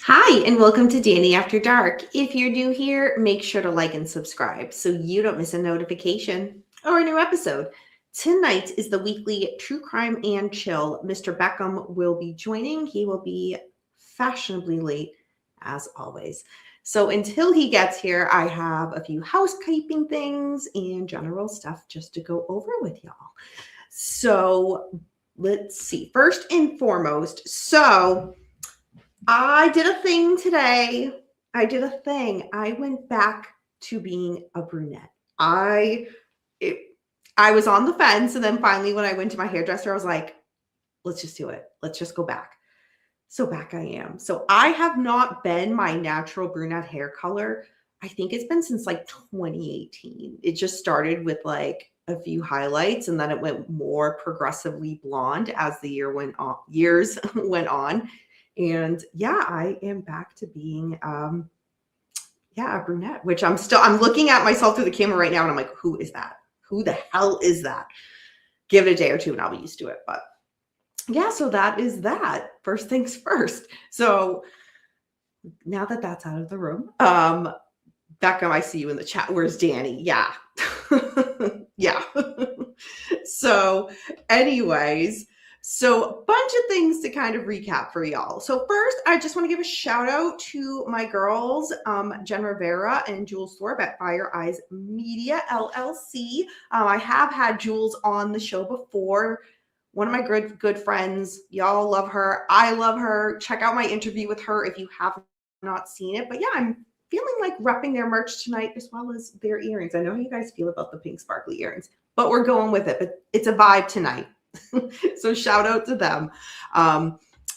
Hi, and welcome to Danny After Dark. If you're new here, make sure to like and subscribe so you don't miss a notification or a new episode. Tonight is the weekly True Crime and Chill. Mr. Beckham will be joining. He will be fashionably late, as always. So until he gets here, I have a few housekeeping things and general stuff just to go over with y'all. So let's see. First and foremost, I did a thing today. I went back to being a brunette. I was on the fence, and then finally, when I went to my hairdresser, I was like, "Let's just do it. Let's just go back." So back I am. So I have not been my natural brunette hair color. I think it's been since like 2018. It just started with like a few highlights, and then it went more progressively blonde as the years went on. And yeah, I am back to being a brunette, which I'm looking at myself through the camera right now and I'm like, who is that? Who the hell is that? Give it a day or two and I'll be used to it. But yeah, so that is that. First things first. So now that that's out of the room, Beckham, I see you in the chat. Where's Danny? Yeah. Yeah. So anyways, so a bunch of things to kind of recap for y'all. So first, I just want to give a shout out to my girls, Jen Rivera and Jules Thorpe at Fire Eyes Media LLC. I have had Jules on the show before. One of my good friends. Y'all love her. I love her. Check out my interview with her if you have not seen it. But yeah, I'm feeling like repping their merch tonight as well as their earrings. I know how you guys feel about the pink sparkly earrings, but we're going with it. But it's a vibe tonight. So shout out to them.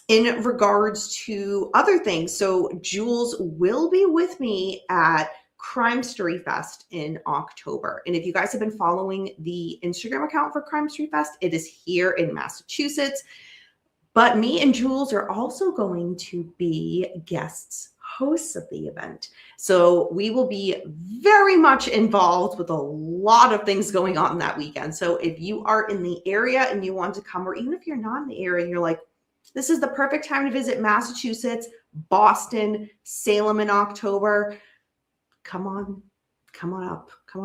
In regards to other things, so Jules will be with me at Crime Story Fest in October. And if you guys have been following the Instagram account for Crime Story Fest, it is here in Massachusetts. But me and Jules are also going to be hosts of the event. So we will be very much involved with a lot of things going on that weekend. So if you are in the area and you want to come, or even if you're not in the area and you're like, this is the perfect time to visit Massachusetts, Boston, Salem in October, come on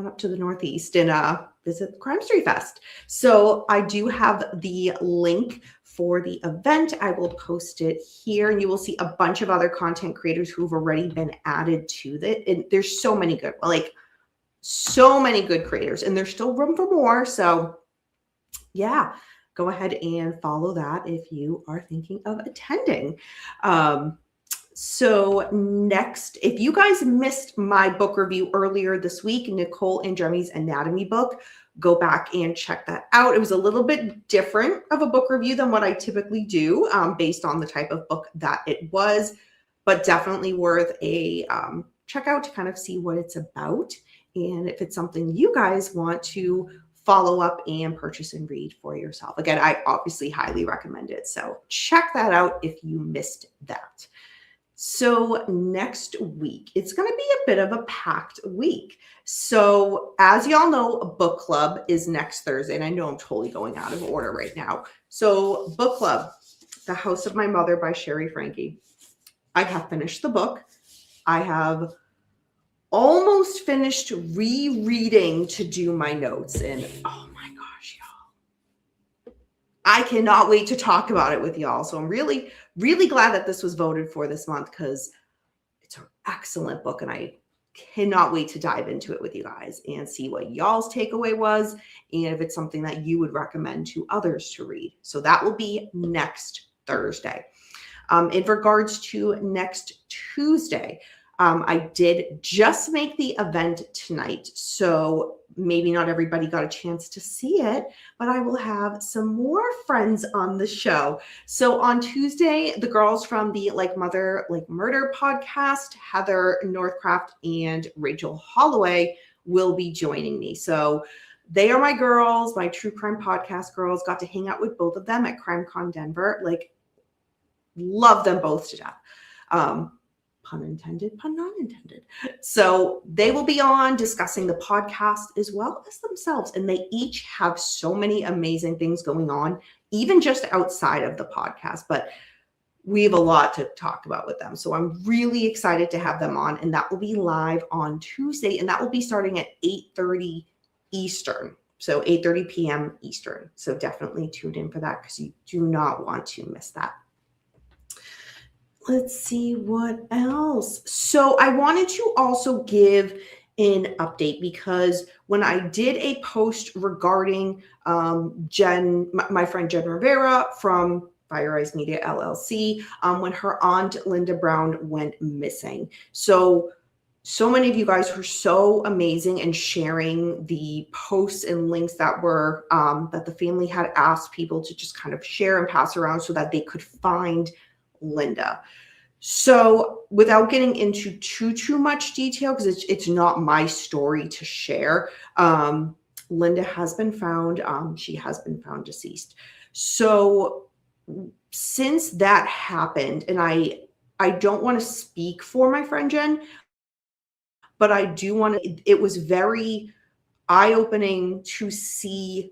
up to the Northeast and visit Crime Story Fest. So I do have the link for the event. I will post it here, and you will see a bunch of other content creators who've already been added to it. And there's so many good creators, and there's still room for more. So yeah, go ahead and follow that if you are thinking of attending. So next, if you guys missed my book review earlier this week, Nicole and Jeremy's Anatomy book, go back and check that out. It was a little bit different of a book review than what I typically do based on the type of book that it was, but definitely worth a check out to kind of see what it's about. And if it's something you guys want to follow up and purchase and read for yourself. Again, I obviously highly recommend it. So check that out if you missed that. So next week, it's going to be a bit of a packed week. So as y'all know, a book club is next Thursday. And I know I'm totally going out of order right now. So book club, The House of My Mother by Sherry Frankie. I have finished the book. I have almost finished rereading to do my notes. And oh my gosh, y'all, I cannot wait to talk about it with y'all. So I'm really glad that this was voted for this month because it's an excellent book and I cannot wait to dive into it with you guys and see what y'all's takeaway was and if it's something that you would recommend to others to read. So that will be next Thursday. In regards to next Tuesday, I did just make the event tonight, so maybe not everybody got a chance to see it, but I will have some more friends on the show. So on Tuesday, the girls from the Like Mother, Like Murder podcast, Heather Northcraft and Rachel Holloway, will be joining me. So they are my girls, my true crime podcast girls. Got to hang out with both of them at CrimeCon Denver. Like, love them both to death. Pun intended, pun not intended. So they will be on discussing the podcast as well as themselves. And they each have so many amazing things going on, even just outside of the podcast. But we have a lot to talk about with them. So I'm really excited to have them on, and that will be live on Tuesday, and that will be starting at 8:30 Eastern. So 8:30 p.m. Eastern. So definitely tune in for that because you do not want to miss that. Let's see what else. So I wanted to also give an update because when I did a post regarding my friend Jen Rivera from Fire Eyes Media LLC, when her aunt Linda Brown went missing. So many of you guys were so amazing in sharing the posts and links that were that the family had asked people to just kind of share and pass around so that they could find Linda. So without getting into too much detail, because it's not my story to share, Linda has been found. She has been found deceased. So since that happened, and I don't want to speak for my friend Jen, but I do want to, it was very eye-opening to see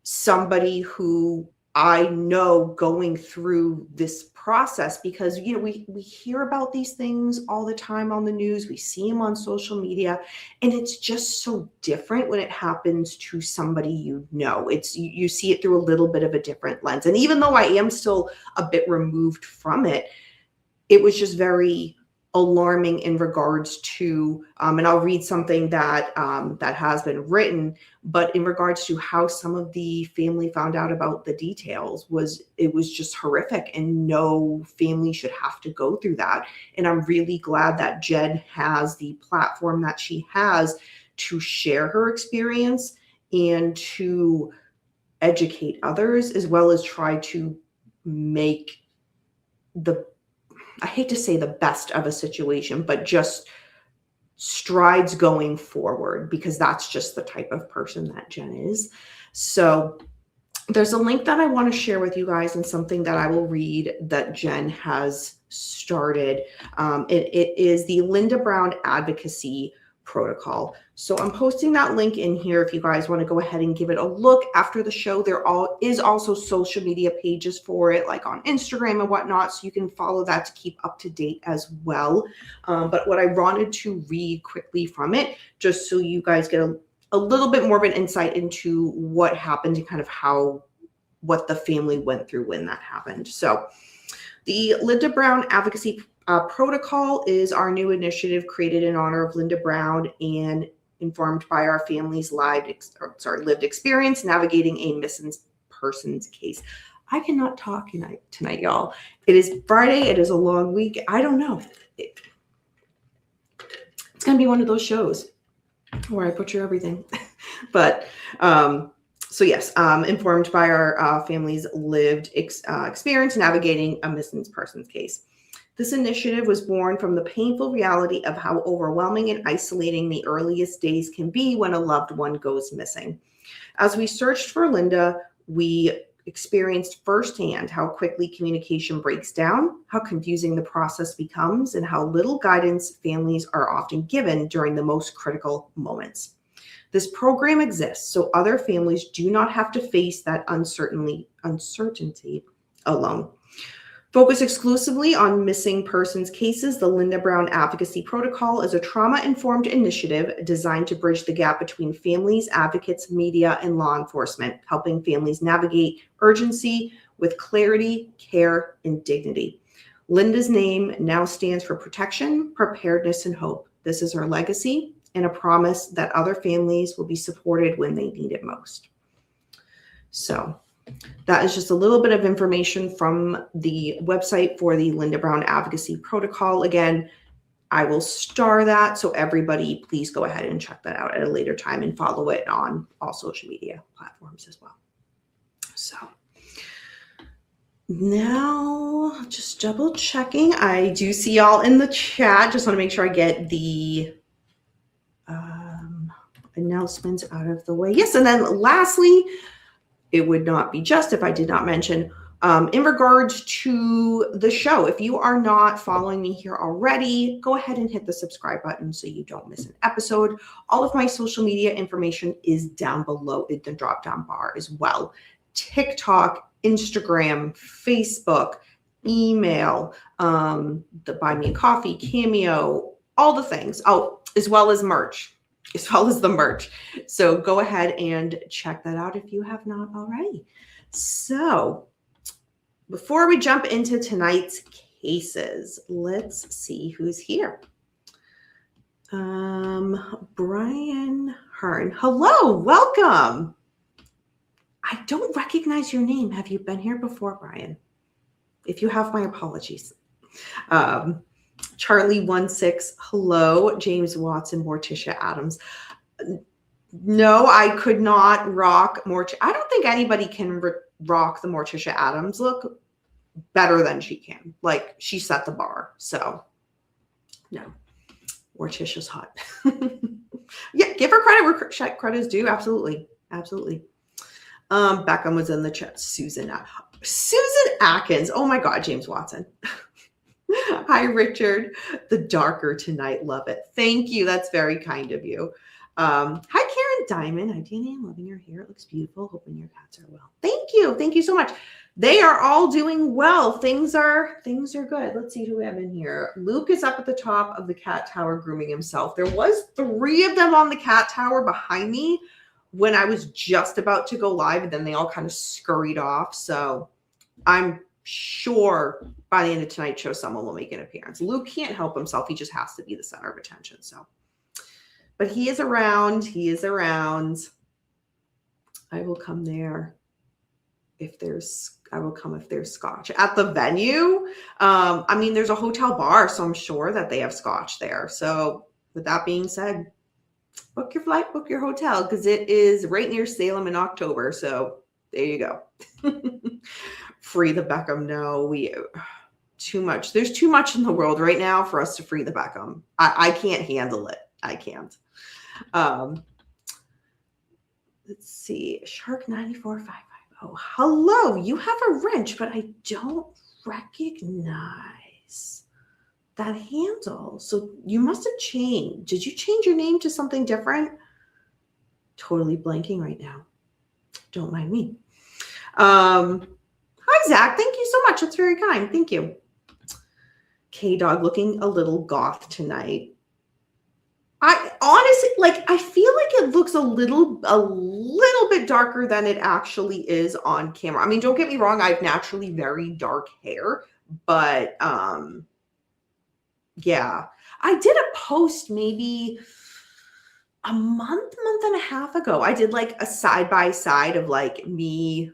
somebody who I know going through this process, because we hear about these things all the time on the news, we see them on social media, and it's just so different when it happens to somebody it's you see it through a little bit of a different lens. And even though I am still a bit removed from it, it was just very alarming in regards to, and I'll read something that that has been written, but in regards to how some of the family found out about the details, it was just horrific, and no family should have to go through that. And I'm really glad that Jen has the platform that she has to share her experience and to educate others, as well as try to make I hate to say the best of a situation, but just strides going forward, because that's just the type of person that Jen is. So there's a link that I want to share with you guys, and something that I will read that Jen has started. It is the Linda Brown Advocacy Protocol. So I'm posting that link in here if you guys want to go ahead and give it a look after the show. There is also social media pages for it, like on Instagram and whatnot, so you can follow that to keep up to date as well. But what I wanted to read quickly from it, just so you guys get a little bit more of an insight into what happened and kind of what the family went through when that happened. So the Linda Brown Advocacy Protocol is our new initiative created in honor of Linda Brown and informed by our family's lived experience navigating a missing persons case. I cannot talk tonight, y'all. It is Friday. It is a long week. I don't know. It's going to be one of those shows where I butcher everything. But so yes, informed by our family's lived experience navigating a missing persons case. This initiative was born from the painful reality of how overwhelming and isolating the earliest days can be when a loved one goes missing. As we searched for Linda, we experienced firsthand how quickly communication breaks down, how confusing the process becomes, and how little guidance families are often given during the most critical moments. This program exists so other families do not have to face that uncertainty alone. Focused exclusively on missing persons cases, the Linda Brown Advocacy Protocol is a trauma-informed initiative designed to bridge the gap between families, advocates, media, and law enforcement, helping families navigate urgency with clarity, care, and dignity. Linda's name now stands for protection, preparedness, and hope. This is her legacy and a promise that other families will be supported when they need it most. So that is just a little bit of information from the website for the Linda Brown Advocacy Protocol. Again, I will star that, so everybody please go ahead and check that out at a later time and follow it on all social media platforms as well. So now just double checking. I do see y'all in the chat. Just want to make sure I get the announcements out of the way. Yes, and then lastly, it would not be just if I did not mention, in regards to the show, if you are not following me here already, go ahead and hit the subscribe button so you don't miss an episode. All of my social media information is down below in the drop-down bar as well. TikTok, Instagram, Facebook, email, the Buy Me a Coffee, Cameo, all the things. Oh, as well as merch, as well as the merch. So go ahead and check that out if you have not already. So before we jump into tonight's cases, let's see who's here. Brian Hearn. Hello, welcome. I don't recognize your name. Have you been here before, Brian? If you have, my apologies. Charlie16, hello. James Watson, Morticia Adams. No, I could not rock Morticia. I don't think anybody can rock the Morticia Adams look better than she can. Like, she set the bar. So, no. Morticia's hot. Yeah, give her credit where credit is due. Absolutely. Absolutely. Beckham was in the chat. Susan Atkins. Oh my God, James Watson. Hi, Richard. The darker tonight. Love it. Thank you. That's very kind of you. Hi, Karen Diamond. Hi, Danny. I'm loving your hair. It looks beautiful. Hoping your cats are well. Thank you. Thank you so much. They are all doing well. Things are good. Let's see who we have in here. Luke is up at the top of the cat tower grooming himself. There was 3 of them on the cat tower behind me when I was just about to go live, and then they all kind of scurried off. So I'm sure by the end of tonight's show, someone will make an appearance. Luke can't help himself. He just has to be the center of attention. So, but he is around. He is around. I will come there I will come if there's scotch at the venue. I mean, there's a hotel bar, so I'm sure that they have scotch there. So with that being said, book your flight, book your hotel, because it is right near Salem in October. So there you go. Free the Beckham. No, too much. There's too much in the world right now for us to free the Beckham. I can't handle it. I can't. Let's see. Shark 94550. Hello. You have a wrench, but I don't recognize that handle. So you must have changed. Did you change your name to something different? Totally blanking right now. Don't mind me. Hi, Zach. Thank you so much. That's very kind. Thank you. K-Dog looking a little goth tonight. I honestly, I feel like it looks a little bit darker than it actually is on camera. I mean, don't get me wrong. I have naturally very dark hair, but yeah, I did a post maybe a month and a half ago. I did like a side-by-side of like me.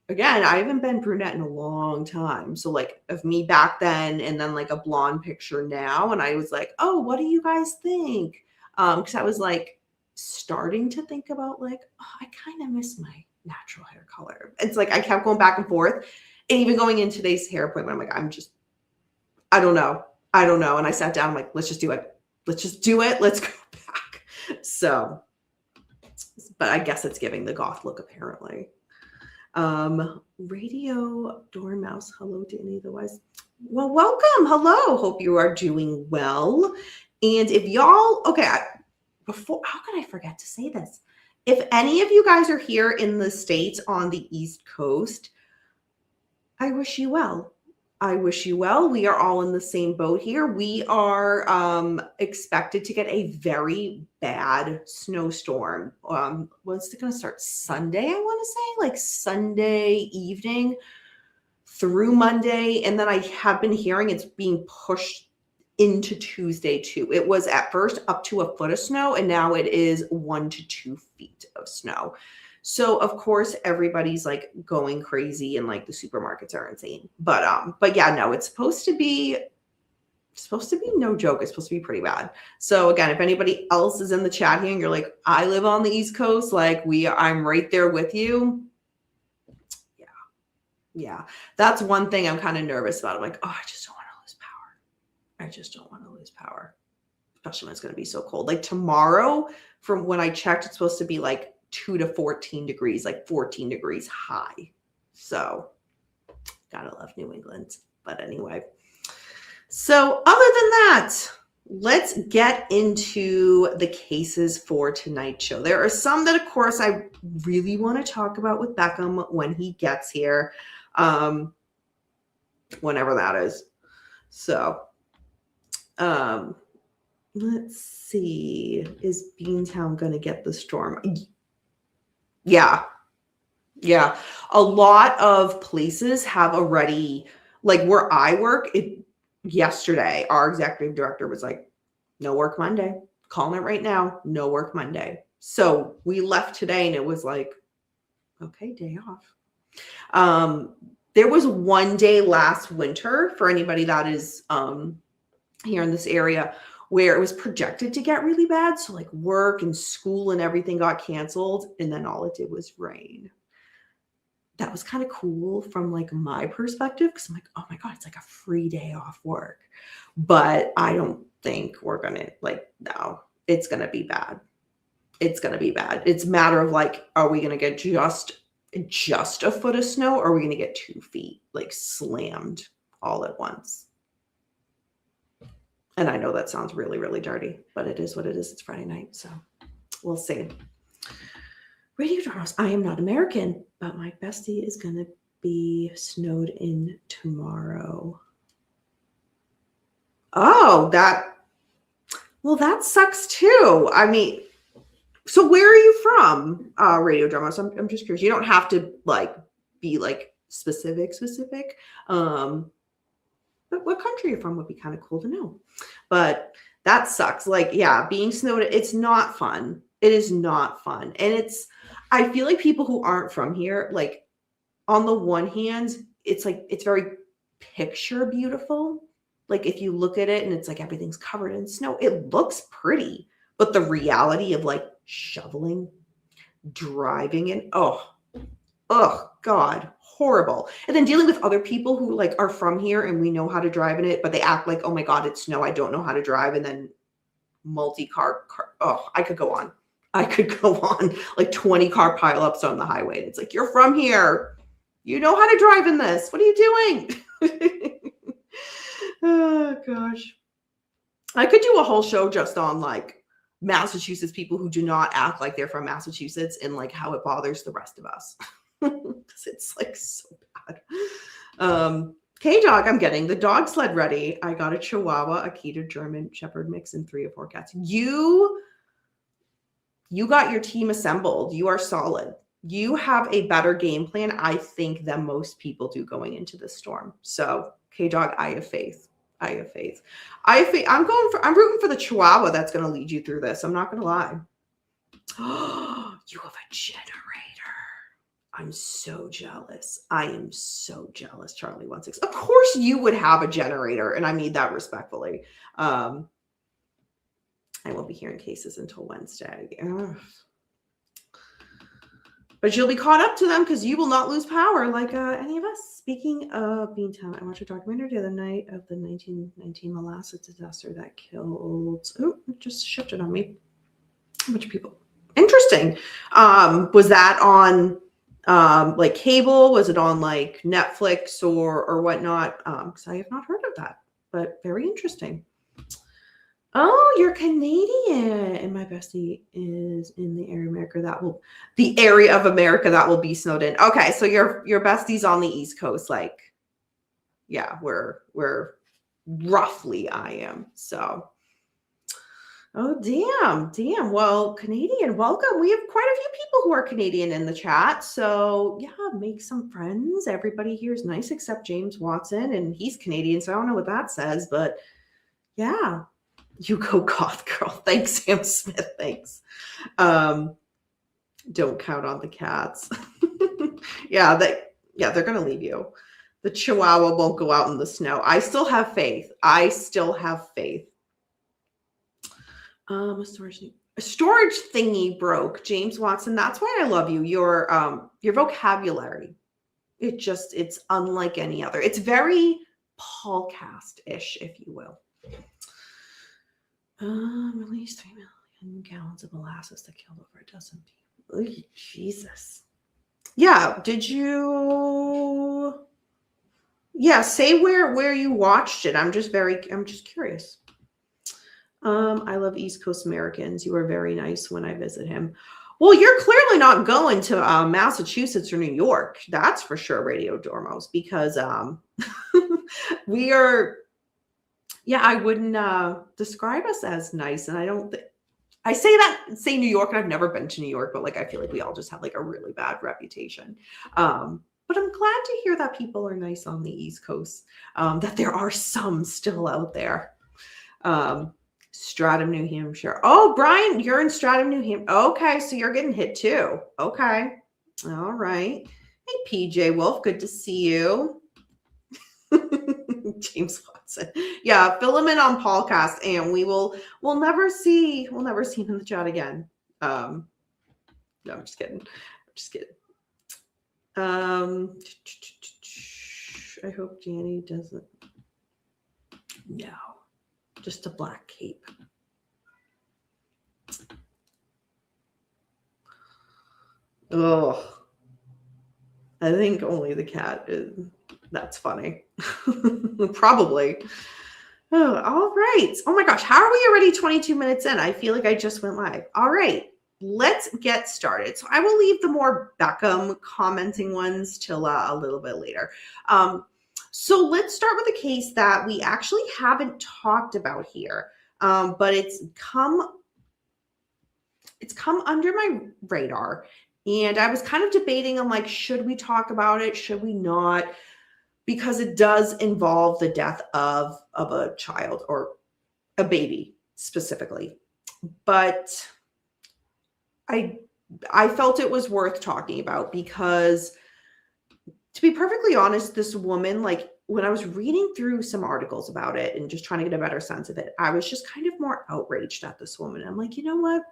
Again, I haven't been brunette in a long time. So like of me back then and then like a blonde picture now. And I was like, oh, what do you guys think? Because I was like starting to think about like, oh, I kind of miss my natural hair color. It's like I kept going back and forth. And even going in today's hair appointment, I'm like, I don't know. And I sat down, I'm like, let's just do it. Let's just do it. Let's go back. So, but I guess it's giving the goth look apparently. Radio Dormouse. Hello, Danny. Otherwise, well, welcome. Hello. Hope you are doing well. And if y'all, okay, how could I forget to say this? If any of you guys are here in the States on the East Coast, I wish you well. I wish you well. We are all in the same boat here. We are expected to get a very bad snowstorm. When's it going to start? Sunday, I want to say, like Sunday evening through Monday. And then I have been hearing it's being pushed into Tuesday too. It was at first up to a foot of snow, and now it is 1 to 2 feet of snow. So of course everybody's like going crazy and like the supermarkets are insane. But yeah, no, it's supposed to be no joke. It's supposed to be pretty bad. So again, if anybody else is in the chat here and you're like, I live on the East Coast, like I'm right there with you. Yeah. That's one thing I'm kind of nervous about. I'm like, oh, I just don't want to lose power. I just don't want to lose power, especially when it's going to be so cold. Like tomorrow, from when I checked, it's supposed to be like 2 to 14 degrees, like 14 degrees high. So gotta love New England. But anyway, so other than that, let's get into the cases for tonight's show. There are some that, of course, I really want to talk about with Beckham when he gets here. whenever that is. So, let's see. Is Beantown going to get the storm? Yeah. Yeah. A lot of places have already, like where I work, yesterday, our executive director was like, no work Monday. Calling it right now. No work Monday. So we left today and it was like, okay, day off. There was one day last winter for anybody that is here in this area where it was projected to get really bad. So like work and school and everything got canceled. And then all it did was rain. That was kind of cool from like my perspective because I'm like, oh my God, it's like a free day off work. But I don't think we're going to no, it's going to be bad. It's going to be bad. It's a matter of like, are we going to get just a foot of snow or are we going to get 2 feet like slammed all at once? And I know that sounds really, really dirty, but it is what it is. It's Friday night, so we'll see. Radio Dramas, I am not American, but my bestie is going to be snowed in tomorrow. Oh, that sucks too. I mean, so where are you from, Radio Dramas? I'm just curious. You don't have to like be like specific. But what country you're from would be kind of cool to know. But that sucks. Like, yeah, being snowed, it's not fun. It is not fun. And I feel like people who aren't from here, like on the one hand, it's like, it's very picture beautiful. Like if you look at it and it's like everything's covered in snow, it looks pretty. But the reality of like shoveling, driving in, oh God, horrible. And then dealing with other people who like are from here and we know how to drive in it, but they act like, oh my God, it's snow. I don't know how to drive. And then multi-car, I could go on like 20 car pileups on the highway. And it's like, you're from here. You know how to drive in this. What are you doing? Oh gosh. I could do a whole show just on like Massachusetts people who do not act like they're from Massachusetts and like how it bothers the rest of us. Because it's like so bad. K-Dog, I'm getting the dog sled ready. I got a Chihuahua, Akita German Shepherd mix, and 3 or 4 cats. You got your team assembled. You are solid. You have a better game plan, I think, than most people do going into this storm. So, K-Dog, I have faith. I'm rooting for the Chihuahua that's going to lead you through this. I'm not going to lie. You have a generator. I'm so jealous. I am so jealous, Charlie16. Of course you would have a generator, and I mean that respectfully. I won't be hearing cases until Wednesday. Ugh. But you'll be caught up to them because you will not lose power like any of us. Speaking of Beantown, I watched a documentary the other night of the 1919 molasses disaster that killed... Oh, it just shifted on me. A bunch of people. Interesting. Was that on... like cable? Was it on like Netflix or whatnot? Because I have not heard of that, but very interesting. Oh, you're Canadian, and my bestie is in the area of America that will be snowed in. Okay, so your bestie's on the East Coast, like, yeah, where roughly I am. So. Oh, damn. Well, Canadian, welcome. We have quite a few people who are Canadian in the chat. So yeah, make some friends. Everybody here is nice except James Watson, and he's Canadian, so I don't know what that says, but yeah. You go goth girl. Thanks, Sam Smith. Thanks. Don't count on the cats. Yeah, they're going to leave you. The Chihuahua won't go out in the snow. I still have faith. A storage thingy broke, James Watson. That's why I love you. Your vocabulary. It's unlike any other. It's very Paulcast-ish, if you will. Released 3 million gallons of molasses that killed over a dozen people. Oy, Jesus. Yeah. Did you? Yeah. Say where you watched it. I'm just curious. I love East Coast Americans. You are very nice when I visit him. Well, you're clearly not going to Massachusetts or New York. That's for sure, Radio Dormos, because we are, yeah, I wouldn't describe us as nice. And I don't think, I say New York, and I've never been to New York, but like I feel like we all just have like a really bad reputation. But I'm glad to hear that people are nice on the East Coast, that there are some still out there. Stratham, New Hampshire. Oh, Brian, you're in Stratham, New Hampshire. Okay, so you're getting hit too. Okay. All right. Hey, PJ Wolf, good to see you. James Watson. Yeah, fill him in on Paulcast, and we'll never see him in the chat again. No, I'm just kidding. I hope Danny doesn't. No. Just a black cape. Oh, I think only the cat is. That's funny. Probably. Oh, all right. Oh my gosh. How are we already 22 minutes in? I feel like I just went live. All right. Let's get started. So I will leave the more Beckham commenting ones till a little bit later. So let's start with a case that we actually haven't talked about here, but it's come under my radar, and I was kind of debating. I'm like, should we talk about it? Should we not? Because it does involve the death of a child or a baby specifically, but I felt it was worth talking about because, to be perfectly honest, this woman, like when I was reading through some articles about it and just trying to get a better sense of it, I was just kind of more outraged at this woman. I'm like, you know what?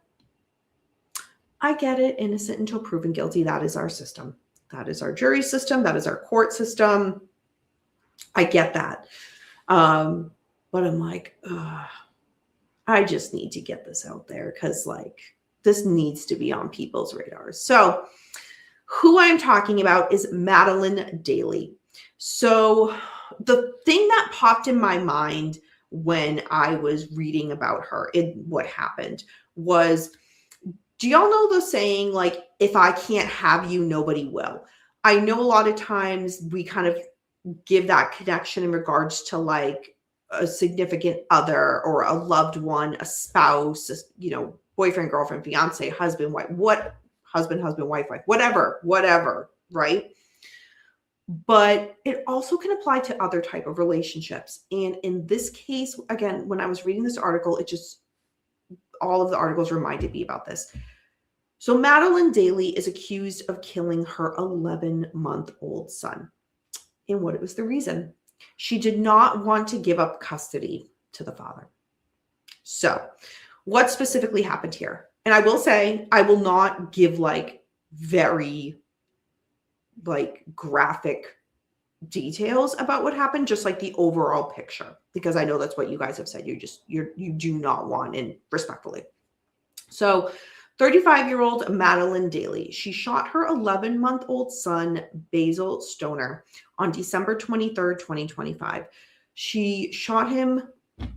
I get it. Innocent until proven guilty. That is our system. That is our jury system. That is our court system. I get that. But I'm like, I just need to get this out there because like this needs to be on people's radars. So who I'm talking about is Madeline Daly. So the thing that popped in my mind when I was reading about her and what happened was, do y'all know the saying, like, if I can't have you, nobody will? I know a lot of times we kind of give that connection in regards to like a significant other or a loved one, a spouse, boyfriend, girlfriend, fiance, husband, wife, husband, wife, whatever, right? But it also can apply to other type of relationships. And in this case, again, when I was reading this article, all of the articles reminded me about this. So Madeline Daly is accused of killing her 11-month-old son. And what was the reason? She did not want to give up custody to the father. So what specifically happened here? And I will say, I will not give like very like graphic details about what happened, just like the overall picture, because I know that's what you guys have said. You do not want, and respectfully. So 35-year-old Madeline Daly, she shot her 11-month-old son, Basil Stoner, on December 23rd, 2025. She shot him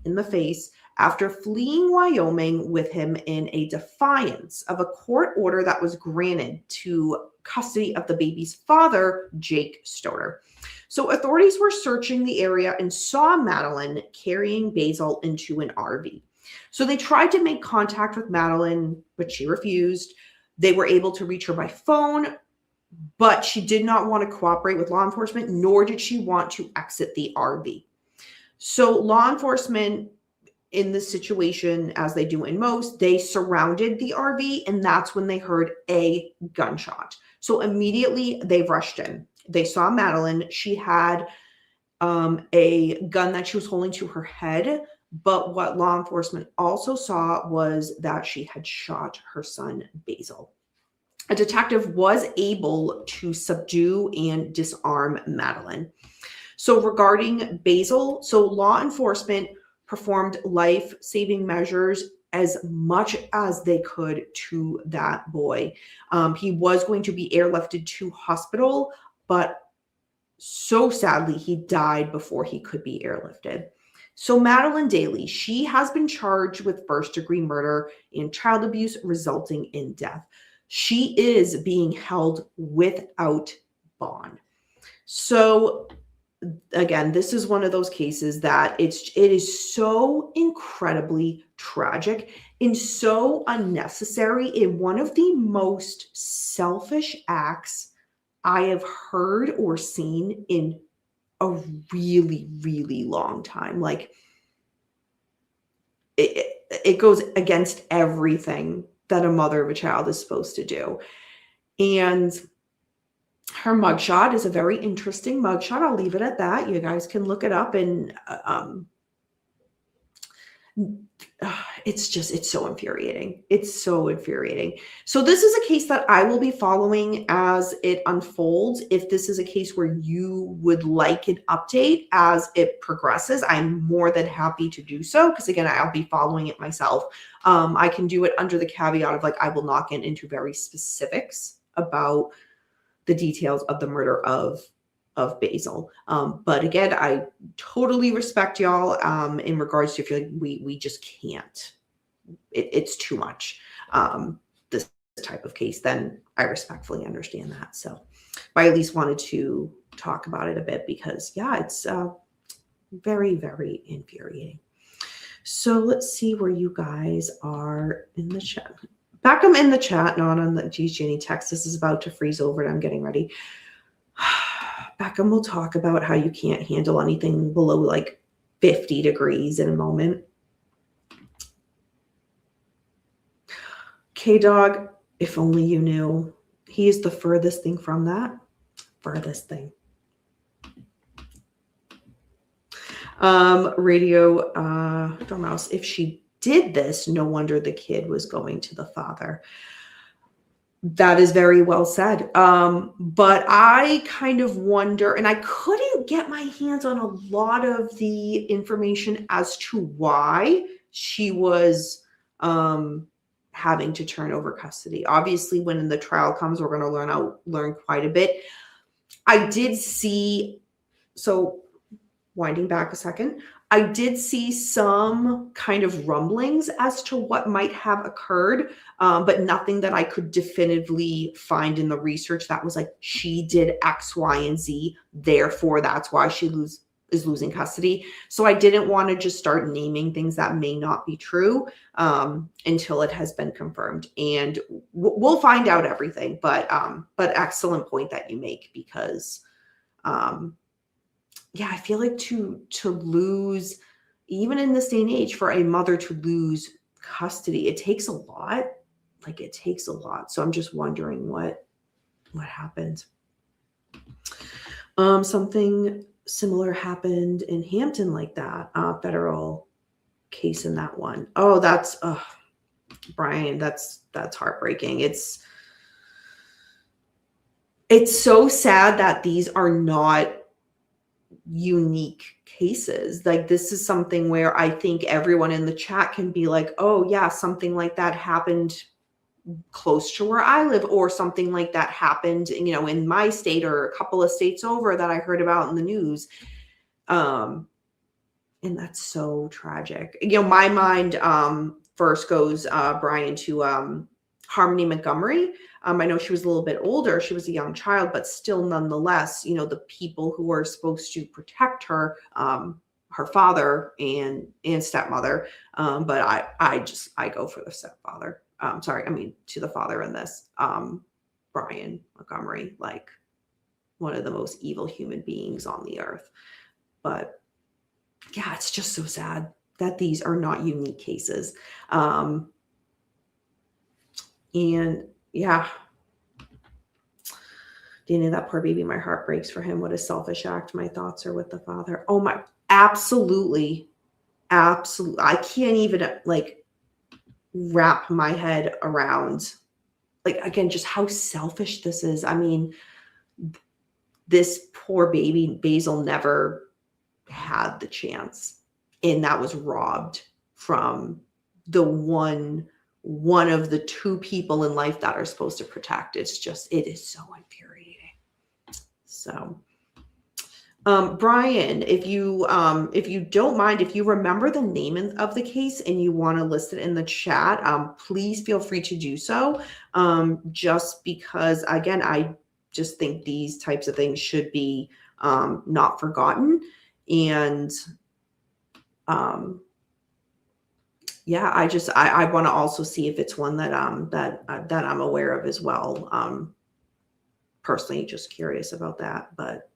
in the face after fleeing Wyoming with him in a defiance of a court order that was granted to custody of the baby's father, Jake Stoner. So authorities were searching the area and saw Madeline carrying Basil into an RV. So they tried to make contact with Madeline, but she refused. They were able to reach her by phone, but she did not want to cooperate with law enforcement, nor did she want to exit the RV. So law enforcement in this situation, as they do in most, they surrounded the RV, and that's when they heard a gunshot. So immediately they rushed in. They saw Madeline. She had a gun that she was holding to her head, but what law enforcement also saw was that she had shot her son, Basil. A detective was able to subdue and disarm Madeline. So regarding Basil, so law enforcement performed life-saving measures as much as they could to that boy. He was going to be airlifted to hospital, but so sadly, he died before he could be airlifted. So Madeline Daly, she has been charged with first-degree murder and child abuse resulting in death. She is being held without bond. So again, this is one of those cases that it is so incredibly tragic and so unnecessary, in one of the most selfish acts I have heard or seen in a really, really long time. Like it goes against everything that a mother of a child is supposed to do. And her mugshot is a very interesting mugshot. I'll leave it at that. You guys can look it up, and it's so infuriating. It's so infuriating. So this is a case that I will be following as it unfolds. If this is a case where you would like an update as it progresses, I'm more than happy to do so, because again, I'll be following it myself. I can do it under the caveat of, like, I will not get into very specifics about the details of the murder of Basil. But again, I totally respect y'all in regards to, if you're like, we just can't, it's too much, this type of case, then I respectfully understand that. So, but I at least wanted to talk about it a bit, because yeah, it's very, very infuriating. So let's see where you guys are in the chat. Beckham in the chat, not on the geez, Jenny text. This is about to freeze over and I'm getting ready. Beckham will talk about how you can't handle anything below like 50 degrees in a moment. K-Dog, if only you knew. He is the furthest thing from that. Furthest thing. Radio Dormouse, if she did this, no wonder the kid was going to the father. That is very well said. But I kind of wonder, and I couldn't get my hands on a lot of the information as to why she was having to turn over custody. Obviously, when the trial comes, we're going to learn quite a bit. I did see, so winding back a second, I did see some kind of rumblings as to what might have occurred, but nothing that I could definitively find in the research that was like, she did X, Y, and Z, therefore that's why she is losing custody. So I didn't want to just start naming things that may not be true until it has been confirmed. And we'll find out everything. But excellent point that you make, because yeah, I feel like to lose, even in this day and age, for a mother to lose custody, it takes a lot. Like, it takes a lot. So I'm just wondering what happened. Something similar happened in Hampton like that, federal case in that one. Oh, that's Brian, that's heartbreaking. It's so sad that these are not unique cases. Like, this is something where I think everyone in the chat can be like, oh yeah, something like that happened close to where I live, or something like that happened, in my state or a couple of states over that I heard about in the news. And that's so tragic. My mind first goes, Brian, to Harmony Montgomery. I know she was a little bit older. She was a young child, but still, nonetheless, the people who are supposed to protect her, her father and stepmother. But I go for the stepfather. To the father in this, Brian Montgomery, like one of the most evil human beings on the earth. But yeah, it's just so sad that these are not unique cases. And yeah, Dana, that poor baby, my heart breaks for him. What a selfish act. My thoughts are with the father. Oh my, absolutely. Absolutely. I can't even wrap my head around, again, just how selfish this is. I mean, this poor baby, Basil, never had the chance, and that was robbed from the one of the two people in life that are supposed to protect. It is so infuriating. So Brian, if you don't mind, if you remember the name of the case and you want to list it in the chat, please feel free to do so. Just because, again, I just think these types of things should be not forgotten. And yeah, I want to also see if it's one that that I'm aware of as well. Personally, just curious about that, but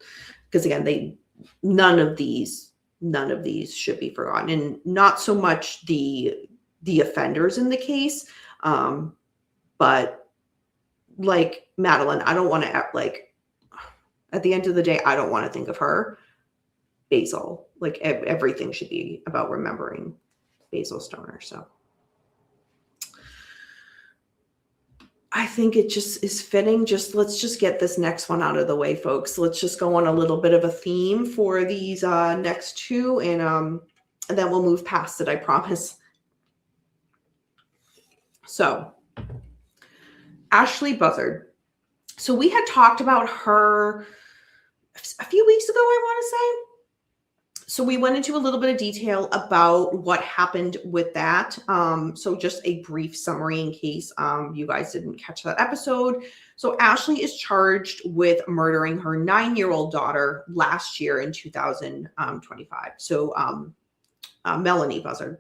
because again, none of these should be forgotten, and not so much the offenders in the case, but like Madeline, I don't want to act like, at the end of the day, I don't want to think of her. Basil, like everything should be about remembering Basil Stoner. So I think it just is fitting. Let's just get this next one out of the way, folks. Let's just go on a little bit of a theme for these next two, and then we'll move past it, I promise. So, Ashley Buzzard. So we had talked about her a few weeks ago, I want to say. So we went into a little bit of detail about what happened with that. So just a brief summary in case you guys didn't catch that episode. So Ashley is charged with murdering her 9-year-old daughter last year in 2025. So Melanie Buzzard.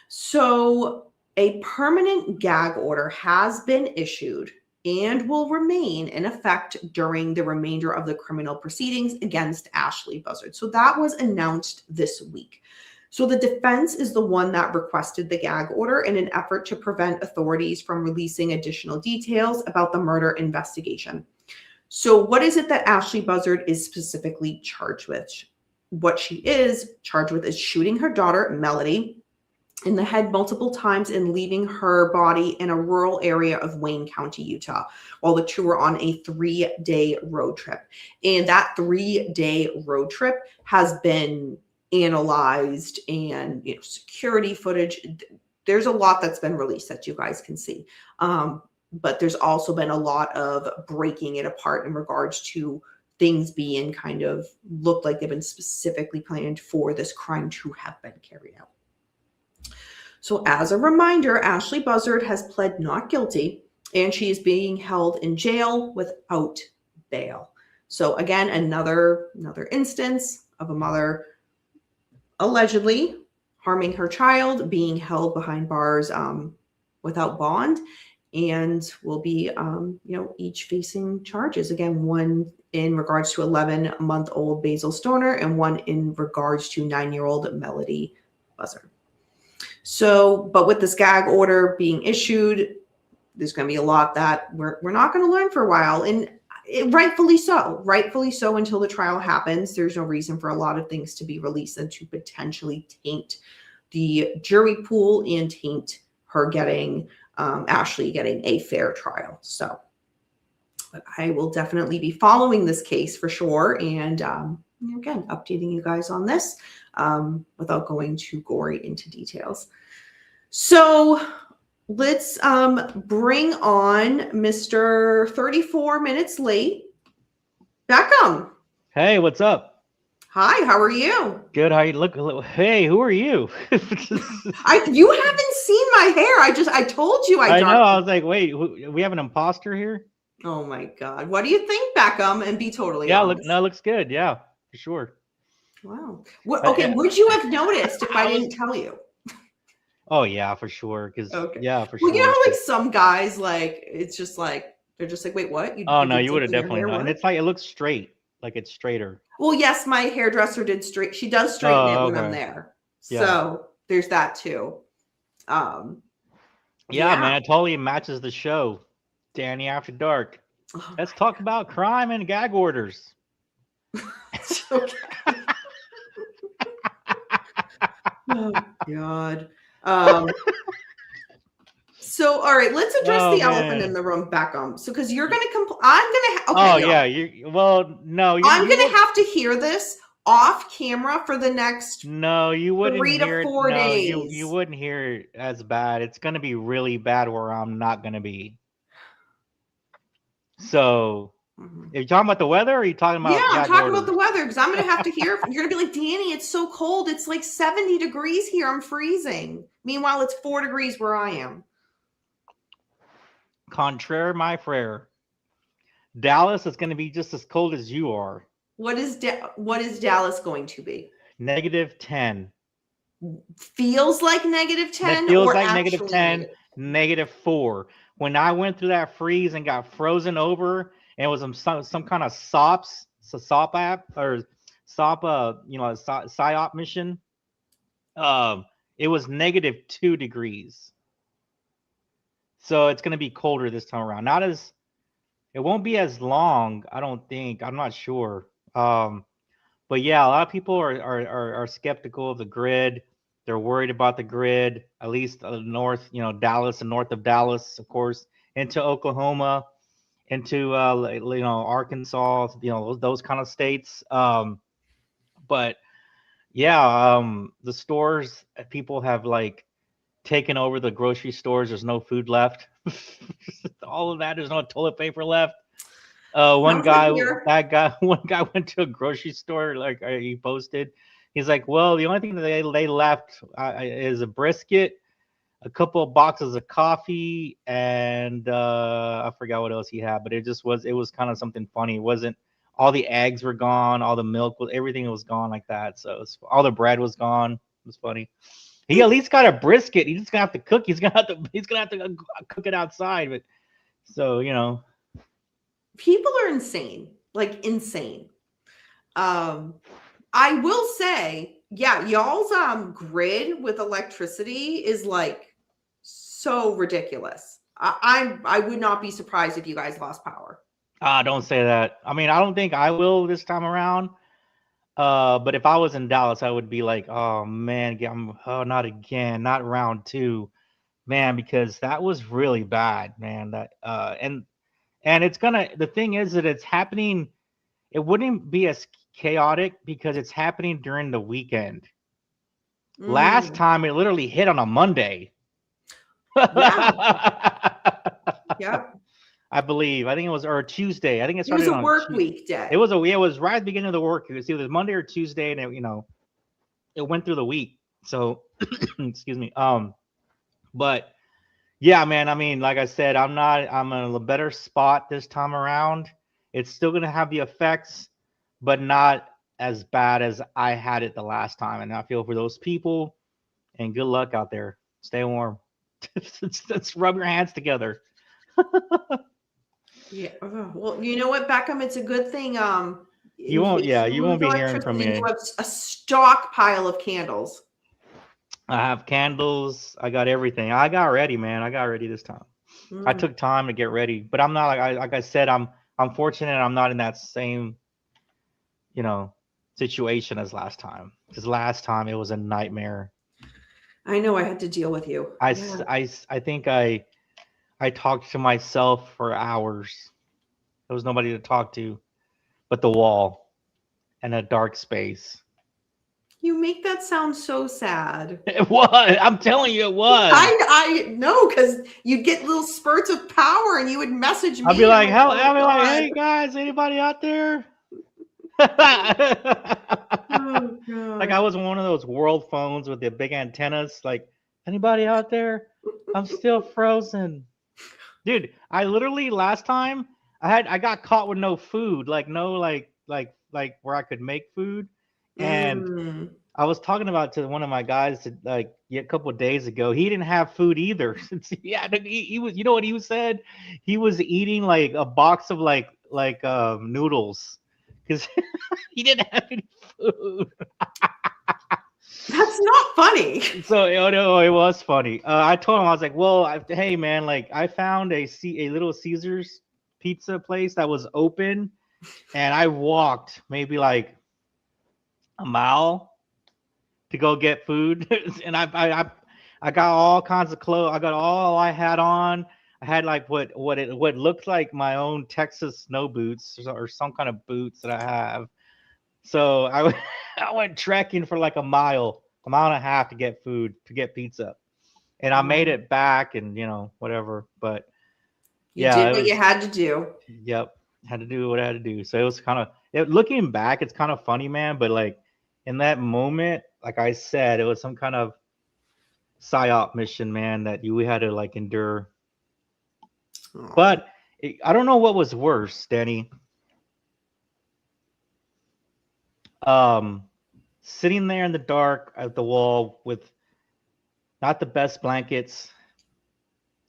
So a permanent gag order has been issued and will remain in effect during the remainder of the criminal proceedings against Ashley Buzzard. So that was announced this week. So the defense is the one that requested the gag order in an effort to prevent authorities from releasing additional details about the murder investigation. So what is it that Ashley Buzzard is specifically charged with? What she is charged with is shooting her daughter, Melody, in the head multiple times and leaving her body in a rural area of Wayne County, Utah, while the two were on a 3-day road trip. And that 3-day road trip has been analyzed, and security footage. There's a lot that's been released that you guys can see. But there's also been a lot of breaking it apart in regards to things being kind of looked like they've been specifically planned for this crime to have been carried out. So as a reminder, Ashley Buzzard has pled not guilty, and she is being held in jail without bail. So again, another instance of a mother allegedly harming her child, being held behind bars without bond, and will be each facing charges. Again, one in regards to 11-month-old Basil Stoner and one in regards to 9-year-old Melody Buzzard. So, but with this gag order being issued, there's going to be a lot that we're not going to learn for a while, and rightfully so until the trial happens. There's no reason for a lot of things to be released and to potentially taint the jury pool and taint her getting, Ashley getting a fair trial. So, but I will definitely be following this case for sure, and again, updating you guys on this without going too gory into details. So let's bring on Mr. 34 minutes late, Beckham. Hey, what's up? Hi, how are you? Good. How you look? Hey, who are you? You haven't seen my hair. I told you I know. I was like, wait, we have an imposter here? Oh my God. What do you think, Beckham? And be totally honest. It looks good. Yeah, for sure. Wow. Okay, would you have noticed if I didn't tell you? Oh yeah, for sure. Okay. Yeah, for sure. Well, you know how like some guys, like it's just like they're just like, wait, what? No, you would have definitely known. And it's like it looks straight, like it's straighter. Well, yes, my hairdresser did straight. She does straighten it when I'm there. Yeah. So there's that too. Yeah, man, it totally matches the show. Danny After Dark. Oh, let's talk about crime and gag orders. Okay. Oh God. So all right, let's address the elephant in the room, Beckham. So because you're gonna I'm gonna have to hear this off camera for the next you wouldn't 3 to 4 days. You wouldn't hear it as bad. It's gonna be really bad where I'm not gonna be. So Mhm. Are you talking about the weather, or are you talking about Yeah, I'm gag talking order? about the weather because I'm going to have to hear. You're going to be like, Danny, it's so cold. It's like 70 degrees here. I'm freezing. Meanwhile, it's 4 degrees where I am. Contraire, my frere. Dallas is going to be just as cold as you are. What is Dallas going to be? -10. Feels like -10 That feels or like actually -10, -4. When I went through that freeze and got frozen over, and it was some kind of SOP app or SOP, PSYOP mission. It was -2 degrees. So it's gonna be colder this time around. It won't be as long, I don't think. I'm not sure. But yeah, a lot of people are skeptical of the grid. They're worried about the grid, at least north, Dallas and north of Dallas, of course, into Oklahoma, into Arkansas, those kind of states. But yeah, the stores, people have like taken over the grocery stores. There's no food left. All of that. There's no toilet paper left. One guy went to a grocery store. Like he posted, he's like, "Well, the only thing that they left is a brisket, a couple of boxes of coffee, and I forgot what else he had. But it was kind of something funny. It wasn't all the eggs were gone, all the milk was everything was gone like that. So all the bread was gone. It was funny. He at least got a brisket. He's just gonna have to cook. He's gonna have to cook it outside. But so people are insane, like insane. I will say, yeah, y'all's grid with electricity is like so ridiculous. I would not be surprised if you guys lost power. Don't say that. I mean, I don't think I will this time around. But if I was in Dallas, I would be like, oh man, not again, not round 2, man, because that was really bad, man. That and it's the thing is that it's happening. It wouldn't be as chaotic because it's happening during the weekend. Last time it literally hit on a Monday. Yeah. Yep. I believe. I think it was or Tuesday. I think it started was a on work week day. It was right at the beginning of the work. It was either Monday or Tuesday, and it went through the week. So excuse me. But yeah, man. I mean, like I said, I'm in a better spot this time around. It's still gonna have the effects, but not as bad as I had it the last time. And I feel for those people. And good luck out there. Stay warm. Let's rub your hands together. Yeah. Well, you know what, Beckham? It's a good thing. You won't be hearing from me. You have a stockpile of candles. I have candles. I got everything. I got ready, man. I got ready this time. I took time to get ready, but I'm not like I said. I'm fortunate. I'm not in that same, situation as last time. Because last time it was a nightmare. I know I had to deal with you. I think I talked to myself for hours. There was nobody to talk to but the wall and a dark space. You make that sound so sad. It was. I'm telling you, it was. I know, because you'd get little spurts of power and you would message me. I'd be like, hey guys, anybody out there? Oh, like I was one of those world phones with the big antennas. Like, anybody out there? I'm still frozen. Dude, I literally last time I got caught with no food, like no like where I could make food. And I was talking about to one of my guys a couple of days ago. He didn't have food either. He was, you know what he said? He was eating like a box of like noodles because he didn't have any food. That's not funny. So no, it was funny. I told him, I was like, well, hey man, like I found a Little Caesars pizza place that was open, and I walked maybe like a mile to go get food, and I got all kinds of clothes. I got all I had on. I had like what looked like my own Texas snow boots or some kind of boots that I have. So I went trekking for like a mile and a half to get food, to get pizza, and I made it back, and whatever. But you did what you had to do. Yep. Had to do what I had to do. So it was kind of looking back, it's kind of funny, man. But like in that moment, like I said, it was some kind of psyop mission, man, that we had to like endure. Aw. But I don't know what was worse, Danny. Sitting there in the dark at the wall with not the best blankets,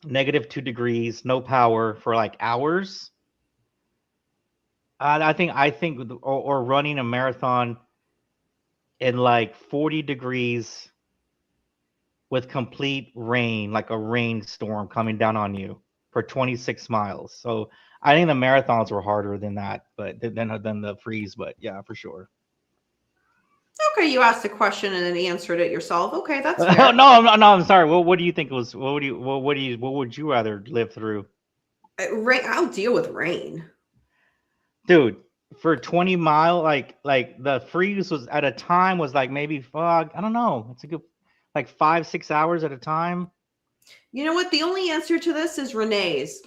-2 degrees, no power for like hours. I think, or running a marathon in like 40 degrees with complete rain, like a rainstorm coming down on you for 26 miles. So I think the marathons were harder than that, but than the freeze. But yeah, for sure. Okay, you asked a question and then answered it yourself. Okay, that's no, fair. I'm sorry. What do you think was? What would you rather live through? Rain. I'll deal with rain. Dude, for 20 mile, like the freeze was at a time was like maybe fog. I don't know. It's a good like 5-6 hours at a time. You know what? The only answer to this is Renee's.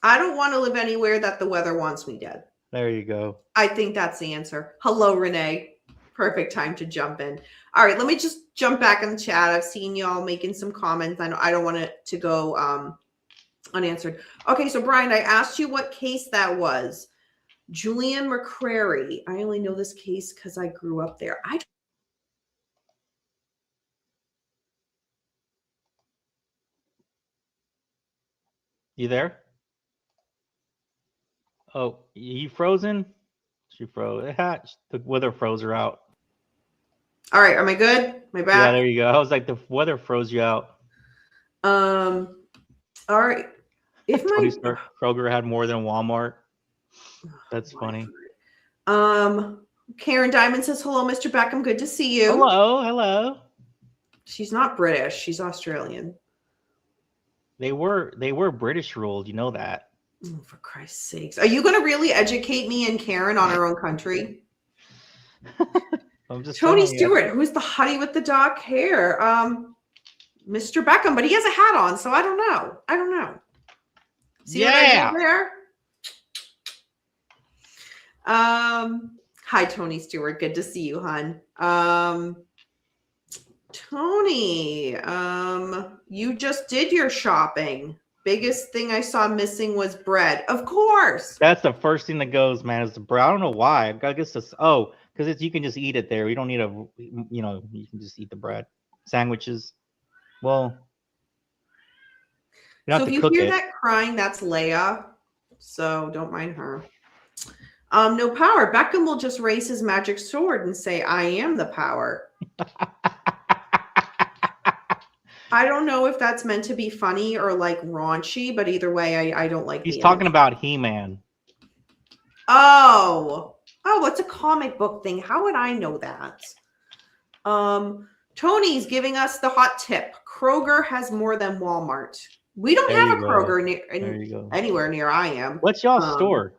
I don't want to live anywhere that the weather wants me dead. There you go. I think that's the answer. Hello, Renee. Perfect time to jump in. All right, let me just jump back in the chat. I've seen y'all making some comments. I don't want it to go unanswered. Okay, so Brian, I asked you what case that was. Julian McCrary. I only know this case because I grew up there. You there? Oh, you frozen? She froze. The weather froze her out. All right, am I good? Am I back? Yeah, there you go. I was like, the weather froze you out. All right. If Tony Stark, Kroger had more than Walmart. That's funny. Karen Diamond says, hello, Mr. Beckham. Good to see you. Hello. She's not British. She's Australian. They were British ruled. You know that. Oh, for Christ's sakes. Are you going to really educate me and Karen on our own country? I'm just Tony Stewart, who's the hottie with the dark hair? Mr. Beckham, but he has a hat on, so I don't know. See what I did there? Hi, Tony Stewart. Good to see you, hon. Tony, you just did your shopping. Biggest thing I saw missing was bread. Of course. That's the first thing that goes, man, is the bread. I don't know why. I guess because you can just eat it there. You don't need you can just eat the bread. Sandwiches. Well, you don't so have if to you hear cook that crying, that's Leia. So don't mind her. No power. Beckham will just raise his magic sword and say, I am the power. I don't know if that's meant to be funny or like raunchy, but either way, I don't like. He's talking about He-Man. Oh, what's a comic book thing? How would I know that? Tony's giving us the hot tip. Kroger has more than Walmart. We don't have a Kroger anywhere near I am. What's y'all's store?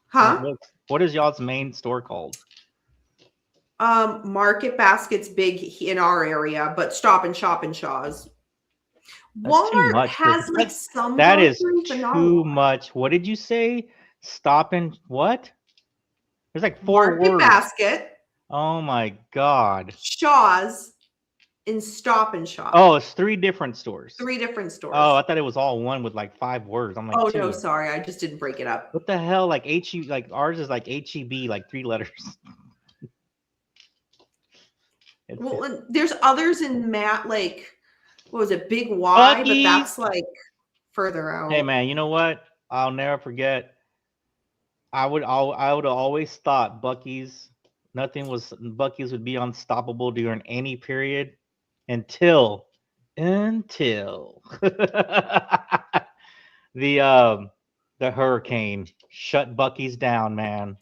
Huh? What is y'all's main store called? Market Basket's big in our area, but Stop and Shop and Shaw's. Walmart has like some. That is too much. What did you say? Stop and what? There's like 4 words. Market Basket. Oh my God. Shaw's and Stop and Shop. Oh, it's 3 different stores. 3 different stores. Oh, I thought it was all one with like 5 words. I'm like, oh no, sorry, I just didn't break it up. What the hell? Like like ours is like HEB, like 3 letters. Well, there's others in like, what was it, Big Y, Bucky. But that's like further out. Hey man, you know what? I'll never forget. I would always thought Bucky's would be unstoppable during any period until the hurricane shut Bucky's down, man.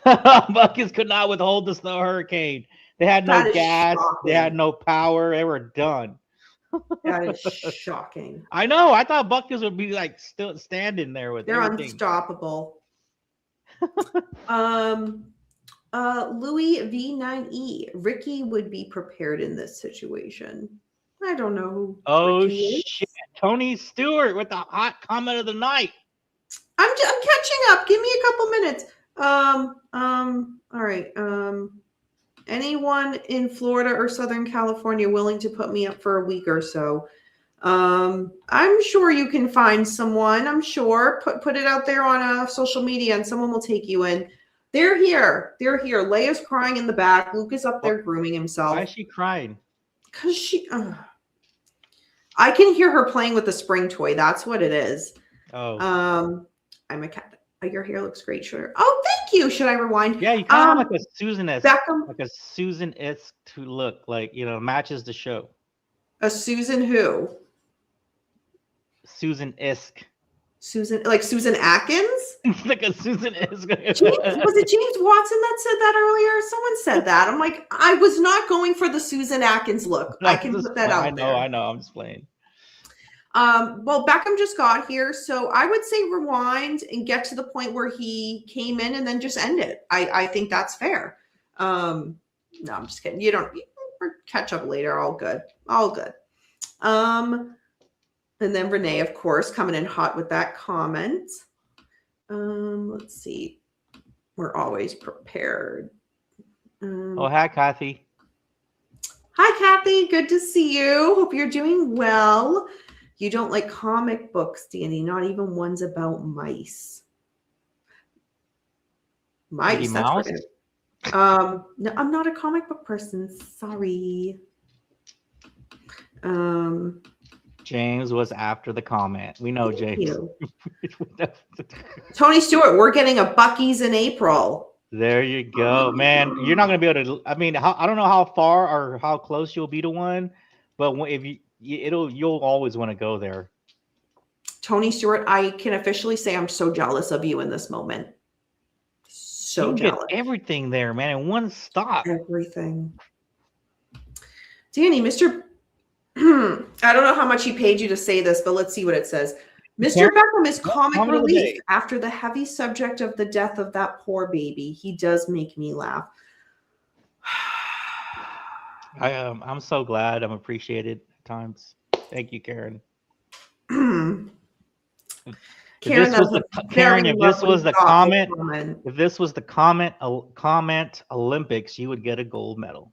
Bucky's could not withhold the hurricane. They had no gas. Shocking. They had no power. They were done. That is shocking. I know. I thought Bucky's would be like still standing there with. They're everything. Unstoppable. Louis V9E. Ricky would be prepared in this situation. I don't know who. Oh shit! Tony Stewart with the hot comment of the night. I'm catching up. Give me a couple minutes. All right. Anyone in Florida or Southern California willing to put me up for a week or so? I'm sure you can find someone. I'm sure. Put it out there on social media, and someone will take you in. They're here. They're here. Leia's crying in the back. Luke is up there grooming himself. Why is she crying? Because she. I can hear her playing with the spring toy. That's what it is. Oh. I'm a cat. Your hair looks great. Sure. Oh, thank you. Should I rewind? Yeah, you kind of like a Susan-esque, Beckham. like a Susan-esque to look, like, matches the show. A Susan who? Susan-esque. Susan, like Susan Atkins? Like a Susan-esque. Was it James Watson that said that earlier? Someone said that. I'm like, I was not going for the Susan Atkins look. I can put that out there. I know. I'm just playing. Well, Beckham just got here, so I would say rewind and get to the point where he came in and then just end it. I think that's fair. No, I'm just kidding. You catch up later. All good. And then Renee, of course, coming in hot with that comment. Let's see. We're always prepared. Hi, Kathy. Hi, Kathy. Good to see you. Hope you're doing well. You don't like comic books, Danny, not even ones about mice. Mice. Mouse? No, I'm not a comic book person. Sorry. James was after the comment. We know, James. Tony Stewart, we're getting a Buc-ee's in April. There you go, man. You're not going to be able to. I mean, I don't know how far or how close you'll be to one, but if you'll always want to go there. Tony Stewart, I can officially say I'm so jealous of you in this moment. So jealous. Get everything there, man, in one stop. Everything. Danny, Mr. I don't know how much he paid you to say this, but let's see what it says. Mr. Beckham is comic relief after the heavy subject of the death of that poor baby. He does make me laugh. I'm so glad. I'm appreciated at times. Thank you, Karen. Karen, if this was the comment Olympics, you would get a gold medal.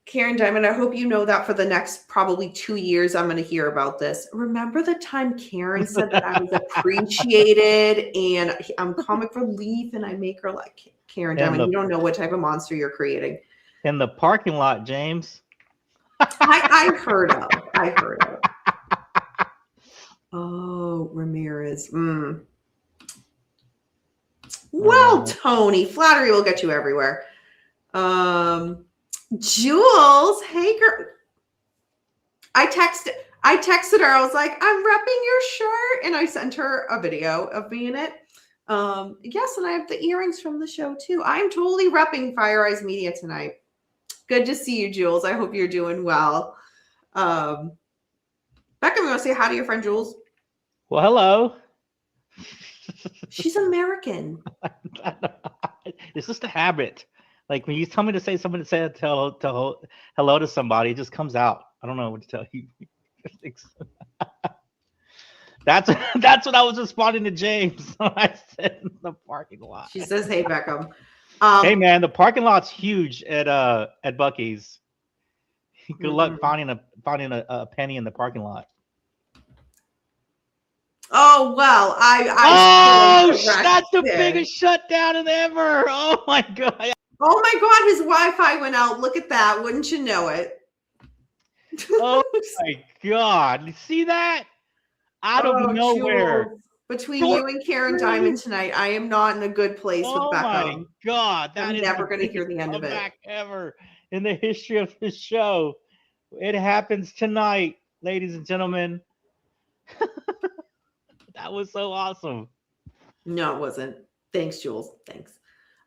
Karen Diamond, I hope you know that for the next probably 2 years, I'm going to hear about this. Remember the time Karen said that I was appreciated and I'm comic relief and I make her like Karen Diamond. You don't know what type of monster you're creating. In the parking lot, James. I heard of. Oh, Ramirez. Well, Tony, flattery will get you everywhere. Jules, hey girl. I texted her. I was like, I'm repping your shirt. And I sent her a video of me in it. Yes, and I have the earrings from the show too. I'm totally repping Fire Eyes Media tonight. Good to see you, Jules. I hope you're doing well. Becca, we want to say hi to your friend Jules. Well, hello. She's American. It's just a habit. Like when you tell me to say something, tell hello to somebody, it just comes out. I don't know what to tell you. That's what I was responding to James. I said in the parking lot. She says, "Hey, Beckham." Hey man, the parking lot's huge at Buc-ee's. Good luck finding a penny in the parking lot. Oh well, that's the biggest shutdown ever. Oh my god. Oh my god, his Wi-Fi went out. Look at that. Wouldn't you know it? Oh my god. You see that? Out of nowhere. Jules, between you and Karen Diamond tonight, I am not in a good place with Beckham. Oh my god. I'm never going to hear the end of it. Ever in the history of this show. It happens tonight, ladies and gentlemen. That was so awesome. No, it wasn't. Thanks, Jules. Thanks.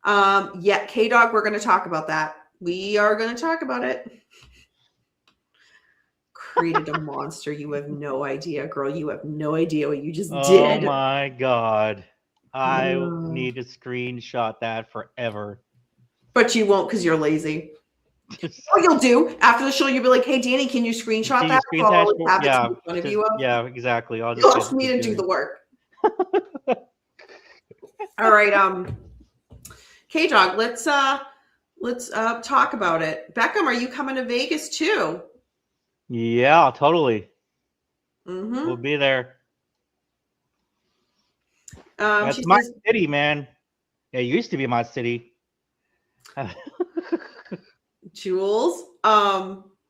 Yeah, K-Dog, we're going to talk about that. We are going to talk about it. Created a monster. You have no idea, girl. You have no idea what you just did. Oh my god. I need to screenshot that forever. But you won't because you're lazy. What you'll do after the show, you'll be like, "Hey, Danny, can you screenshot that?" Yeah, exactly. You'll ask me to do the work. All right, K-Dog, let's talk about it. Beckham, are you coming to Vegas too? Yeah, totally. Mm-hmm. We'll be there. That's She my says, city, man. It used to be my city. Jules,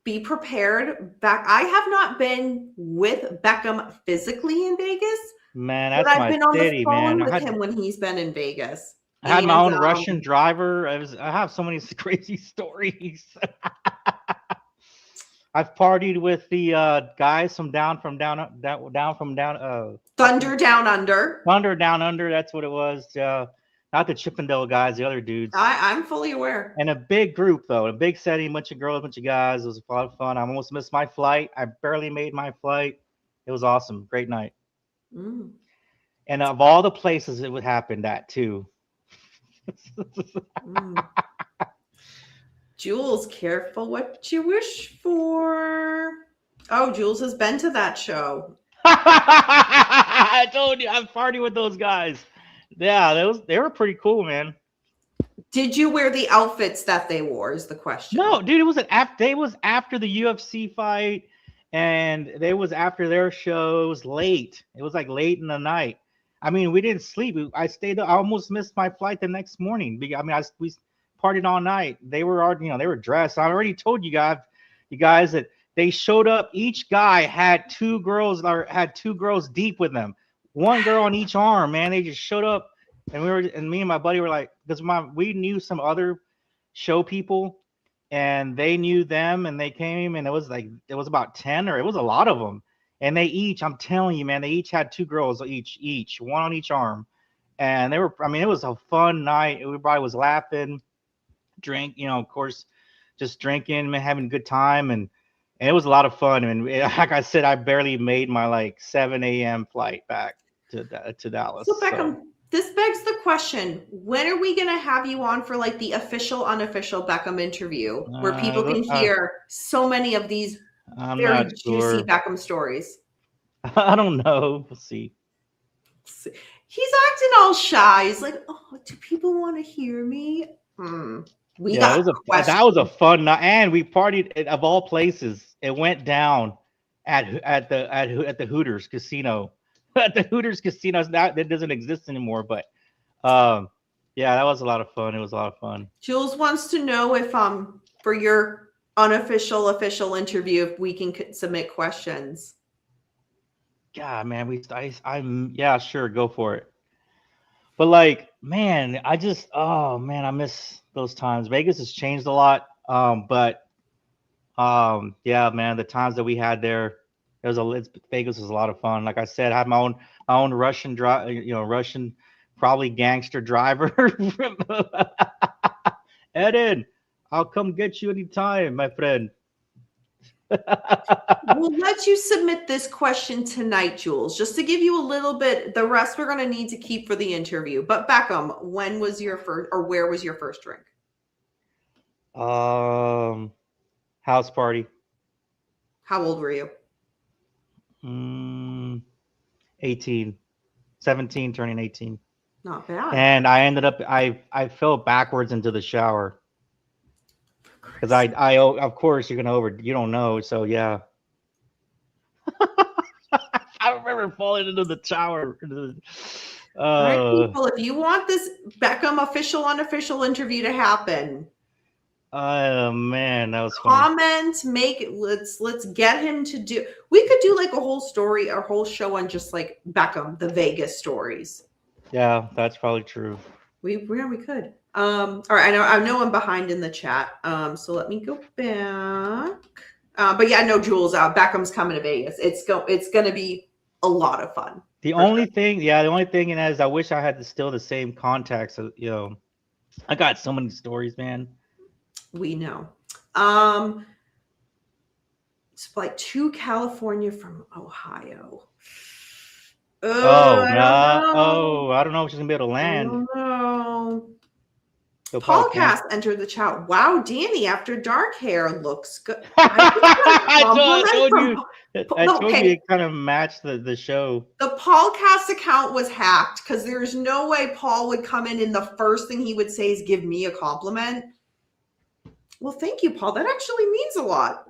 be prepared. I have not been with Beckham physically in Vegas, Man, but that's I've my been on the city, phone man. with him when he's been in Vegas. I had my And own Russian driver. I have so many crazy stories. I've partied with the guys from down Thunder fucking Down Under. Thunder Down Under. That's what it was. Not the Chippendale guys, the other dudes. I'm fully aware. And a big group though, a big setting, bunch of girls, bunch of guys. It was a lot of fun. I almost missed my flight. I barely made my flight. It was awesome. Great night. Mm. And of all the places it would happen at too. Mm. Jules, careful what you wish for. Oh, Jules has been to that show. I told you, I've partied with those guys. Yeah, they were pretty cool, man. Did you wear the outfits that they wore? Is the question. No, dude, it was after the UFC fight, and they was after their show. It was late. It was like late in the night. I mean, we didn't sleep. I stayed. I almost missed my flight the next morning. I mean, we partied all night. They were already, they were dressed. I already told you guys that they showed up. Each guy had two girls deep with them. One girl on each arm. Man, they just showed up, and me and my buddy were like, because we knew some other show people, and they knew them, and they came, and it was about 10, or it was a lot of them. And I'm telling you, man, they each had two girls each, one on each arm. And it was a fun night. Everybody was laughing, of course, just drinking, having a good time. And it was a lot of fun. And like I said, I barely made my 7 a.m. flight back to Dallas. So Beckham, this begs the question, when are we going to have you on for the official, unofficial Beckham interview where people can hear so many of these very juicy Beckham stories? I don't know. We'll see. He's acting all shy. He's like, oh, do people want to hear me? That was a fun night, and we partied of all places. It went down at the Hooters Casino. At the Hooters Casino, that doesn't exist anymore. But yeah, that was a lot of fun. It was a lot of fun. Jules wants to know if for your unofficial official interview, if we can submit questions. God, man, I'm yeah, sure, go for it. But man, I miss those times. Vegas has changed a lot. But yeah, man, the times that we had there, Vegas was a lot of fun. Like I said, I had my own Russian Russian, probably gangster driver. Eden, I'll come get you anytime, my friend. We'll let you submit this question tonight, Jules, just to give you a little bit. The rest we're going to need to keep for the interview. But Beckham, when was your first, or where was your first drink? House party. How old were you? 18, 17, turning 18. Not bad. And I ended up, I fell backwards into the shower. Because I of course you don't know, so yeah. I remember falling into the shower. All right, people, if you want this Beckham official, unofficial interview to happen, oh man, that was comment, let's get him to do. We could do a whole story, a whole show on just Beckham, the Vegas stories. Yeah, that's probably true. We could. All right, I know I'm behind in the chat. So let me go back. But yeah, no, Jules, Beckham's coming to Vegas. It's going to be a lot of fun. The only thing is I wish I had still the same contacts. I got so many stories, man. We know. It's to California from Ohio. I don't know if she's gonna be able to land. I don't know. So Paulcast entered the chat. Wow, Danny, after dark hair looks good. I told you. I told Okay. you it kind of matched the show. The Paulcast account was hacked because there's no way Paul would come in and the first thing he would say is give me a compliment. Well, thank you, Paul. That actually means a lot.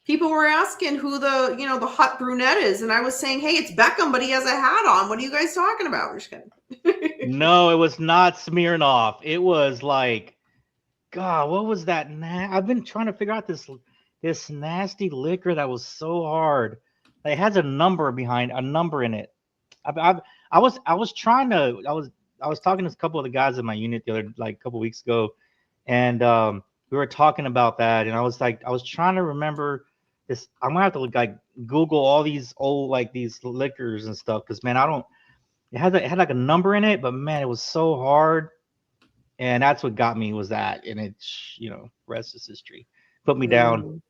People were asking who the hot brunette is, and I was saying, hey, it's Beckham, but he has a hat on. What are you guys talking about? We're just kidding. No, it was not Smirnoff. It was like, God, what was that? I've been trying to figure out this nasty liquor that was so hard. It has a number in it. I was talking to a couple of the guys in my unit the other a couple of weeks ago, and we were talking about that, and I was trying to remember this. I'm gonna have to Google all these old these liquors and stuff because man, it had a number in it, but man, it was so hard, and that's what got me was that, and it rest is history. Put me down.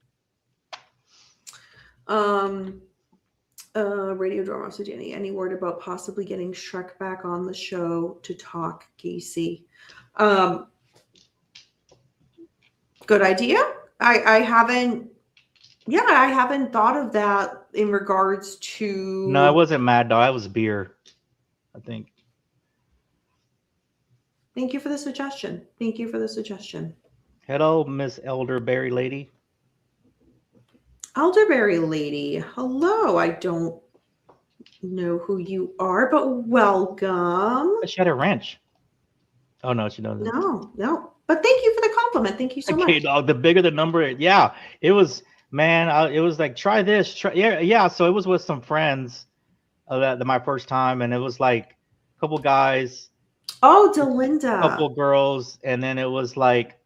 Radio drama. So Danny, any word about possibly getting Shrek back on the show to talk Casey? Good idea. I haven't thought of that in regards to. No, it wasn't Mad Dog. It was beer, I think. Thank you for the suggestion. Hello, Miss Elderberry Lady. Elderberry Lady. Hello. I don't know who you are, but welcome. She had a wrench. Oh no, she doesn't. No. But thank you for the compliment. Thank you so much. Dog, the bigger the number, it was, man. It was like try this, yeah. So it was with some friends, that my first time, and it was like a couple guys. Oh, Delinda. A couple girls, and then it was like,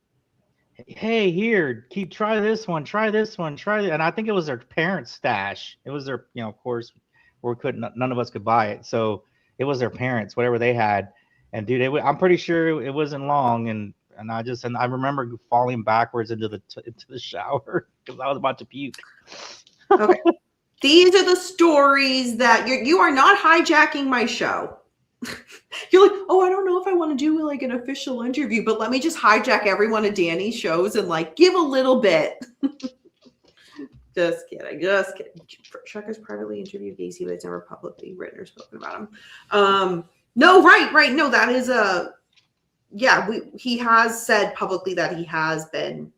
hey, here, try this one, and I think it was their parents' stash. It was their, of course, none of us could buy it, so it was their parents, whatever they had. And dude, I'm pretty sure it wasn't long, and I remember falling backwards into the shower because I was about to puke. Okay, these are the stories that you are not hijacking my show. You're like, oh, I don't know if I want to do like an official interview, but let me just hijack every one of Danny's shows and give a little bit. Just kidding. Shrek has privately interviewed Casey, but it's never publicly written or spoken about him. No, right. No, that is he has said publicly that he has been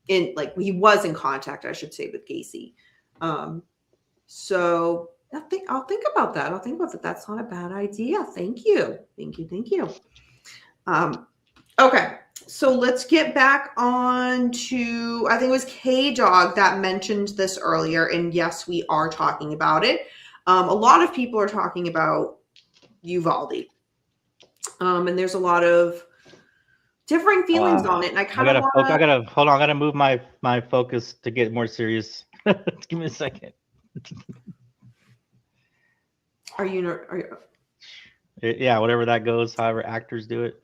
he was in contact, I should say, with Casey. So I'll think about that. That's not a bad idea. Thank you. Okay, so let's get back on to, I think it was K-Dog that mentioned this earlier, and yes, we are talking about it. A lot of people are talking about Uvalde, and there's a lot of differing feelings on it, and I gotta move my focus to get more serious. Give me a second. Are you? Yeah, whatever that goes, however actors do it.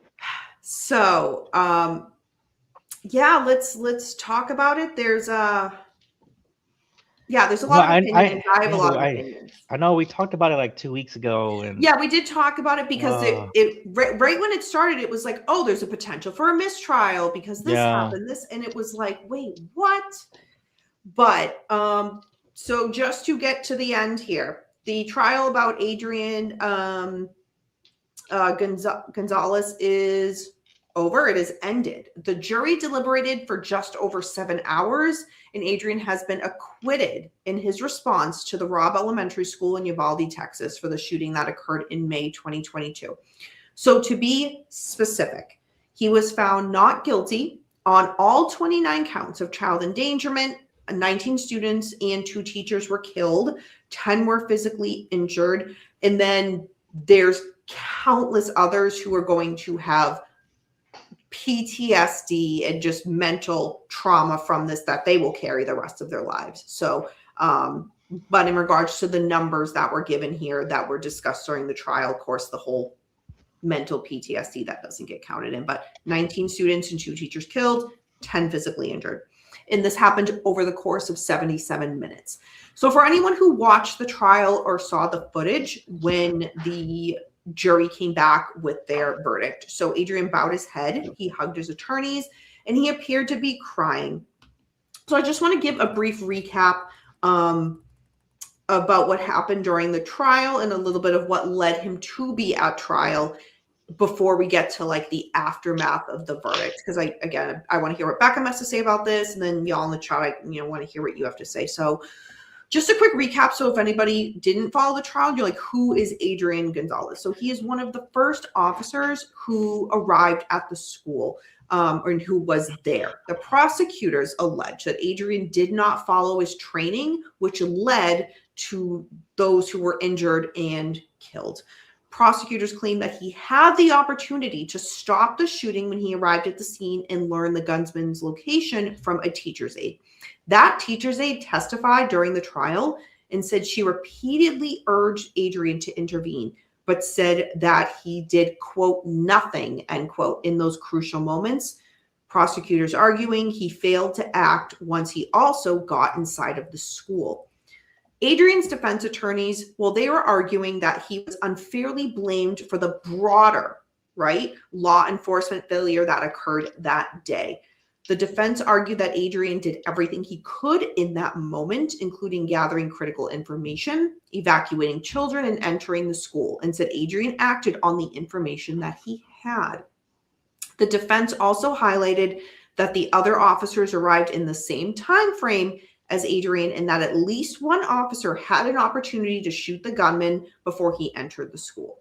So, let's talk about it. There's a lot of opinions. I have a lot of opinions. I know we talked about it like 2 weeks ago, and yeah, we did talk about it because it right when it started, it was like, oh, there's a potential for a mistrial because this happened, and it was like, wait, what? But so just to get to the end here. The trial about Adrian Gonzalez is over. It is ended. The jury deliberated for just over 7 hours, and Adrian has been acquitted in his response to the Robb Elementary School in Uvalde, Texas, for the shooting that occurred in May 2022. So to be specific, he was found not guilty on all 29 counts of child endangerment. 19 students and 2 teachers were killed. 10 were physically injured. And then there's countless others who are going to have PTSD and just mental trauma from this that they will carry the rest of their lives. So, but in regards to the numbers that were given here that were discussed during the trial, of course, the whole mental PTSD, that doesn't get counted in, but 19 students and 2 teachers killed, 10 physically injured. And this happened over the course of 77 minutes. So for anyone who watched the trial or saw the footage when the jury came back with their verdict. So Adrian bowed his head, he hugged his attorneys, and he appeared to be crying. So I just want to give a brief recap about what happened during the trial and a little bit of what led him to be at trial before we get to like the aftermath of the verdict. Because I want to hear what Beckham has to say about this, and then y'all in the chat, want to hear what you have to say. So just a quick recap. So if anybody didn't follow the trial, you're like, who is Adrian Gonzalez? So he is one of the first officers who arrived at the school. And who was there. The prosecutors allege that Adrian did not follow his training, which led to those who were injured and killed. Prosecutors claim that he had the opportunity to stop the shooting when he arrived at the scene and learn the gunman's location from a teacher's aide. That teacher's aide testified during the trial and said she repeatedly urged Adrian to intervene, but said that he did, quote, nothing, end quote, in those crucial moments. Prosecutors arguing he failed to act once he also got inside of the school. Adrian's defense attorneys, well, they were arguing that he was unfairly blamed for the broader, law enforcement failure that occurred that day. The defense argued that Adrian did everything he could in that moment, including gathering critical information, evacuating children, and entering the school, and said Adrian acted on the information that he had. The defense also highlighted that the other officers arrived in the same time frame as Adrian, and that at least one officer had an opportunity to shoot the gunman before he entered the school.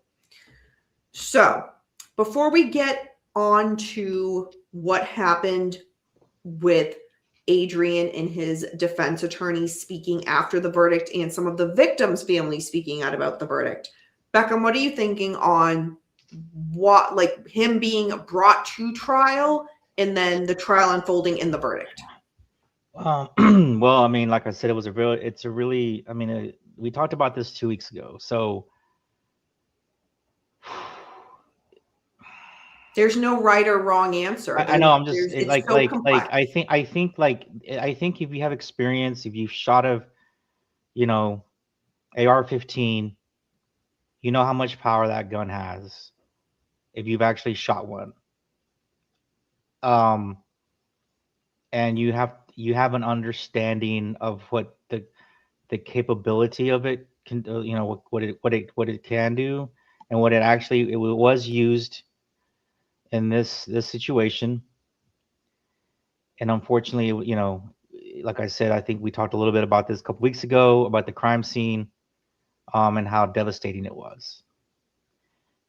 So, before we get on to what happened with Adrian and his defense attorneys speaking after the verdict and some of the victims' families speaking out about the verdict, Beckham, what are you thinking on what, like, him being brought to trial and then the trial unfolding in the verdict? Well, I mean, like I said, we talked about this 2 weeks ago. So there's no right or wrong answer. I know. I'm just I think if you have experience, if you've shot a, AR-15, you know how much power that gun has. If you've actually shot one, and you have an understanding of what the capability of it can, what it can do, and what it was used in this situation. And unfortunately, like I said, I think we talked a little bit about this a couple weeks ago about the crime scene, and how devastating it was.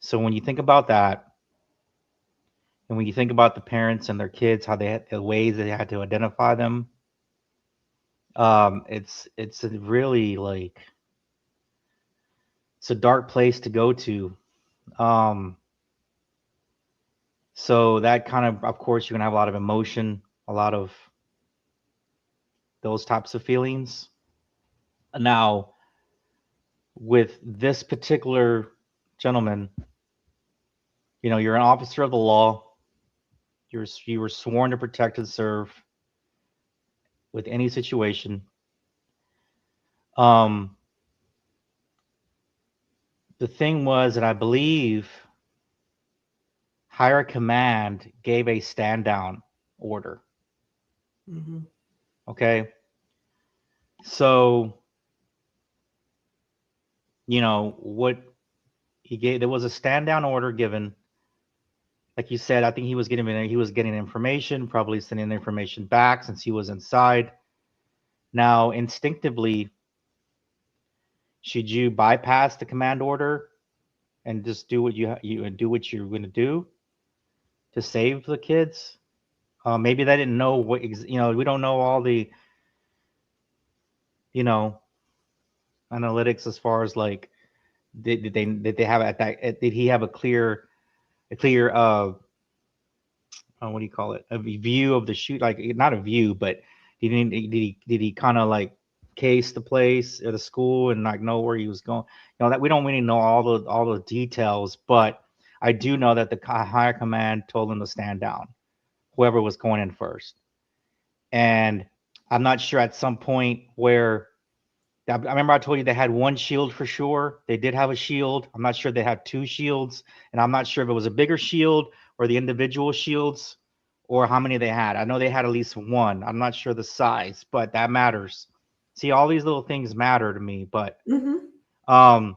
So when you think about that, and when you think about the parents and their kids, how they had the ways they had to identify them, it's a really, like, it's a dark place to go to. So that kind of course, you're gonna have a lot of emotion, a lot of those types of feelings. Now, with this particular gentleman, you're an officer of the law. You were sworn to protect and serve with any situation. The thing was that I believe higher command gave a stand down order. Mm-hmm. Okay. So, what he gave, there was a stand down order given. Like you said, I think he was getting information, probably sending information back since he was inside. Now, instinctively, should you bypass the command order and just do what you're going to do to save the kids? Maybe they didn't know what, we don't know all the, analytics as far as, like, did they have at that, did he have a clear what do you call it, a view of the shoot, like, not a view, but did he kind of, like, case the place at the school and, like, know where he was going? That we don't really know all the details, but I do know that the higher command told him to stand down, whoever was going in first. And I'm not sure at some point where I remember I told you they had one shield for sure. They did have a shield. I'm not sure they had two shields, and I'm not sure if it was a bigger shield or the individual shields or how many they had. I know they had at least one. I'm not sure the size, but that matters. See, all these little things matter to me, but Mm-hmm.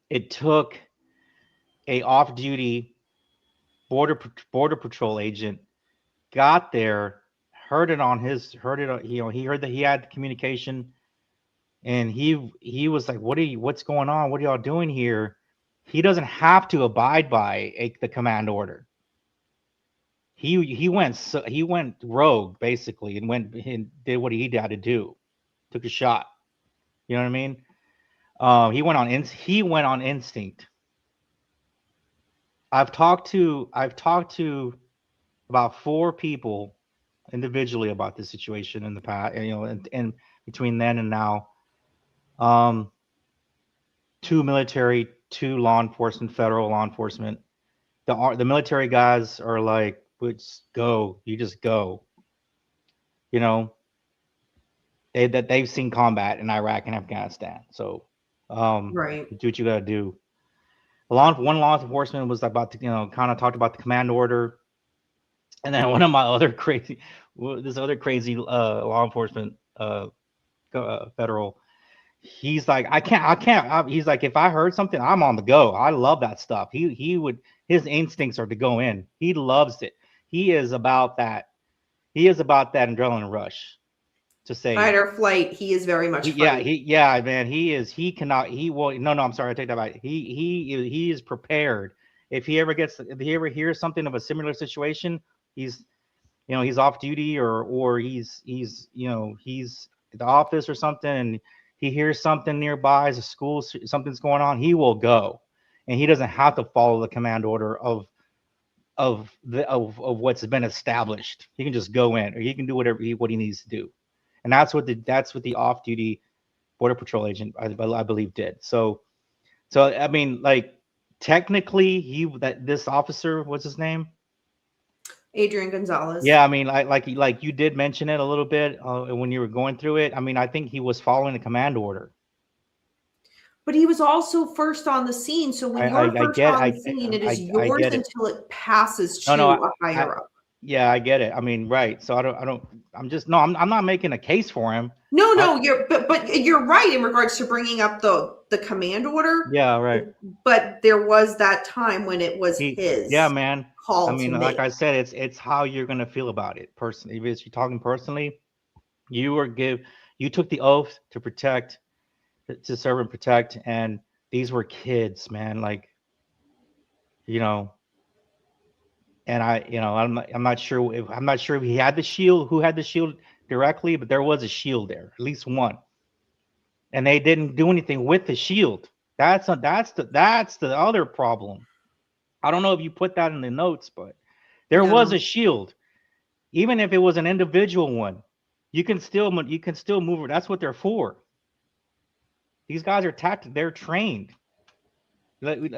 it took a off-duty border patrol agent got there, heard it, he heard that he had communication, and he was like, what's going on? What are y'all doing here? He doesn't have to abide by the command order. He went rogue basically and went and did what he had to do. Took a shot. You know what I mean? He went on instinct. I've talked to about 4 people individually about this situation in the past, and between then and now. 2 military, 2 law enforcement, federal law enforcement. The military guys are like, let's go. You just go. You know, they've seen combat in Iraq and Afghanistan. So Right. you do what you gotta do. One law enforcement was about to, kind of talked about the command order. And then one of my other crazy law enforcement federal, he's like, I can't. He's like, if I heard something, I'm on the go. I love that stuff. His instincts are to go in. He loves it. He is about that. He is about that adrenaline rush. To say Fight or flight. He is very much fight. Man. He cannot. He will. No. I'm sorry. I take that back. He is prepared. If he ever hears something of a similar situation, he's off duty or he's at the office or something, and he hears something nearby as a school, something's going on, he will go, and he doesn't have to follow the command order of what's been established. He can just go in, or he can do what he needs to do, and that's what the off-duty border patrol agent I believe did. So I mean, like, technically this officer, what's his name? Adrian Gonzalez. Yeah, I mean, like you did mention it a little bit when you were going through it. I mean, I think he was following the command order. But he was also first on the scene. So when you're first on the scene, it is yours until it passes to a higher up. Yeah, I get it. I mean, right. So I'm not making a case for him. No, but you're right in regards to bringing up the command order. Yeah, right. But there was that time when it was his. Yeah, man. Call. I mean, like I said, it's how you're gonna feel about it personally. If you're talking personally, you took the oath to protect, to serve and protect, and these were kids, man. Like, and I'm not sure if he had the shield, who had the shield directly, but there was a shield there, at least one, and they didn't do anything with the shield. That's the other problem. I don't know if you put that in the notes, but there was a shield, even if it was an individual one. You can still move it. That's what they're for. These guys are they're trained. Did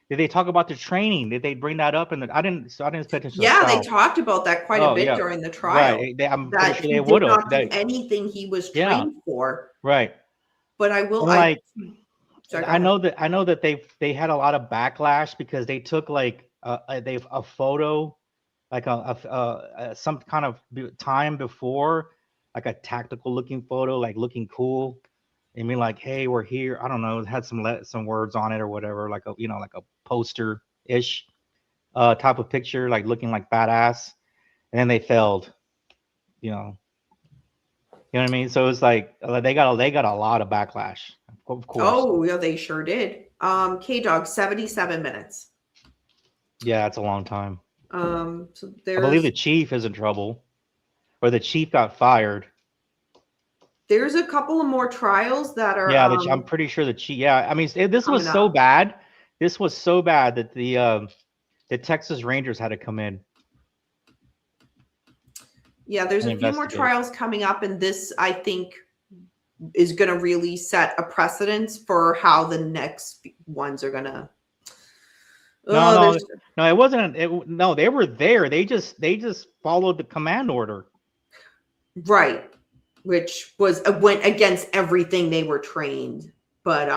they talk about the training? Did they bring that up? And I didn't pay attention. Yeah, they talked about that quite a bit during the trial. Right. I'm pretty sure they would have. Anything he was trained for. Right. But I will I know that they had a lot of backlash because they took a photo, like some kind of time before, like a tactical looking photo, like looking cool. I mean, like, hey, we're here. I don't know. It had some words on it or whatever, like a poster ish type of picture, like looking like badass. And then they failed. You know what I mean? So it's like they got a lot of backlash. Of course. Oh, yeah, they sure did. K-Dog, 77 minutes. Yeah, that's a long time. So I believe the chief is in trouble, or the chief got fired. There's a couple of more trials that are. Yeah, I'm pretty sure the chief. Yeah, I mean, this was so bad. This was so bad that the Texas Rangers had to come in. Yeah, there's a few more trials coming up, and this, I think, is going to really set a precedence for how the next ones are going to. No, it wasn't. No, they were there. They just followed the command order. Right. which was went against everything they were trained. But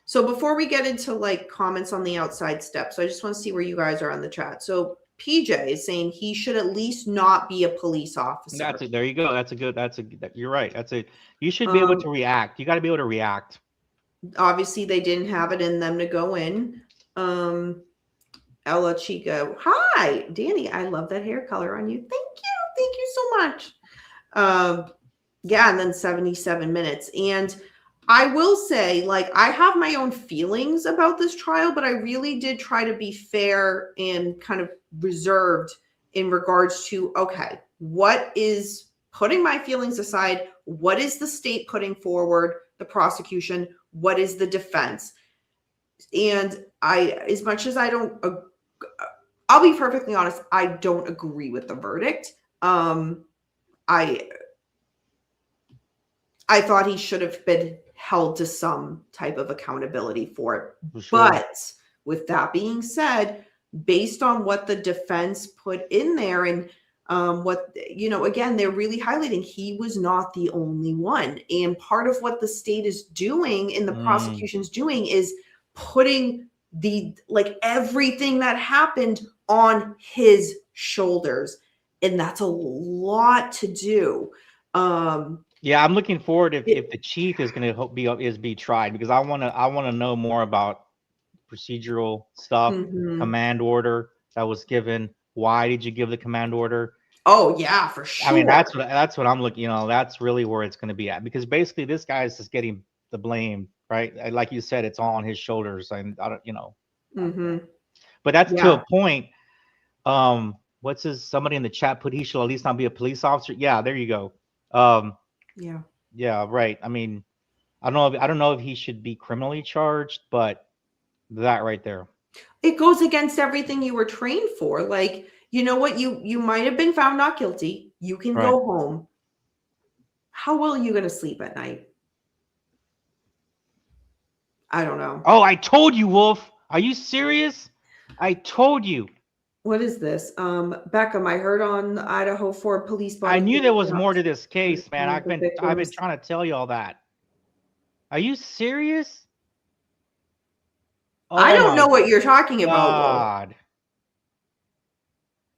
so before we get into like comments on the outside steps, I just want to see where you guys are on the chat. So PJ is saying he should at least not be a police officer. That's it. There you go. You're right. That's it. You should be able to react. You got to be able to react. Obviously, they didn't have it in them to go in. Ella Chica, hi, Danny. I love that hair color on you. Thank you so much. Yeah, and then 77 minutes. And I will say, like, I have my own feelings about this trial, but I really did try to be fair and kind of reserved in regards to, okay, what is, putting my feelings aside, what is the state putting forward, the prosecution, what is the defense? And as much as I don't, I'll be perfectly honest, I don't agree with the verdict. I thought he should have been held to some type of accountability for it. Sure. But with that being said, based on what the defense put in there and what, again, they're really highlighting he was not the only one. And part of what the state is doing and the prosecution's doing is putting everything that happened on his shoulders. And that's a lot to do. Yeah, I'm looking forward if the chief is going to be tried, because I want to know more about procedural stuff, command order that was given. Why did you give the command order? Oh yeah, for sure. I mean, that's what I'm looking. That's really where it's going to be at, because basically this guy is just getting the blame, right? Like you said, it's all on his shoulders, and I don't, But that's to a point. Somebody in the chat put he should at least not be a police officer. Yeah, there you go. Yeah, right. I mean, I don't know if he should be criminally charged, but that right there. It goes against everything you were trained for. Like, you know what? You might have been found not guilty. You can go home. How well are you going to sleep at night? I don't know. Oh, I told you, Wolf. Are you serious? I told you. What is this? Beckham, I heard on the Idaho Ford police body. I knew there was more to this case, man. I've been trying to tell you all that. Are you serious? Oh, I don't know what you're talking about. God.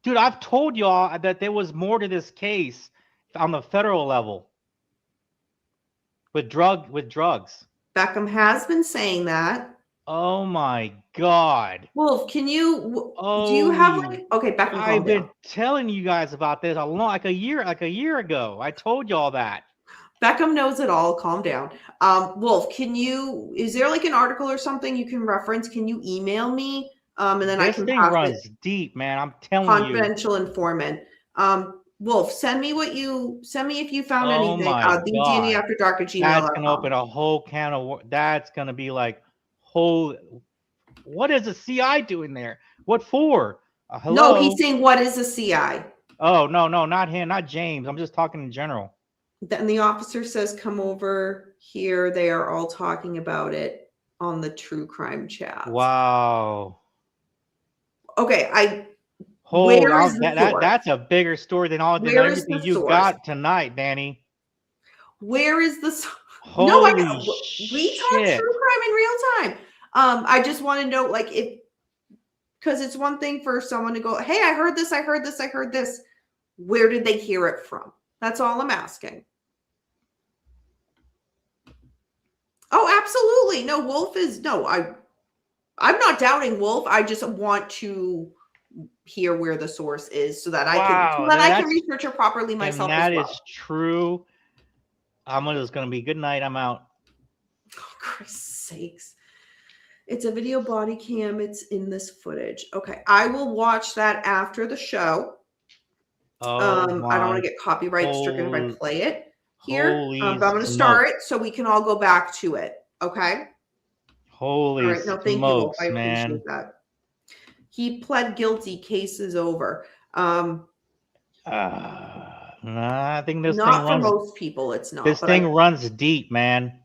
Dude, I've told y'all that there was more to this case on the federal level with drugs. Beckham has been saying that. Oh my God. Wolf, can you do you have okay, Beckham, I've been telling you guys about this like a year ago. I told y'all that. Beckham knows it all. Calm down. Wolf, is there like an article or something you can reference? Can you email me? And then I can this thing runs deep, man. I'm telling you. Confidential informant. Wolf, send me if you found anything. The Danny After Dark at gmail.com. That's gonna open a whole can of that's gonna be like what is a CI doing there? What for? Hello? No, he's saying what is a CI? Oh, no, not him, not James. I'm just talking in general. Then the officer says, come over here. They are all talking about it on the true crime chat. Wow. Okay, that's a bigger story than everything you got tonight, Danny. Where is the source? We talk true crime in real time. I just want to know, because it's one thing for someone to go, hey, I heard this. Where did they hear it from? That's all I'm asking. Oh, absolutely. No, Wolf I'm not doubting Wolf. I just want to hear where the source is so that I can research it properly myself. That is true. I'm just going to be good night. I'm out. Oh, Christ's sakes. It's a video body cam. It's in this footage. Okay. I will watch that after the show. I don't want to get copyright stricken if I play it here. But I'm going to start it so we can all go back to it. Okay. Holy smokes, no, thank you. I appreciate that. He pled guilty. Case is over. I think this not for most people. It's not. This thing runs deep, man.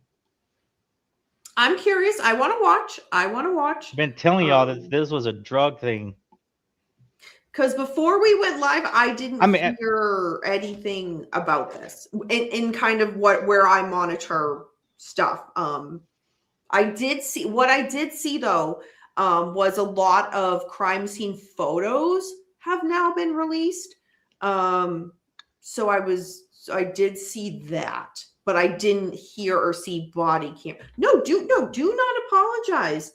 I'm curious. I want to watch. I've been telling y'all that this was a drug thing. Because before we went live, I didn't mean, hear anything about this in kind of where I monitor stuff. I did see though was a lot of crime scene photos have now been released. So I did see that, but I didn't hear or see body cam. No, do not apologize.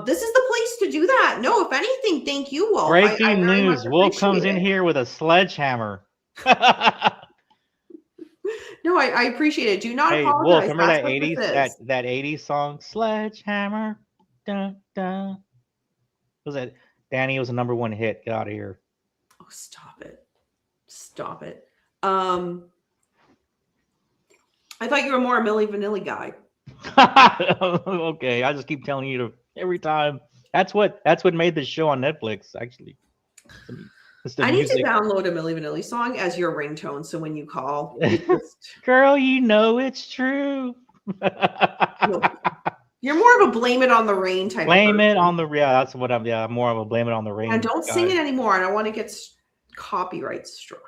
This is the place to do that. No, if anything, thank you, Wolf. Breaking news. Wolf comes in here with a sledgehammer. No, I appreciate it. Do not apologize. Wolf, remember that 80s that 80s song, Sledgehammer? Dun, dun. Was that Danny? It was a #1 hit. Get out of here. Oh, stop it. Stop it. I thought you were more a Milli Vanilli guy. Okay, I just keep telling you to every time. That's what made this show on Netflix, actually. I need to download a Milli Vanilli song as your ringtone, so when you call, girl, you know it's true. You're more of a blame it on the rain type. Blame it on the that's what I'm. Yeah, I'm more of a blame it on the rain. And don't sing it anymore. I don't want to get copyright struck.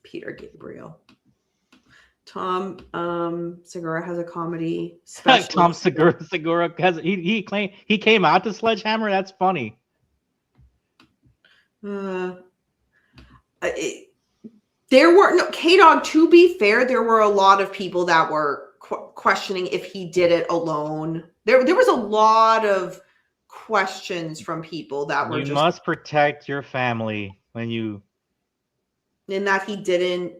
Peter Gabriel. Tom Segura has a comedy special. Tom Segura has he claimed he came out to Sledgehammer. That's funny. There were no K-Dog. To be fair, there were a lot of people that were questioning if he did it alone. There was a lot of questions from people that were. You must protect your family when you. And that he didn't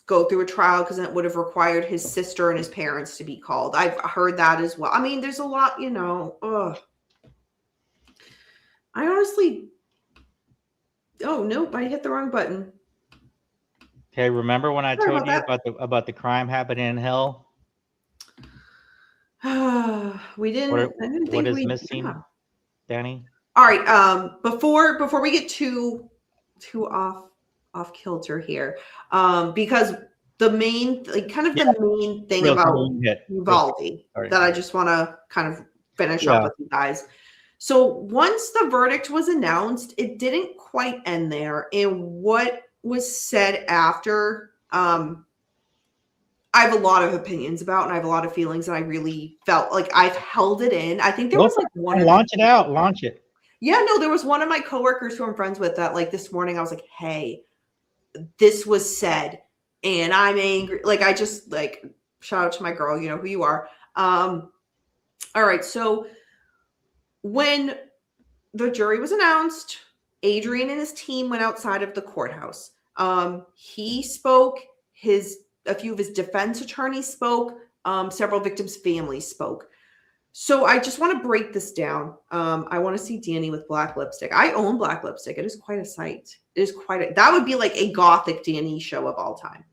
go through a trial because it would have required his sister and his parents to be called. I've heard that as well. I mean, there's a lot, Ugh. I honestly. Oh nope! I hit the wrong button. Okay, remember when I told you about the crime happening in hell? We didn't. What is missing, yeah. Danny? All right. Before we get too off kilter here, because the main main thing about Uvalde that I just want to kind of finish up with you guys. So once the verdict was announced, it didn't quite end there. And what was said after, I have a lot of opinions about, and I have a lot of feelings, and I really felt like I've held it in. I think there was like one. Launch it. Yeah, no, there was one of my coworkers who I'm friends with that like this morning I was like, hey, this was said, and I'm angry. Like I just like shout out to my girl, you know who you are. All right, so when the jury was announced, Adrian and his team went outside of the courthouse. He spoke. A few of his defense attorneys spoke. Several victims' families spoke. So I just want to break this down. I want to see Danny with black lipstick. I own black lipstick. It is quite a sight. It is that would be like a gothic Danny show of all time.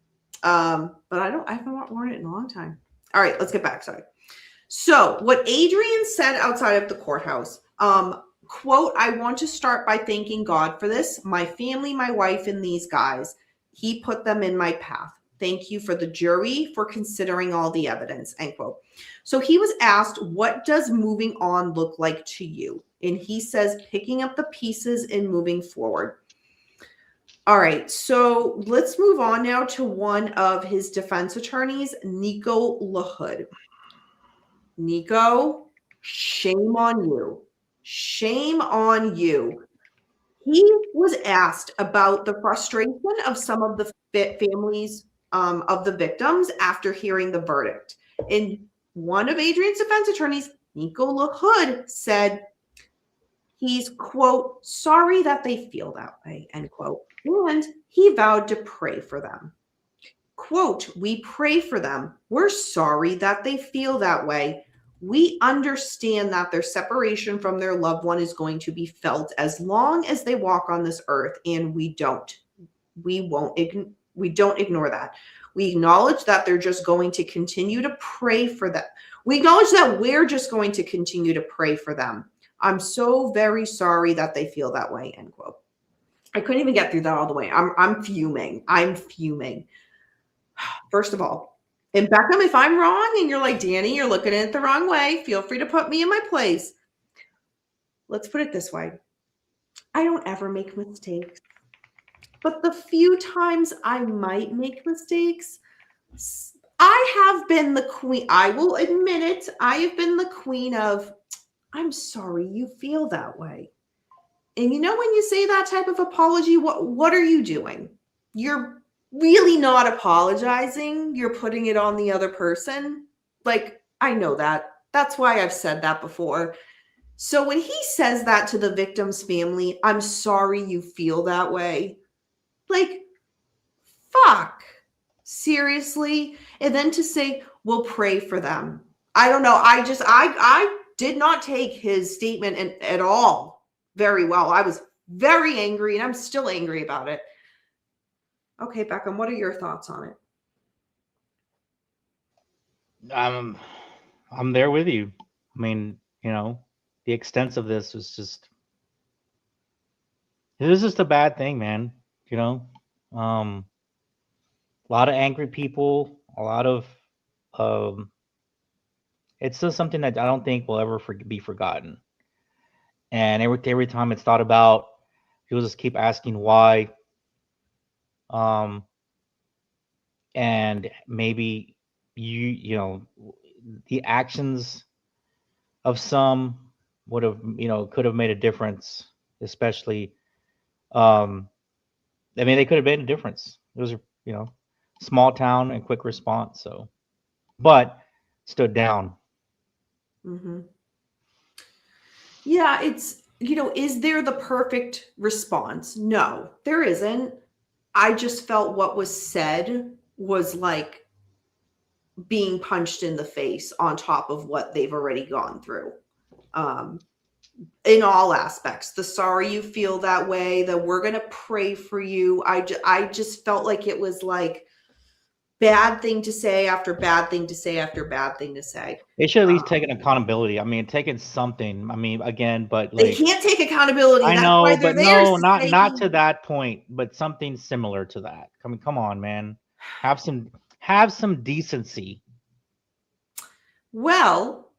But I haven't worn it in a long time. All right, let's get back. Sorry. So what Adrian said outside of the courthouse, quote, I want to start by thanking God for this, my family, my wife, and these guys. He put them in my path. Thank you for the jury for considering all the evidence, end quote. So he was asked, what does moving on look like to you? And he says, picking up the pieces and moving forward. All right, so let's move on now to one of his defense attorneys, Nico LaHood. Nico, shame on you. Shame on you. He was asked about the frustration of some of the families of the victims after hearing the verdict. And one of Adrian's defense attorneys, Nico LaHood, said he's, quote, sorry that they feel that way, end quote. And he vowed to pray for them. Quote, we pray for them. We're sorry that they feel that way. We understand that their separation from their loved one is going to be felt as long as they walk on this earth, and we don't ignore that. We acknowledge that they're just going to continue to pray for them. We acknowledge that we're just going to continue to pray for them. I'm so very sorry that they feel that way, end quote. I couldn't even get through that all the way. I'm fuming. I'm fuming. First of all, and Beckham, if I'm wrong and you're like, Danny, you're looking at it the wrong way, feel free to put me in my place. let's put it this way. I don't ever make mistakes. But the few times I might make mistakes, I have been the queen. I will admit it. I have been the queen of, I'm sorry you feel that way. And you know, when you say that type of apology, what are you doing? You're really not apologizing. You're putting it on the other person. Like, I know that. That's why I've said that before. So when he says that to the victim's family, I'm sorry you feel that way. Like, fuck. Seriously? And then to say, we'll pray for them. I don't know. I did not take his statement at all very well. I was very angry, and I'm still angry about it. Okay, Beckham, what are your thoughts on it? I'm there with you. I mean, you know, the extent of this was just, it was just a bad thing, man. You know, a lot of angry people, a lot of, it's just something that I don't think will ever be forgotten. And every time it's thought about, people just keep asking why. And maybe you know, the actions of some would have, you know, could have made a difference, especially, I mean, they could have made a difference. It was, you know, small town and quick response. So, but stood down. Mm-hmm. Yeah, it's, you know, is there the perfect response? No, there isn't. I just felt what was said was like being punched in the face on top of what they've already gone through. In all aspects, the sorry you feel that way, that we're going to pray for you. I just felt like it was like bad thing to say after bad thing to say after bad thing to say. They should at least take an accountability. I mean, taking something. I mean, again, but They like, can't take accountability. I That's know, why they're but there. no, not to that point, but something similar to that. I mean, come on, man. Have some decency. Well,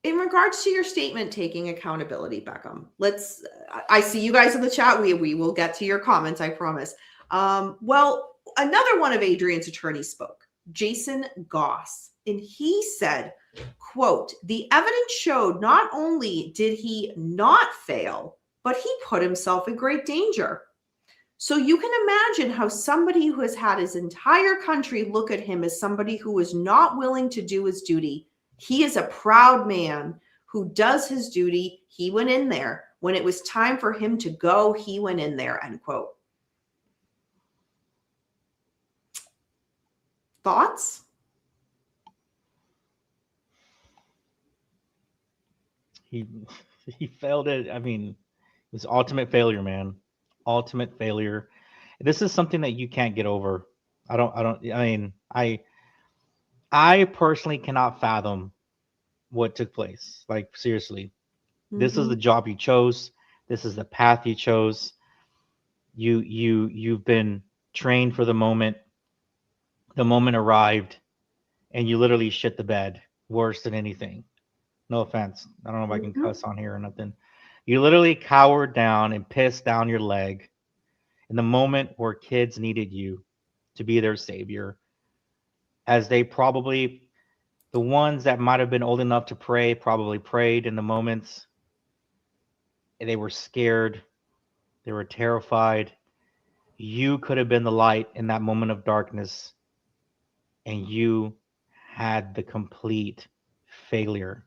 in regards to your statement taking accountability, Beckham, I see you guys in the chat. We will get to your comments, I promise. Well, another one of Adrian's attorneys spoke, Jason Goss, and he said, quote, the evidence showed not only did he not fail, but he put himself in great danger. So you can imagine how somebody who has had his entire country look at him as somebody who is not willing to do his duty. He is a proud man who does his duty. He went in there. When it was time for him to go, he went in there, end quote. Thoughts? He failed it. I mean, it was ultimate failure, man. Ultimate failure. This is something that you can't get over. I mean, I personally cannot fathom what took place. Like, seriously. This is the job you chose. This is the path you chose. You've been trained for the moment. The moment arrived, and you literally shit the bed worse than anything. No offense. I don't know if I can cuss on here or nothing. You literally cowered down and pissed down your leg in the moment where kids needed you to be their savior. As they probably, the ones that might have been old enough to pray, probably prayed in the moments. They were scared. They were terrified. You could have been the light in that moment of darkness, and you had the complete failure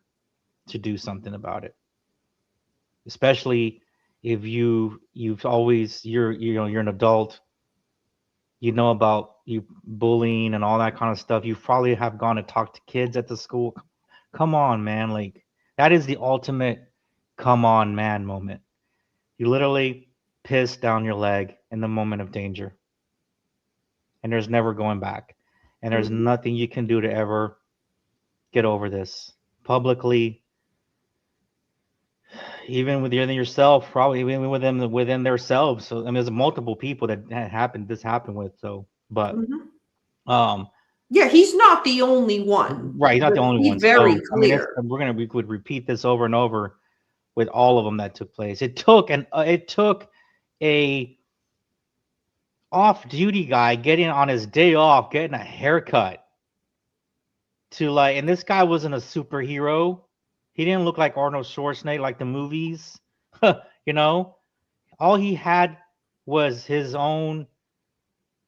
to do something about it. Especially if you're an adult, you know about you bullying and all that kind of stuff. You probably have gone to talk to kids at the school. Come on, man. Like, that is the ultimate come on, man moment. You literally pissed down your leg in the moment of danger. And there's never going back. And there's nothing you can do to ever get over this. Publicly, even within yourself, probably even within themselves. So I mean, there's multiple people that this happened with. So, but yeah, he's not the only one. Right, he's not the only one. Very so, clear. I mean, we could repeat this over and over, with all of them that took place. It took a off-duty guy getting on his day off, getting a haircut to like, and this guy wasn't a superhero. He didn't look like Arnold Schwarzenegger like the movies. You know, all he had was his own,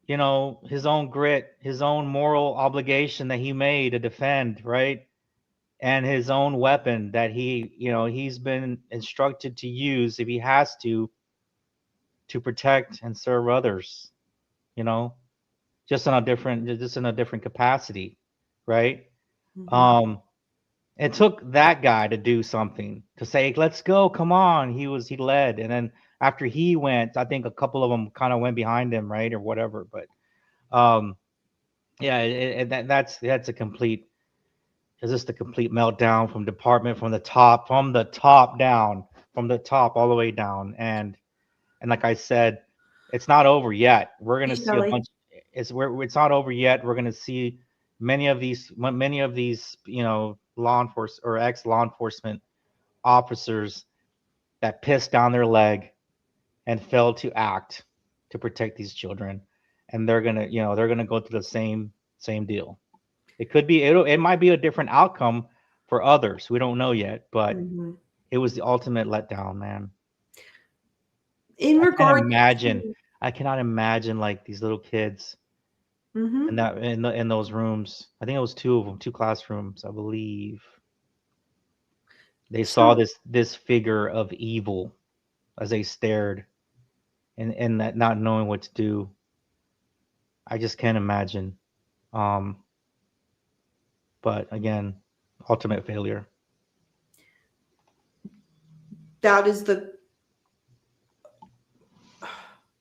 you know, his own grit, his own moral obligation that he made to defend, right? And his own weapon that he, you know, he's been instructed to use if he has to protect and serve others, you know, just in a different capacity, right? Mhm. It took that guy to do something, to say, let's go, come on. He led, and then after he went, I think a couple of them kind of went behind him, right, or whatever. But yeah, that's a complete, is just a complete meltdown from the top down, from the top all the way down. And like I said, it's not over yet. We're gonna Hey, see a Shelly. bunch. It's not over yet. We're gonna see many of these, you know, law enforcement or ex law enforcement officers that pissed down their leg and failed to act to protect these children, and they're gonna go through the same deal. It could be, it might be a different outcome for others. We don't know yet, but Mhm. it was the ultimate letdown, man. In I can't regards imagine. to, I cannot imagine like these little kids mhm. in those rooms. I think it was two of them, two classrooms, I believe. They saw So this figure of evil as they stared, and that, not knowing what to do. I just can't imagine. Um, but again, ultimate failure. that is the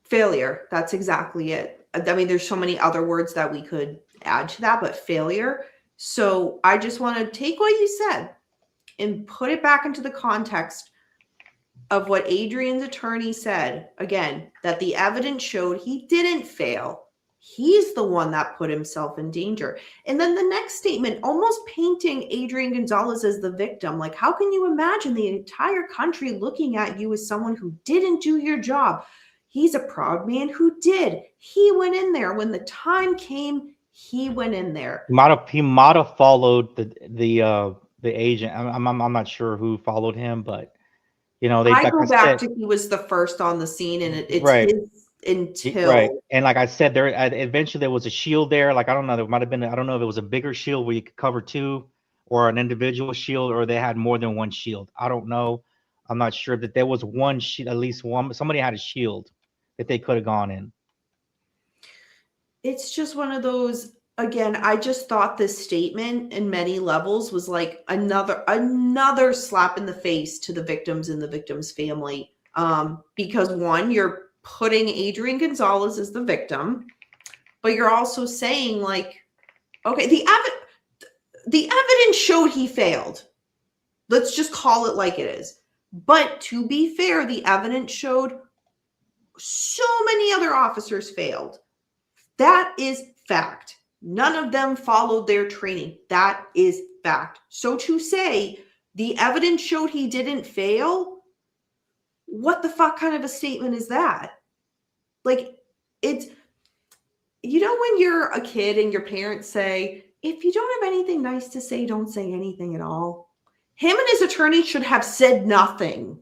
failure. That's exactly it. I mean, there's so many other words that we could add to that, but failure. So I just want to take what you said and put it back into the context of what Adrian's attorney said. Again, that the evidence showed he didn't fail. He's the one that put himself in danger. And then the next statement, almost painting Adrian Gonzalez as the victim. Like, how can you imagine the entire country looking at you as someone who didn't do your job? He's a proud man who did. He went in there when the time came. He went in there. He might have followed the agent. I'm not sure who followed him, but you know, they, I like I go back said, to he was the first on the scene, and it's right. his Right. until And like I said, there eventually there was a shield there. Like, I don't know, there might have been, I don't know if it was a bigger shield where you could cover two, or an individual shield, or they had more than one shield. I don't know. I'm not sure that there was one shield, at least one. Somebody had a shield that they could have gone in. it's just one of those. Again, I just thought this statement in many levels was like another slap in the face to the victims and the victim's family. Because one, you're putting Adrian Gonzalez as the victim, but you're also saying, like, okay, the evidence showed he failed. Let's just call it like it is. But to be fair, the evidence showed so many other officers failed. That is fact. None of them followed their training. That is fact. So to say the evidence showed he didn't fail, what the fuck kind of a statement is that? Like, it's, you know, when you're a kid and your parents say, if you don't have anything nice to say, don't say anything at all. Him and his attorney should have said nothing.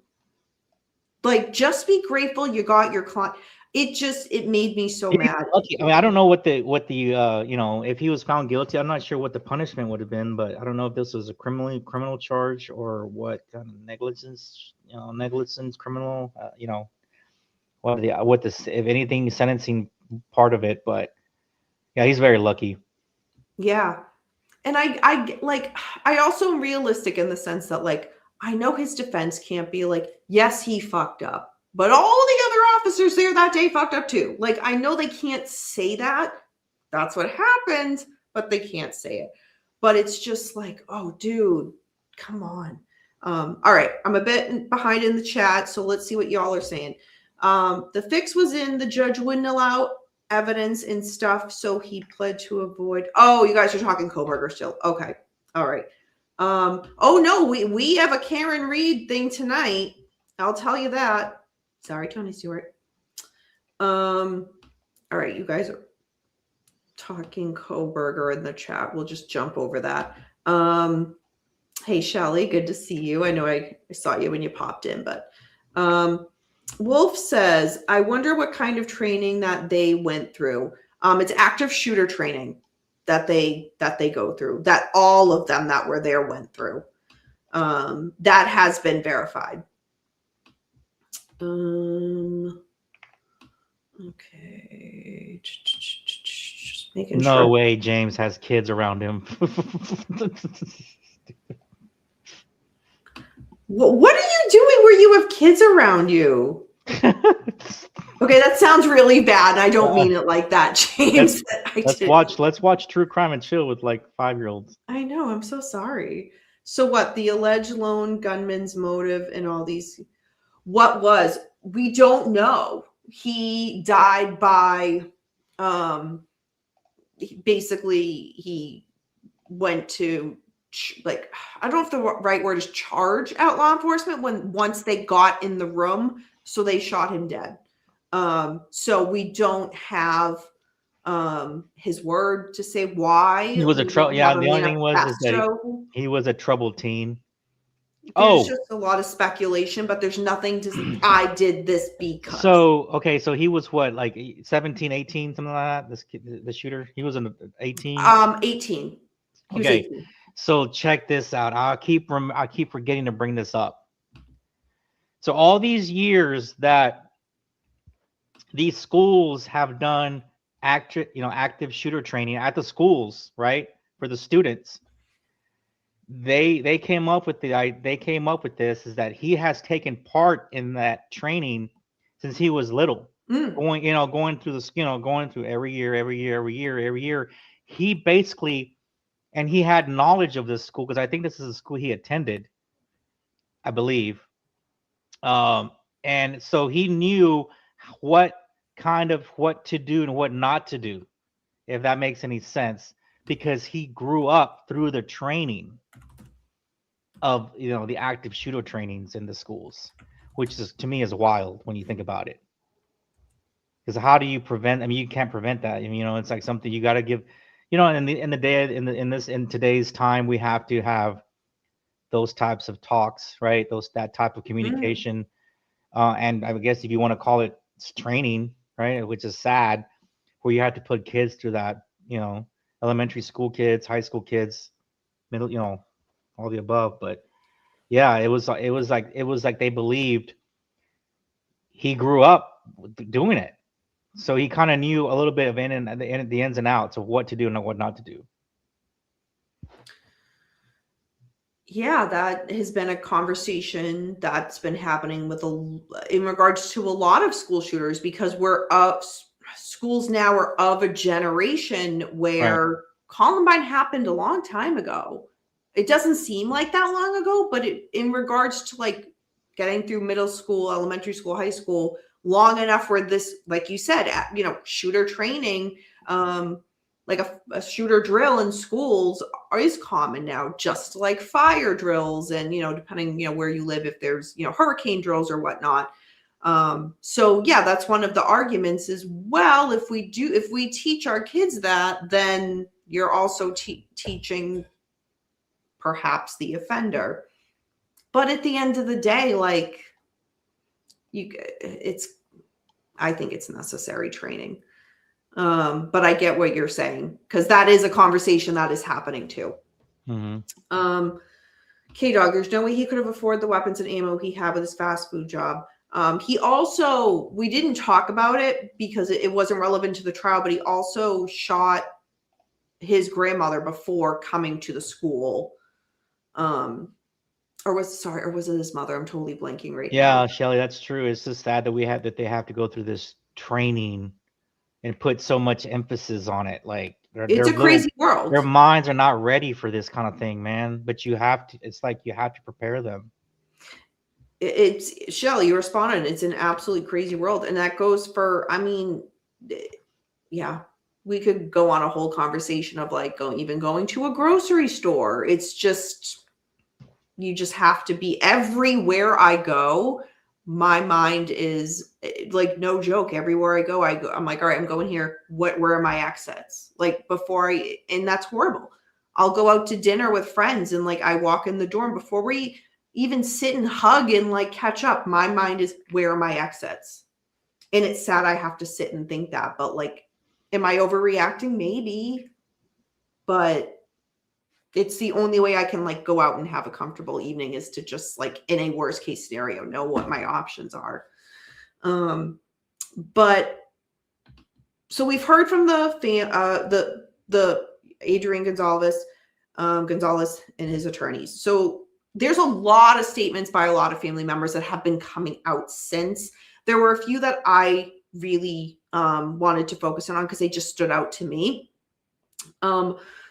Like, just be grateful you got your client. It made me so Maybe mad. lucky. I mean, I don't know what the you know, if he was found guilty, I'm not sure what the punishment would have been, but I don't know if this was a criminal charge or what kind of negligence, criminal, you know, if anything, sentencing part of it. But yeah, he's very lucky. Yeah. And I like, I also am realistic in the sense that, like, I know his defense can't be like, yes, he fucked up, but all the other officers there that day fucked up too. Like, I know they can't say that. That's what happened, but they can't say it. But it's just like, oh, dude, come on. All right, I'm a bit behind in the chat, so let's see what y'all are saying. The fix was in the judge wouldn't allow evidence and stuff, so he pled to avoid. Oh, you guys are talking Koberger still. Okay, all right. Oh no, we have a Karen Reed thing tonight. I'll tell you that. Sorry, Tony Stewart. All right, you guys are talking Coburger in the chat. We'll just jump over that. Hey Shelly, good to see you. I know I saw you when you popped in, but Wolf says, I wonder what kind of training that they went through. It's active shooter training that they go through, that all of them that were there went through. That has been verified. Okay. Just making No sure. way James has kids around him. What are you doing where you have kids around you? Okay, that sounds really bad. I don't mean it like that, James. Let's watch True Crime and Chill with like 5-year-olds. I know. I'm so sorry. So what? The alleged lone gunman's motive and all these. What was? We don't know. He died by. Basically, he went to like, I don't know if the right word is charge out law enforcement once they got in the room, so they shot him dead. So we don't have his word to say why. He was a trouble. Yeah, the only thing was is that he was a troubled teen. There's just a lot of speculation, but there's nothing to say, I did this because. So, okay, so he was what, like 17, 18, something like that? This kid, the shooter? He was an 18? 18. He was okay. 18. So check this out. I keep forgetting to bring this up. So all these years that these schools have done active shooter training at the schools, right? For the students. They came up with this is that he has taken part in that training since he was little, going through this, going through every year. He basically, and he had knowledge of this school because I think this is a school he attended, I believe. And so he knew what to do and what not to do, if that makes any sense, because he grew up through the training of the active shooter trainings in the schools, which is, to me, is wild when you think about it. Because how do you prevent? I mean, you can't prevent that. I mean, it's like something you got to give. In today's time, we have to have those types of talks, right? That type of communication, and I guess if you want to call it training, right, which is sad, where you have to put kids through that, elementary school kids, high school kids, middle, all the above. But yeah, it was like they believed he grew up doing it, so he kind of knew a little bit of the ins and outs of what to do and what not to do. Yeah, that has been a conversation that's been happening in regards to a lot of school shooters, because schools now are of a generation where Columbine happened a long time ago. It doesn't seem like that long ago, but in regards to like getting through middle school, elementary school, high school, long enough where this, like you said, shooter training, like a shooter drill in schools is common now, just like fire drills and, depending, where you live, if there's, hurricane drills or whatnot. So yeah, that's one of the arguments is, well, if we teach our kids that, then you're also teaching perhaps the offender. But at the end of the day, like I think it's necessary training. But I get what you're saying, because that is a conversation that is happening too. Mm-hmm. K-Dog, there's no way he could have afforded the weapons and ammo he had with his fast food job. He also, we didn't talk about it because it wasn't relevant to the trial, but he also shot his grandmother before coming to the school. Or was it his mother? I'm totally blanking right now. Yeah, Shelly, that's true. It's just sad that they have to go through this training and put so much emphasis on it. Like it's a crazy world. Their minds are not ready for this kind of thing, man. But you have to. It's like you have to prepare them. It's Shelly, you responded. It's an absolutely crazy world, and that goes for. I mean, yeah, we could go on a whole conversation of like going to a grocery store. It's just you just have to be everywhere I go. My mind is like, no joke. Everywhere I go, I'm like, all right, I'm going here. Where are my exits? Like and that's horrible. I'll go out to dinner with friends and like I walk in the door and before we even sit and hug and like catch up, my mind is where are my exits? And it's sad I have to sit and think that, but like, am I overreacting? Maybe, but it's the only way I can like go out and have a comfortable evening is to just like in a worst case scenario, know what my options are. But so we've heard from the Adrian Gonzalez and his attorneys. So there's a lot of statements by a lot of family members that have been coming out since. There were a few that I really wanted to focus on because they just stood out to me.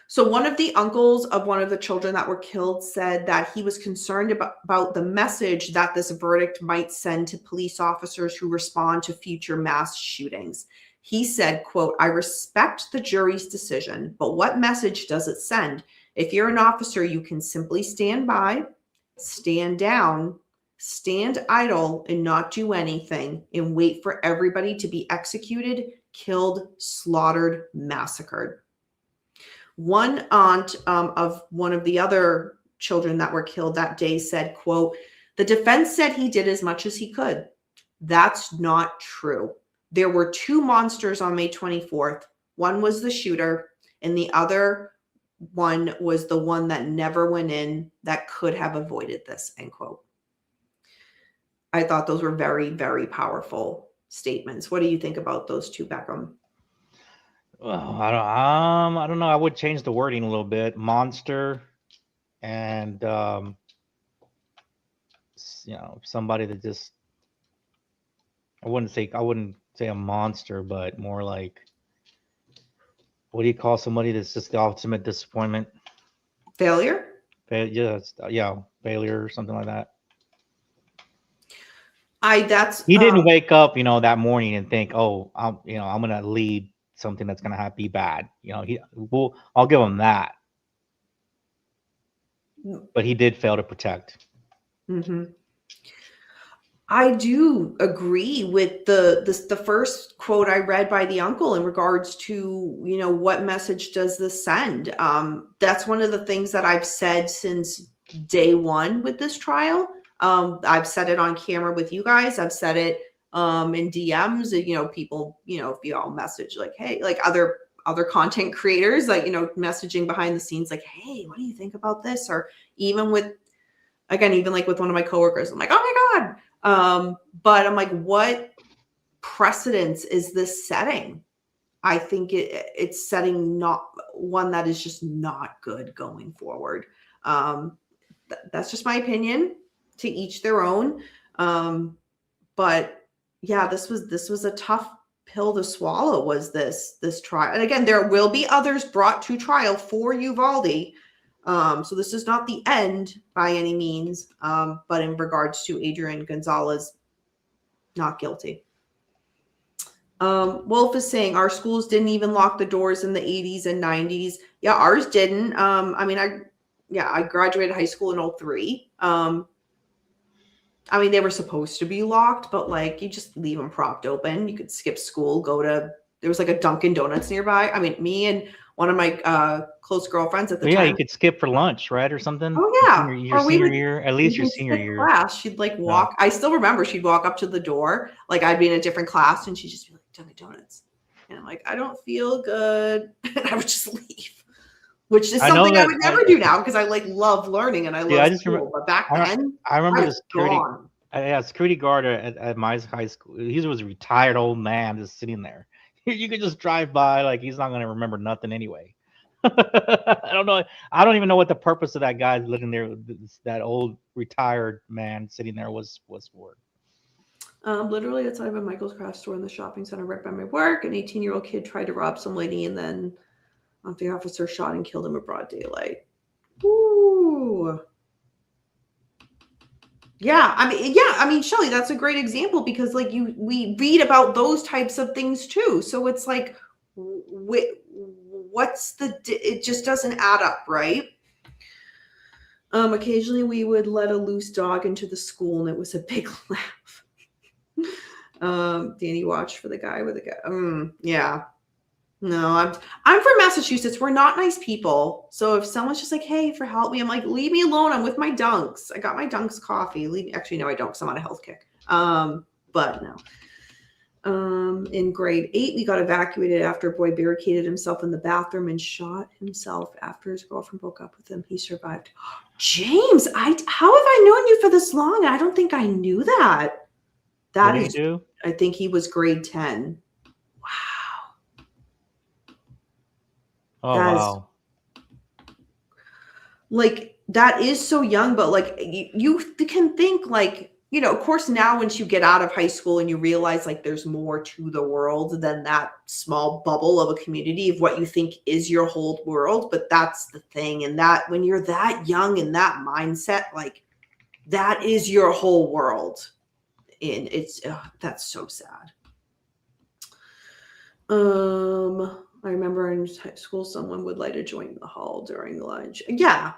So one of the uncles of one of the children that were killed said that he was concerned about the message that this verdict might send to police officers who respond to future mass shootings. He said, quote, "I respect the jury's decision, but what message does it send? If you're an officer, you can simply stand by, stand down, stand idle, and not do anything, and wait for everybody to be executed, killed, slaughtered, massacred." One aunt of one of the other children that were killed that day said, quote, "The defense said he did as much as he could. That's not true. There were two monsters on May 24th. One was the shooter, and the other one was the one that never went in that could have avoided this," end quote. I thought those were very, very powerful statements. What do you think about those two, Beckham? Well, I don't know. I would change the wording a little bit. Monster, and somebody that just I wouldn't say a monster, but more like, what do you call somebody that's just the ultimate disappointment? Failure? Failure or something like that. He didn't wake up, that morning and think, oh, I'm gonna lead something that's gonna be bad. I'll give him that. But he did fail to protect. Mm-hmm. I do agree with the first quote I read by the uncle in regards to, what message does this send? That's one of the things that I've said since day one with this trial. I've said it on camera with you guys. I've said it in DMs, people, if you all message like, hey, like other content creators, like, messaging behind the scenes, like, hey, what do you think about this? Or even like with one of my coworkers, I'm like, oh my God. But I'm like, what precedence is this setting? I think it's setting not one that is just not good going forward. That's just my opinion, to each their own. But yeah, this was a tough pill to swallow, was this trial. And again, there will be others brought to trial for Uvalde. So this is not the end by any means. But in regards to Adrian Gonzalez, not guilty. Wolf is saying our schools didn't even lock the doors in the 80s and 90s. Yeah, ours didn't. I graduated high school in 2003. They were supposed to be locked, but like you just leave them propped open. You could skip school, there was like a Dunkin' Donuts nearby. Me and one of my close girlfriends at the time. Yeah, you could skip for lunch, right, or something. Oh yeah, your senior year, at least your senior year. Class, she'd like walk. I still remember she'd walk up to the door, like I'd be in a different class, and she'd just be like, Dunkin' Donuts, and I'm like, I don't feel good, and I would just leave, which is something I would never do now because I like love learning and I love school. But back then, I remember the security guard at my high school. He was a retired old man just sitting there. You could just drive by, like he's not gonna remember nothing anyway. I don't know. I don't even know what the purpose of that guy living there, that old retired man sitting there was for. Literally outside of a Michael's craft store in the shopping center right by my work, an 18-year-old kid tried to rob some lady, and then the officer shot and killed him in broad daylight. Ooh. Yeah, Shelly, that's a great example because like we read about those types of things too. So it's like, it just doesn't add up, right? Occasionally we would let a loose dog into the school and it was a big laugh. Danny watched for the guy with the guy. Yeah. No, I'm from Massachusetts. We're not nice people. So if someone's just like, hey, for help me, I'm like, leave me alone. I'm with my Dunks. I got my Dunks coffee. Actually, no, I don't because I'm on a health kick. But no. In grade 8, we got evacuated after a boy barricaded himself in the bathroom and shot himself after his girlfriend broke up with him. He survived. James, how have I known you for this long? I don't think I knew that. What did he do? I think he was grade 10. Wow. Oh, wow. Like, that is so young, but like you can think like, you know, of course, now once you get out of high school and you realize like there's more to the world than that small bubble of a community of what you think is your whole world. But that's the thing. And that when you're that young in that mindset, like that is your whole world. And that's so sad. I remember in high school, someone would light a joint in the hall during lunch. Yeah.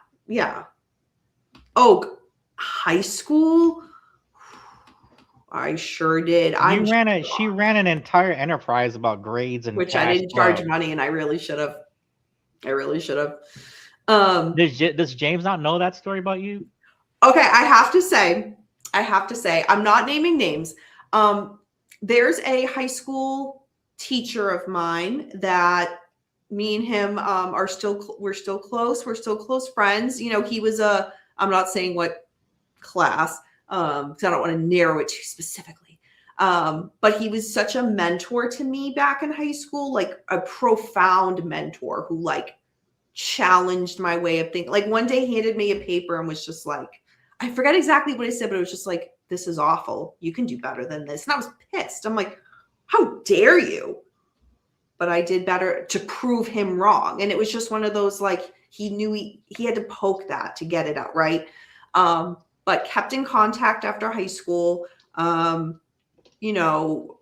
Oh, high school? I sure did. She ran an entire enterprise about grades and which I didn't charge money, and I really should have. Does James not know that story about you? Okay, I have to say, I'm not naming names. There's a high school teacher of mine that me and him we're still close. We're still close friends. You know, he was I'm not saying what class, because I don't want to narrow it too specifically. But he was such a mentor to me back in high school, like a profound mentor who like challenged my way of thinking. Like one day he handed me a paper and was just like, I forget exactly what he said, but it was just like, this is awful. You can do better than this. And I was pissed. I'm like, how dare you? But I did better to prove him wrong. And it was just one of those, like, he knew he had to poke that to get it out, right? But kept in contact after high school, you know,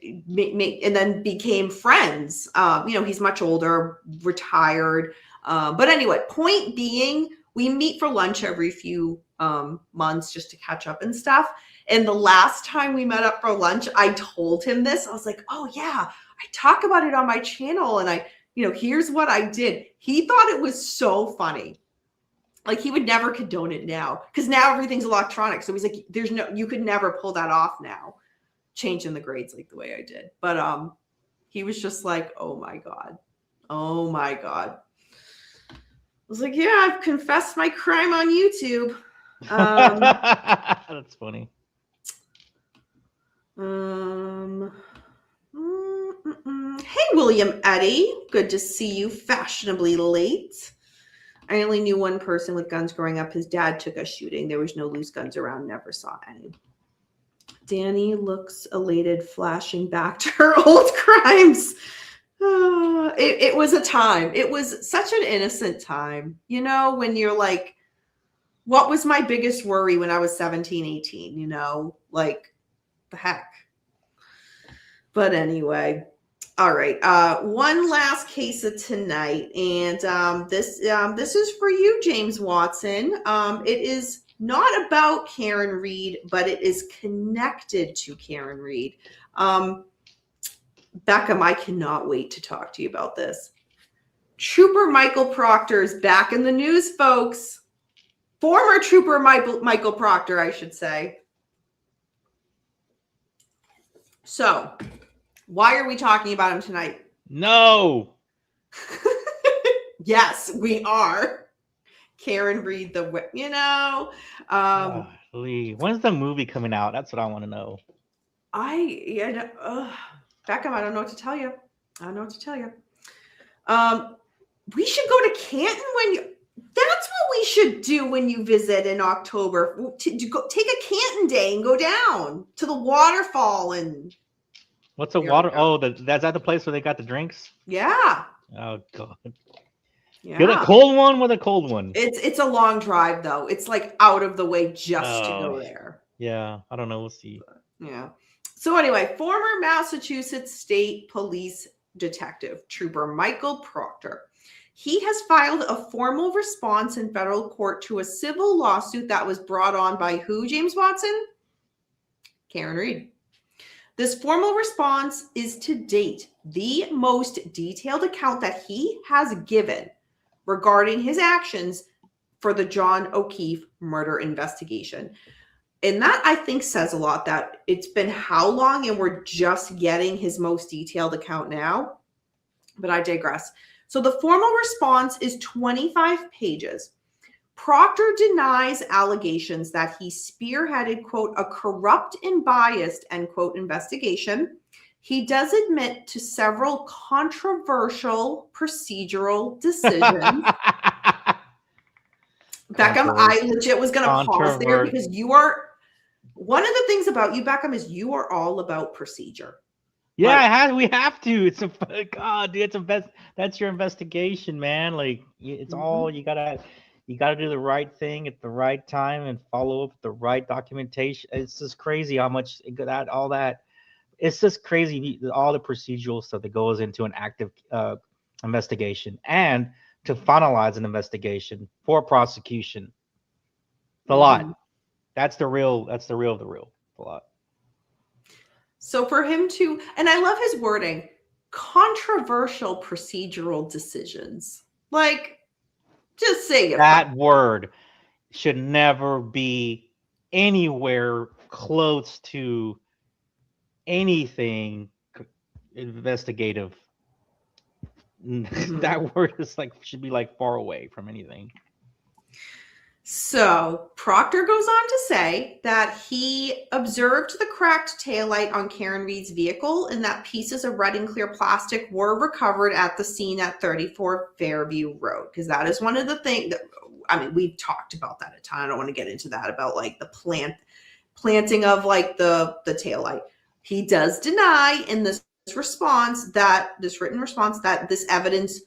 and then became friends. You know, he's much older, retired. But anyway, point being, we meet for lunch every few months just to catch up and stuff. And the last time we met up for lunch, I told him this. I was like, oh yeah, I talk about it on my channel. And here's what I did. He thought it was so funny. Like he would never condone it now because now everything's electronic. So he's like, you could never pull that off now, changing the grades like the way I did. But he was just like, oh my God. I was like, yeah, I've confessed my crime on YouTube. That's funny. Hey, William Eddie. Good to see you fashionably late. I only knew one person with guns growing up. His dad took us shooting. There was no loose guns around. Never saw any. Danny looks elated, flashing back to her old crimes. It was a time. It was such an innocent time. You know, when you're like, what was my biggest worry when I was 17, 18? You know, like the heck. But anyway, all right. One last case of tonight. And this is for you, James Watson. It is not about Karen Reed, but it is connected to Karen Reed. Beckham, I cannot wait to talk to you about this. Trooper Michael Proctor is back in the news, folks. Former Trooper Michael Proctor, I should say. So, why are we talking about him tonight? No. Yes, we are. Karen Reed, when's the movie coming out? That's what I want to know. Beckham, I don't know what to tell you. We should go to Canton that's what we should do when you visit in October. Take a Canton day and go down to the waterfall and. What's a water? Oh, that's at the place where they got the drinks. Yeah. Oh God. Yeah. Get a cold one with a cold one. It's a long drive though. It's like out of the way just to go there. Yeah, I don't know. We'll see. Yeah. So anyway, former Massachusetts State Police Detective Trooper Michael Proctor. he has filed a formal response in federal court to a civil lawsuit that was brought on by who, James Watson? Karen Read. This formal response is to date the most detailed account that he has given regarding his actions for the John O'Keefe murder investigation. And that, I think, says a lot, that it's been how long and we're just getting his most detailed account now. But I digress. So the formal response is 25 pages. Proctor denies allegations that he spearheaded, quote, a corrupt and biased, end quote, investigation. He does admit to several controversial procedural decisions. Beckham, I legit was going to pause there because you are, one of the things about you, Beckham, is you are all about procedure. Yeah, like, we have to. It's a God, dude, that's your investigation, man. Like, it's all you gotta do the right thing at the right time and follow up the right documentation. It's just crazy how much all that. It's just crazy all the procedural stuff that goes into an active investigation and to finalize an investigation for prosecution. It's a lot. That's the real of the real. A lot. So for him to, and I love his wording, controversial procedural decisions. Like, just say it. That word should never be anywhere close to anything investigative. That word is should be far away from anything. So Proctor goes on to say that he observed the cracked taillight on Karen Read's vehicle and that pieces of red and clear plastic were recovered at the scene at 34 Fairview Road. Because that is one of the things that, I mean, we've talked about that a ton. I don't want to get into that about the planting of the taillight. He does deny in this written response that this evidence,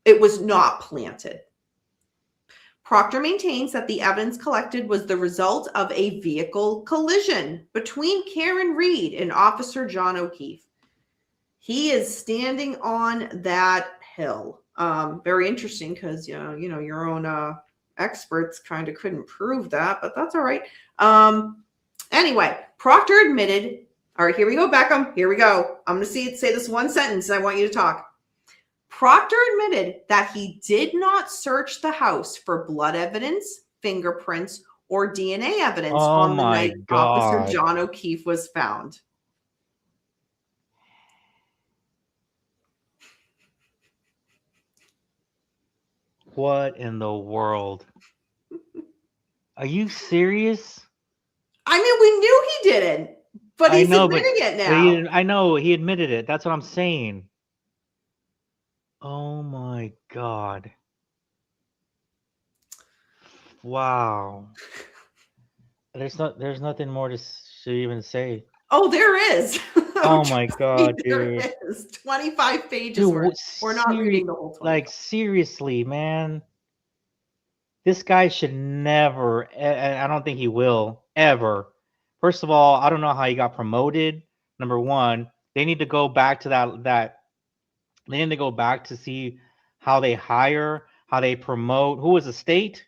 it was not planted. Proctor maintains that the evidence collected was the result of a vehicle collision between Karen Read and Officer John O'Keefe. He is standing on that hill. Very interesting because your own experts kind of couldn't prove that, but that's all right. Anyway, Proctor admitted. All right, here we go, Beckham. Here we go. I'm going to say this one sentence, and I want you to talk. Proctor admitted that he did not search the house for blood evidence, fingerprints, or DNA evidence on the night Officer John O'Keefe was found. What in the world? Are you serious? I mean, we knew he didn't, but he's admitting it now. I know he admitted it. That's what I'm saying. Oh my God. Wow. There's nothing more to even say. Oh, there is. Oh my God, dude. There is 25 pages worth. We're not reading the whole 25. Seriously, man. This guy should never, and I don't think he will ever. First of all, I don't know how he got promoted. Number one, they need to go back to that. They need to go back to see how they hire, how they promote. Who was the state,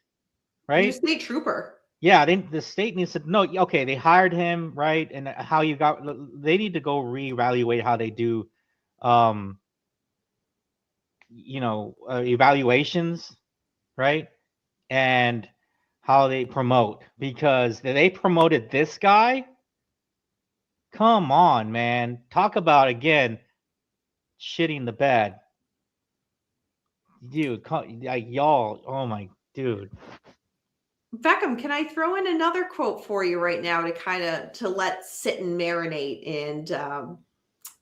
right? He's a state trooper. Yeah, the state needs to know. Okay, they hired him, right? And how you got. They need to go reevaluate how they do, evaluations, right? And how they promote, because they promoted this guy. Come on, man. Talk about again. Shitting the bed, dude. Y'all, oh my dude. Beckham, can I throw in another quote for you right now to let sit and marinate and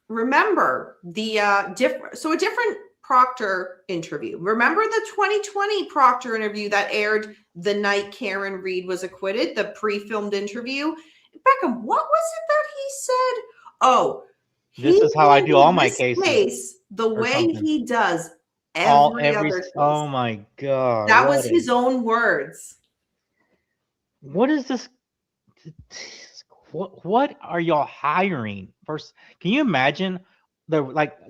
remember the a different Proctor interview. Remember the 2020 Proctor interview that aired the night Karen Read was acquitted, the pre-filmed interview? Beckham, what was it that he said? Oh, this is how I do all my cases. The way he does every other case. Oh my God. That was his own words. What is this? What are y'all hiring? First, can you imagine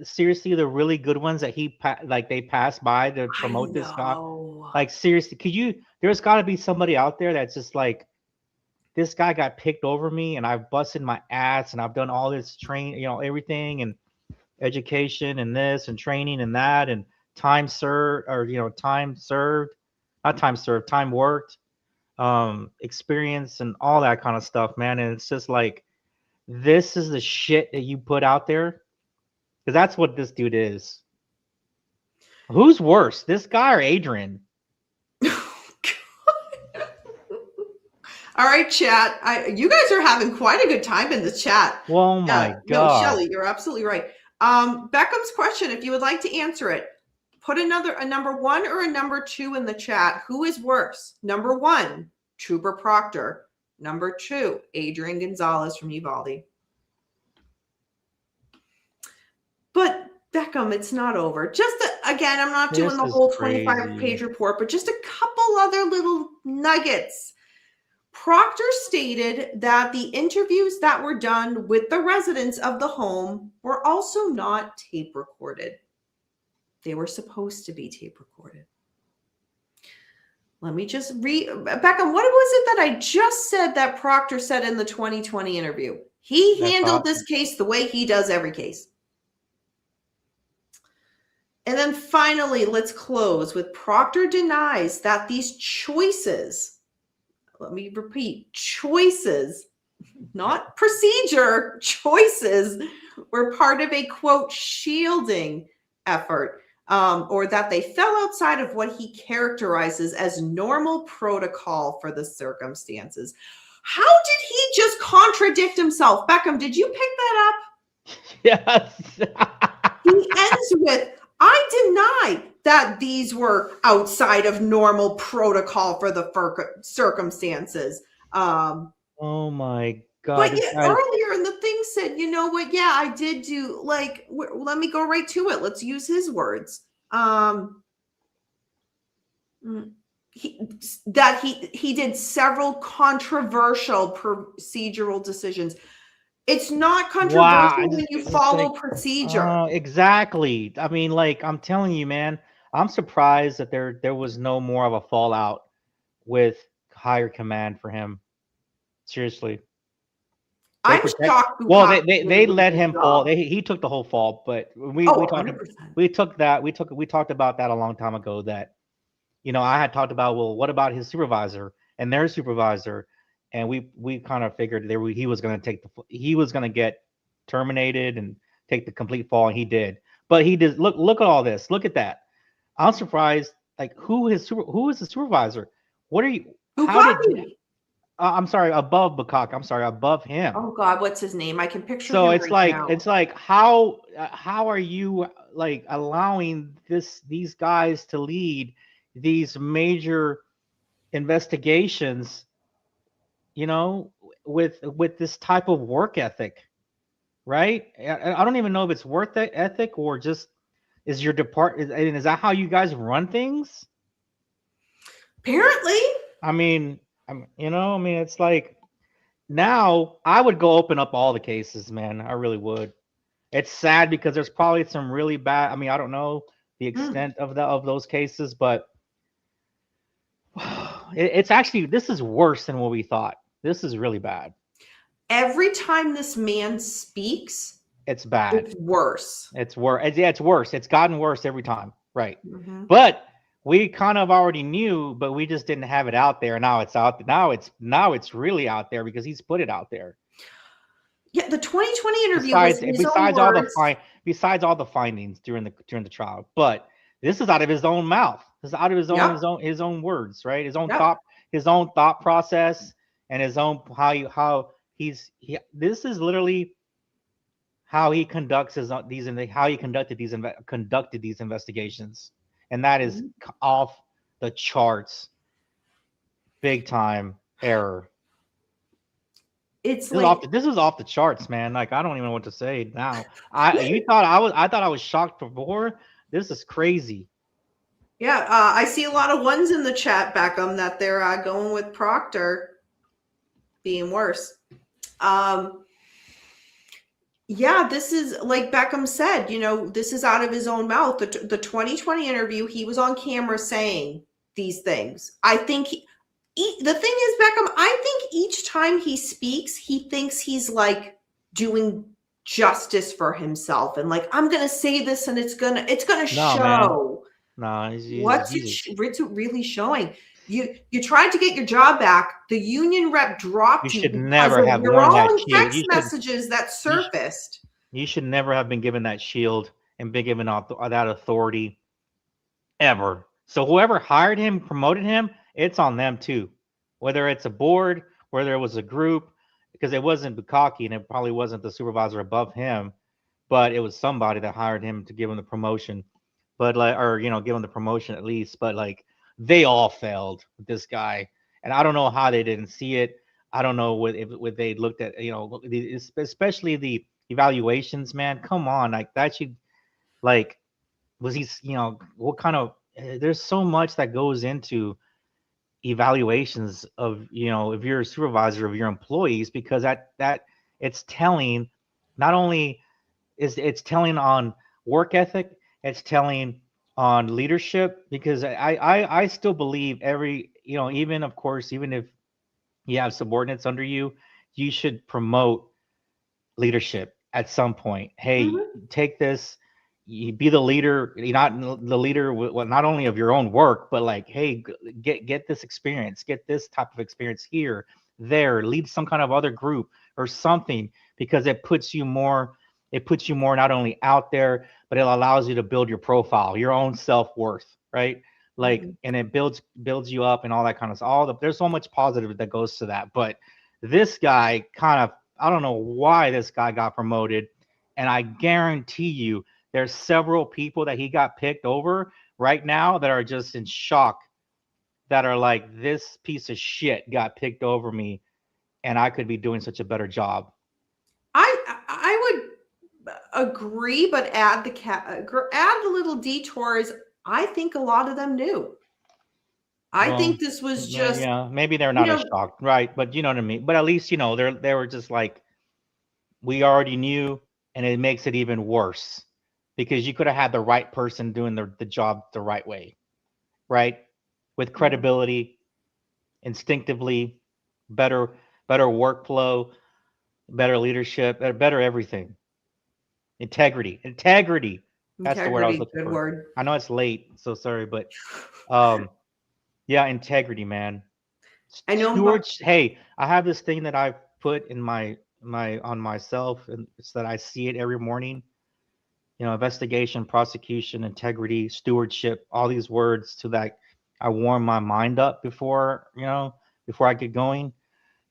seriously, the really good ones that they passed by to I promote this guy. know. Like seriously, there's got to be somebody out there that's just like, this guy got picked over me and I've busted my ass and I've done all this everything and education and this and training and that and time served, or time served, not time served, time worked, experience and all that kind of stuff, man. And it's just like, this is the shit that you put out there, because that's what this dude is. Who's worse, this guy or Adrian? All right, chat. You guys are having quite a good time in the chat. Oh my God. No, Shelly, you're absolutely right. Beckham's question, if you would like to answer it, put a number 1 or a number 2 in the chat. Who is worse? Number 1, Trooper Proctor. Number 2, Adrian Gonzalez from Uvalde. But Beckham, it's not over. Again, I'm not doing the whole 25-page report, but just a couple other little nuggets. Proctor stated that the interviews that were done with the residents of the home were also not tape recorded. They were supposed to be tape recorded. Let me just read. Beckham, what was it that I just said that Proctor said in the 2020 interview? He handled this case the way he does every case. And then finally, let's close with Proctor denies that these choices, let me repeat, choices, not procedure, choices, were part of a, quote, shielding effort, or that they fell outside of what he characterizes as normal protocol for the circumstances. How did he just contradict himself? Beckham, did you pick that up? Yes. He ends with, I deny that these were outside of normal protocol for the circumstances. Oh my God. But yet earlier in the thing said, you know what? Yeah, I did do, like, let me go right to it. Let's use his words. He did several controversial procedural decisions. It's not controversial when you follow procedure. Exactly. I mean, like, I'm telling you, man, I'm surprised that there was no more of a fallout with higher command for him. Seriously. I'm shocked. Well, they let him fall. He took the whole fall, but we talked about that a long time ago. That, I had talked about, well, what about his supervisor and their supervisor? And we kind of figured he was going to get terminated and take the complete fall, and he did. But he did. Look at all this. Look at that. I'm surprised. Like, who is the supervisor? What are you? I'm sorry, above Bakak. I'm sorry, above him. Oh God, what's his name? I can picture. So it's like how are you like allowing these guys to lead these major investigations? With this type of work ethic, right? I don't even know if it's work ethic or just is your department. Is that how you guys run things? Apparently. I mean, it's like, now I would go open up all the cases, man. I really would. It's sad because there's probably some really bad. I mean, I don't know the extent of those cases, but it's actually, this is worse than what we thought. This is really bad. Every time this man speaks, it's bad. It's worse. It's worse. Yeah, it's worse. It's gotten worse every time. Right. Mm-hmm. But we kind of already knew, but we just didn't have it out there. Now it's out. Now it's really out there because he's put it out there. Yeah, the 2020 interview. Besides all the findings during the trial, but this is out of his own mouth. This is out of his own words, right? His own thought process, and his own this is literally how he conducted these investigations, and that is off the charts, big time error. This is off the charts, man. Like, I don't even know what to say now. I thought I was shocked before. This is crazy. Yeah, I see a lot of ones in the chat, Beckham, that they're going with Proctor being worse. Yeah, this is like Beckham said, this is out of his own mouth. The 2020 interview, he was on camera saying these things. I think the thing is, Beckham, I think each time he speaks, he thinks he's like doing justice for himself and like, I'm going to say this and it's going to No, man. show. No, What's it really showing? You tried to get your job back. The union rep dropped you should because never of have your worn that own shield. text messages that surfaced. You should never have been given that shield and been given that authority ever. So whoever hired him, promoted him, it's on them too. Whether it's a board, whether it was a group, because it wasn't Bukaki and it probably wasn't the supervisor above him, but it was somebody that hired him to give him the promotion. But like, or give him the promotion at least. But like, they all failed with this guy, and I don't know how they didn't see it. I don't know if they looked at especially the evaluations. Man, come on, like that should like was he what kind of there's so much that goes into evaluations of if you're a supervisor of your employees, because that it's telling, not only is it's telling on work ethic, it's telling on leadership, because I still believe every even of course, even if you have subordinates under you, you should promote leadership at some point. Hey, take this, you be the leader. You're not the leader, well, not only of your own work, but like, hey, get this experience, get this type of experience here, there, lead some kind of other group or something, because it puts you more not only out there, but it allows you to build your profile, your own self-worth, right? Like, and it builds you up and all that kind of stuff. There's so much positive that goes to that. But this guy kind of, I don't know why this guy got promoted, and I guarantee you there's several people that he got picked over right now that are just in shock, that are like, this piece of shit got picked over me and I could be doing such a better job. I would agree, but add the little detours. I think a lot of them knew. I think this was just, maybe they're not as shocked, right? But you know what I mean. But at least they were just like, we already knew, and it makes it even worse because you could have had the right person doing the job the right way, right? With credibility, instinctively, better workflow, better leadership, better everything. Integrity. That's the word I was looking for. Word. I know it's late, so sorry, but yeah, integrity, man. I know. Hey, I have this thing that I've put in my on myself, and it's that I see it every morning. Investigation, prosecution, integrity, stewardship, all these words to that I warm my mind up before I get going.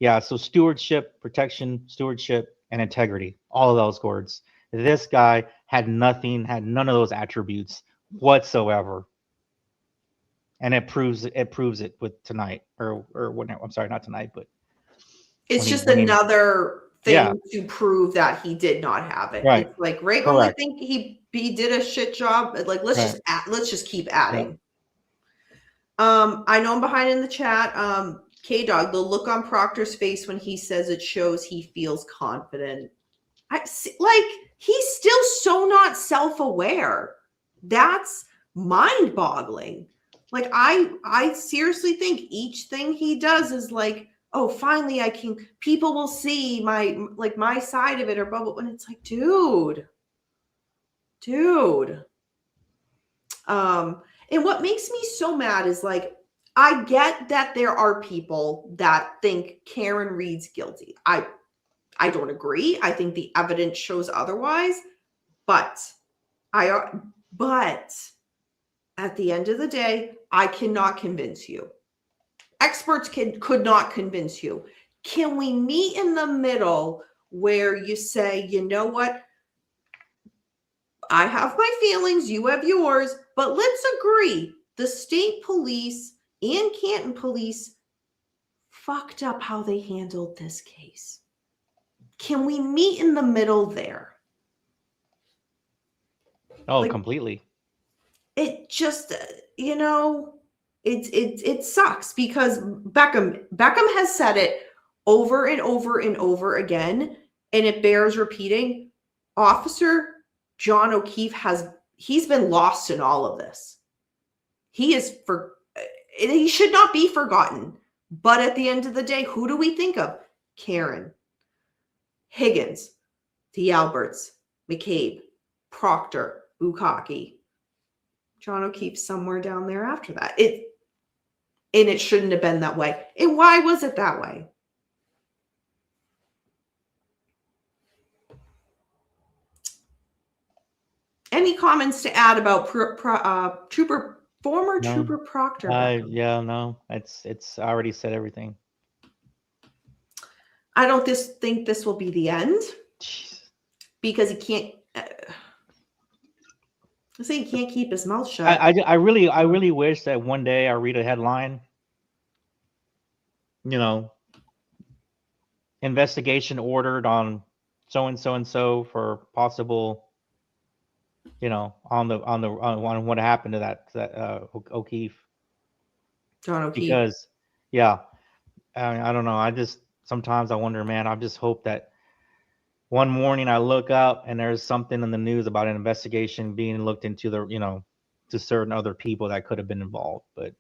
Yeah, so stewardship, protection, stewardship, and integrity, all of those words. This guy had none of those attributes whatsoever. And it proves it with tonight or whatever. I'm sorry, not tonight, but it's just another thing to prove that he did not have it. Right. It's like right when we think he did a shit job, like let's just keep adding. Yeah. I know I'm behind in the chat. K-Dog, the look on Proctor's face when he says it shows he feels confident. He's still so not self-aware. That's mind-boggling. Like I seriously think each thing he does is like, oh, finally people will see my side of it or bubble. And it's like, dude. And what makes me so mad is like, I get that there are people that think Karen Reed's guilty. I don't agree. I think the evidence shows otherwise, but at the end of the day, I cannot convince you. Experts could not convince you. Can we meet in the middle where you say, you know what? I have my feelings, you have yours, but let's agree. The state police and Canton police fucked up how they handled this case. Can we meet in the middle there? Oh, completely. It just, it sucks because Beckham has said it over and over and over again, and it bears repeating. Officer John O'Keefe he's been lost in all of this. He should not be forgotten. But at the end of the day, who do we think of? Karen, Higgins, the Alberts, McCabe, Proctor, Bukkake. John O'Keefe somewhere down there after that. It shouldn't have been that way. And why was it that way? Any comments to add about former Trooper Proctor? Yeah, no, it's I already said everything. I don't think this will be the end. Jeez. Because he can't. I say he can't keep his mouth shut. I really wish that one day I read a headline. Investigation ordered on so and so for possible. On what happened to that O'Keefe. John O'Keefe. Because, yeah, I don't know. Sometimes I wonder, man. I just hope that one morning I look up and there's something in the news about an investigation being looked into to certain other people that could have been involved. But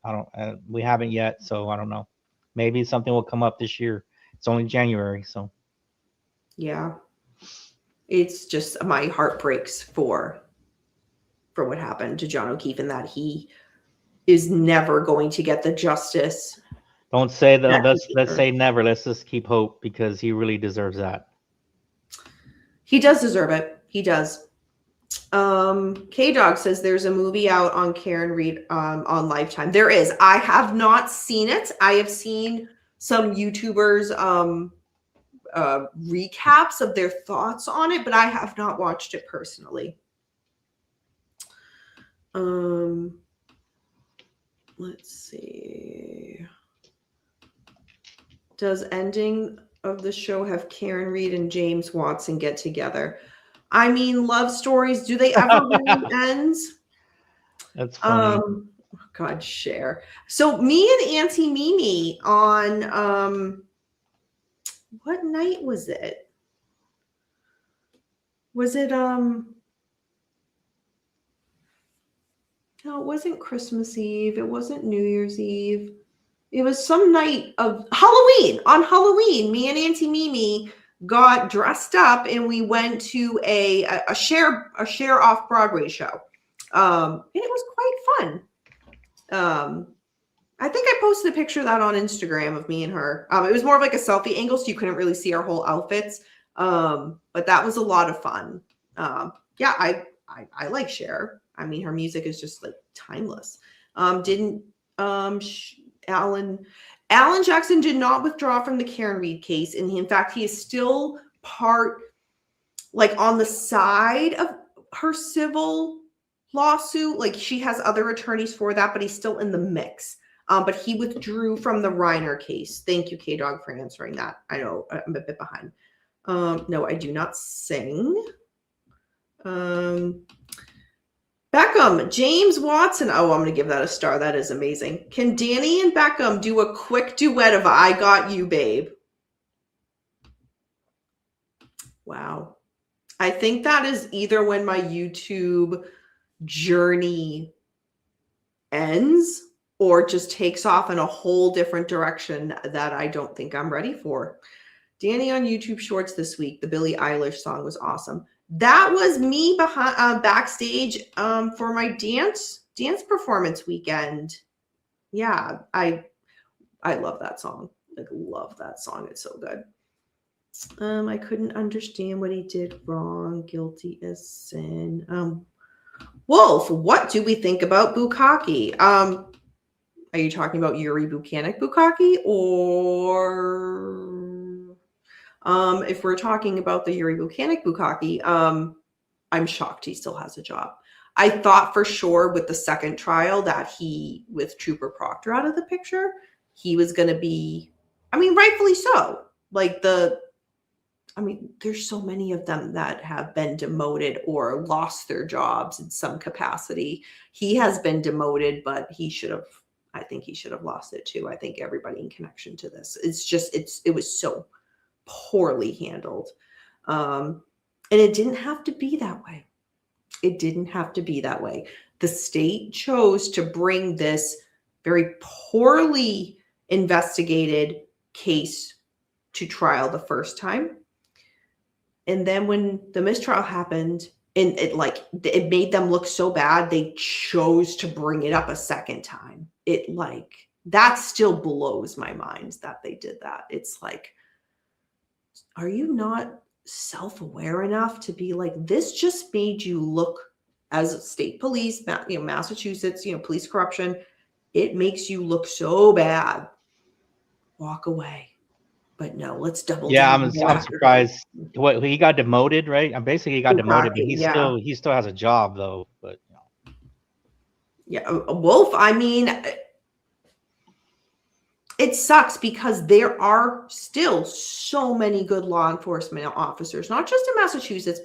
we haven't yet, so I don't know. Maybe something will come up this year. It's only January, so. Yeah, it's just my heart breaks for what happened to John O'Keefe and that he is never going to get the justice. Don't say that. Let's say never. Let's just keep hope because he really deserves that. He does deserve it. He does. K-Dog says there's a movie out on Karen Read on Lifetime. There is. I have not seen it. I have seen some YouTubers recaps of their thoughts on it, but I have not watched it personally. Let's see. Does ending of the show have Karen Read and James Watson get together? I mean, love stories, do they ever really end? That's funny. God, share. So me and Auntie Mimi on what night was it? Was it no, it wasn't Christmas Eve. It wasn't New Year's Eve. It was some night of Halloween. On Halloween, me and Auntie Mimi got dressed up and we went to a share off Broadway show. And it was quite fun. I think I posted a picture of that on Instagram of me and her. It was more of like a selfie angle, so you couldn't really see our whole outfits. But that was a lot of fun. Yeah, I like Cher. I mean, her music is just like timeless. Alan Jackson did not withdraw from the Karen Read case. And in fact, he is still part, like on the side of her civil lawsuit. Like she has other attorneys for that, but he's still in the mix. But he withdrew from the Reiner case. Thank you, K-Dog, for answering that. I know I'm a bit behind. No, I do not sing. Beckham, James Watson. Oh, I'm going to give that a star. That is amazing. Can Danny and Beckham do a quick duet of I Got You, Babe? Wow. I think that is either when my YouTube journey ends or just takes off in a whole different direction that I don't think I'm ready for. Danny on YouTube Shorts this week. The Billie Eilish song was awesome. That was me behind backstage for my dance performance weekend. Yeah, I love that song. I love that song. It's so good. I couldn't understand what he did wrong. Guilty as sin. Wolf, what do we think about Bukkake? Are you talking about Yuri Bukkake or if we're talking about the Yuri Bukkake, I'm shocked he still has a job. I thought for sure with the second trial that with Trooper Proctor out of the picture, he was going to be, I mean, rightfully so. Like there's so many of them that have been demoted or lost their jobs in some capacity. He has been demoted, but I think he should have lost it too. I think everybody in connection to this, it was so poorly handled. And it didn't have to be that way. It didn't have to be that way. The state chose to bring this very poorly investigated case to trial the first time. And then when the mistrial happened, and it made them look so bad, they chose to bring it up a second time. That still blows my mind that they did that. It's like, are you not self-aware enough to be like, this just made you look, as state police, Massachusetts, police corruption, it makes you look so bad. Walk away. But no, let's double Yeah, down. I'm surprised. What, he got demoted, right? I'm basically he got demoted, but he still has a job though. But yeah, Wolf. I mean, it sucks because there are still so many good law enforcement officers, not just in Massachusetts,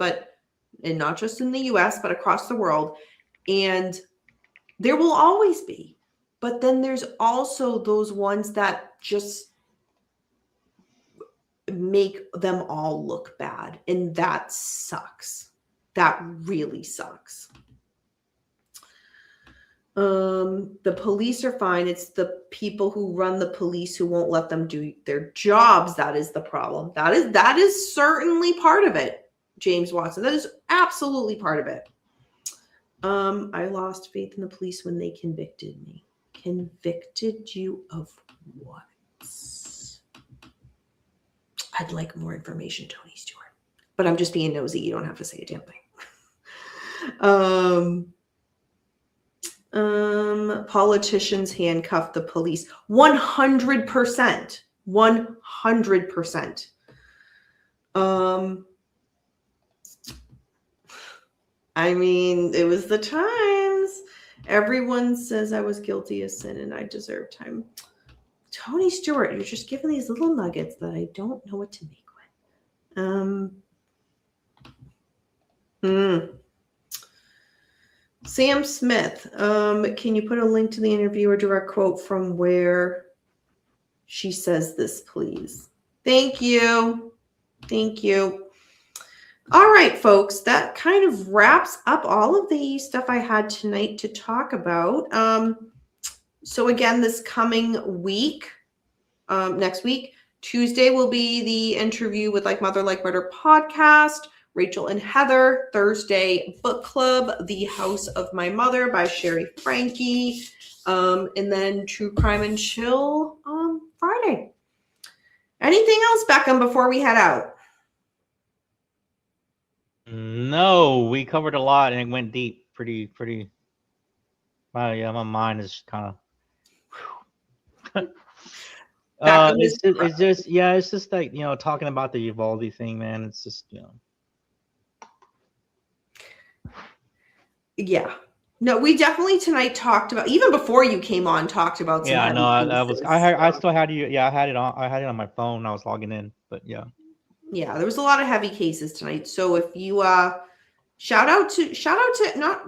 and not just in the US, but across the world. And there will always be. But then there's also those ones that just make them all look bad. And that sucks. That really sucks. The police are fine. It's the people who run the police who won't let them do their jobs. That is the problem. That is certainly part of it, James Watson. That is absolutely part of it. I lost faith in the police when they convicted me. Convicted you of what? I'd like more information, Tony Stewart. But I'm just being nosy. You don't have to say a damn thing. Politicians handcuff the police. 100%. 100%. I mean, it was the times. Everyone says I was guilty of sin and I deserve time. Tony Stewart, you're just giving these little nuggets that I don't know what to make with. Sam Smith, can you put a link to the interview or direct quote from where she says this, please? Thank you. Thank you. All right, folks, that kind of wraps up all of the stuff I had tonight to talk about. So again, this coming week, next week, Tuesday will be the interview with Like Mother, Like Murder podcast, Rachel and Heather. Thursday, book club, The House of My Mother by Sherry Frankie. And then True Crime and Chill on Friday. Anything else, Beckham, before we head out? No, we covered a lot and it went deep. Pretty. My mind is kind of. It's just like, talking about the Uvalde thing, man. It's just, Yeah. No, we definitely tonight talked about, even before you came on, talked about some. Yeah, no, I still had you. Yeah, I had it on my phone. I was logging in, but yeah. Yeah, there was a lot of heavy cases tonight. So if you shout out to not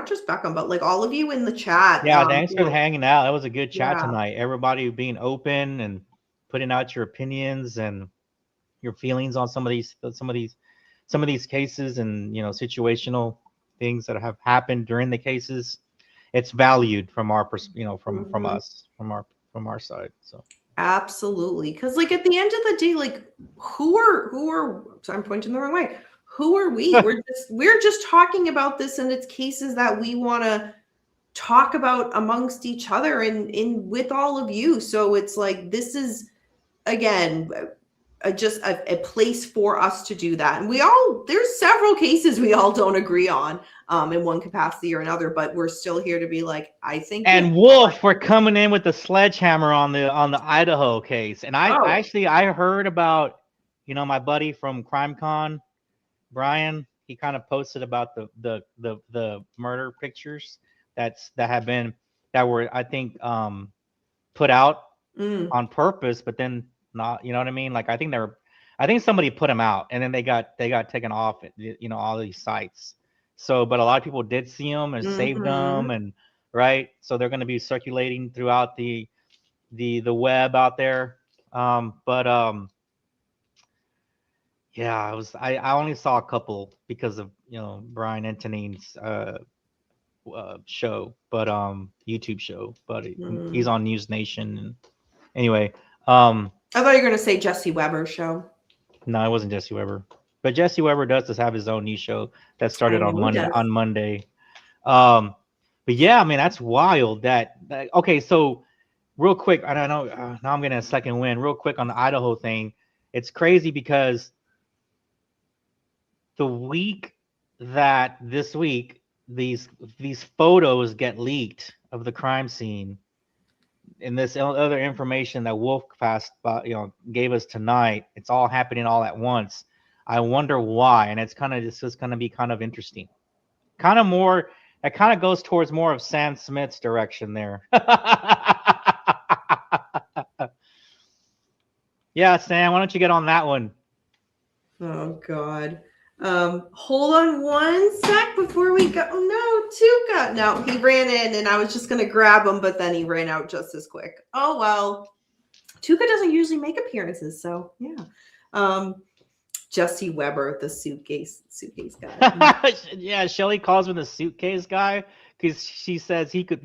just Beckham, but like all of you in the chat. Yeah, thanks for hanging out. That was a good chat tonight. Everybody being open and putting out your opinions and your feelings on some of these cases and situational things that have happened during the cases. It's valued from our from us, from our side. So absolutely, because like at the end of the day, like who are so I'm pointing the wrong way. Who are we? we're just talking about this, and it's cases that we want to talk about amongst each other and with all of you. So it's like, this is again just a place for us to do that. And there's several cases we all don't agree on in one capacity or another, but we're still here to be like, I think. And Wolf, we're coming in with the sledgehammer on the Idaho case. And I heard about, my buddy from CrimeCon, Brian, he kind of posted about the murder pictures that were, I think, put out on purpose, but then not, you know what I mean? Like, I think somebody put them out and then they got taken off, all these sites. So, but a lot of people did see them and saved them, and right. So they're going to be circulating throughout the web out there. Yeah, I only saw a couple because of Brian Antonine's show, but YouTube show, but he's Mm. on News Nation. And anyway, um, I thought you were gonna say Jesse Weber's show. no, it wasn't Jesse Weber, but Jesse Weber does just have his own new show that I started on know he Monday. does. On Monday, but yeah, I mean that's wild. Okay, so real quick, I don't know. Now I'm getting a second win. Real quick on the Idaho thing, it's crazy because the week that this week these photos get leaked of the crime scene and this other information that Wolfcast gave us tonight, it's all happening all at once. I wonder why, and it's just going to be kind of interesting. Kind of more, it kind of goes towards more of Sam Smith's direction there. Yeah, Sam, why don't you get on that one? Oh God. Hold on one sec before we go. Oh no, Tuca. No, he ran in and I was just gonna grab him, but then he ran out just as quick. Oh well. Tuca doesn't usually make appearances, so yeah. Jesse Weber, the suitcase guy. Yeah, Shelly calls him the suitcase guy because she says you could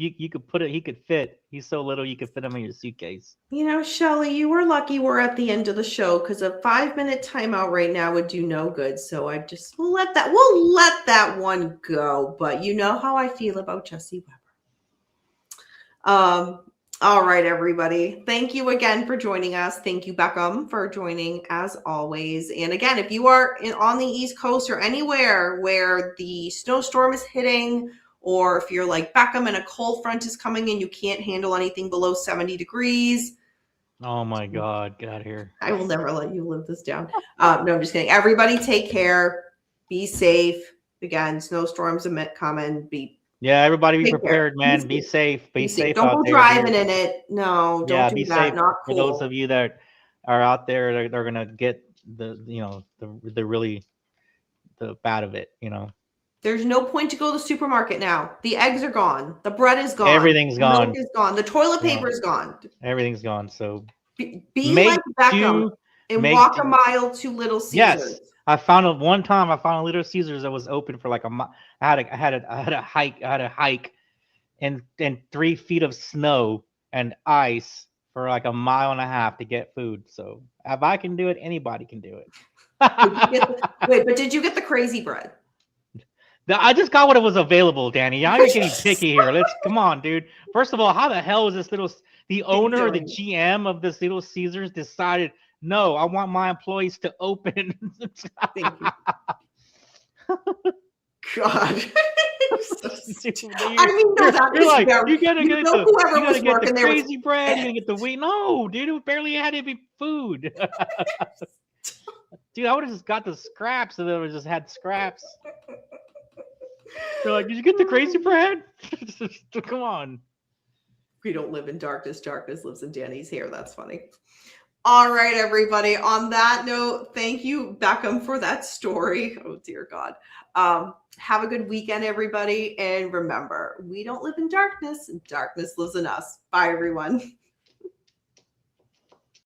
put it, he could fit. He's so little you could fit him in your suitcase. Shelly, you were lucky we're at the end of the show because a 5-minute timeout right now would do no good. So we'll let that one go. But you know how I feel about Jesse Weber. All right, everybody. Thank you again for joining us. Thank you, Beckham, for joining as always. And again, if you are on the East Coast or anywhere where the snowstorm is hitting, or if you're like Beckham and a cold front is coming and you can't handle anything below 70 degrees. Oh my God, get out of here. I will never let you live this down. No, I'm just kidding. Everybody take care. Be safe. Again, snowstorms coming. Yeah, everybody be prepared, man. Be safe. Be safe. Don't out go there, driving dude. in it. No, don't Yeah, do be that. safe. Not For cool. those of you that are out there, they're gonna get the really the bad of it. There's no point to go to the supermarket now. The eggs are gone. The bread is gone. Everything's gone. Milk is gone. The toilet paper is gone. Everything's gone. So be like Beckham and walk a mile to Little Caesars. Yes, I found one time. I found a Little Caesars that was open for like a mile. I had a hike, and 3 feet of snow and ice for like a mile and a half to get food. So if I can do it, anybody can do it. But did you get the crazy bread? I just got what it was available, Danny. Now you're getting picky here. Come on, dude. First of all, how the hell is the owner or the GM of this Little Caesars decided, no, I want my employees to open. Thank you. God. I mean, no, that you're like, very, you gotta get the there crazy bread, you gotta get the wheat. No, dude, it barely had any food. Dude, I would have just got the scraps and then just had scraps. They're like, did you get the crazy bread? Come on. We don't live in darkness. Darkness lives in Danny's hair. That's funny. All right, everybody. On that note, thank you, Beckham, for that story. Oh, dear God. Have a good weekend, everybody. And remember, we don't live in darkness. Darkness lives in us. Bye, everyone.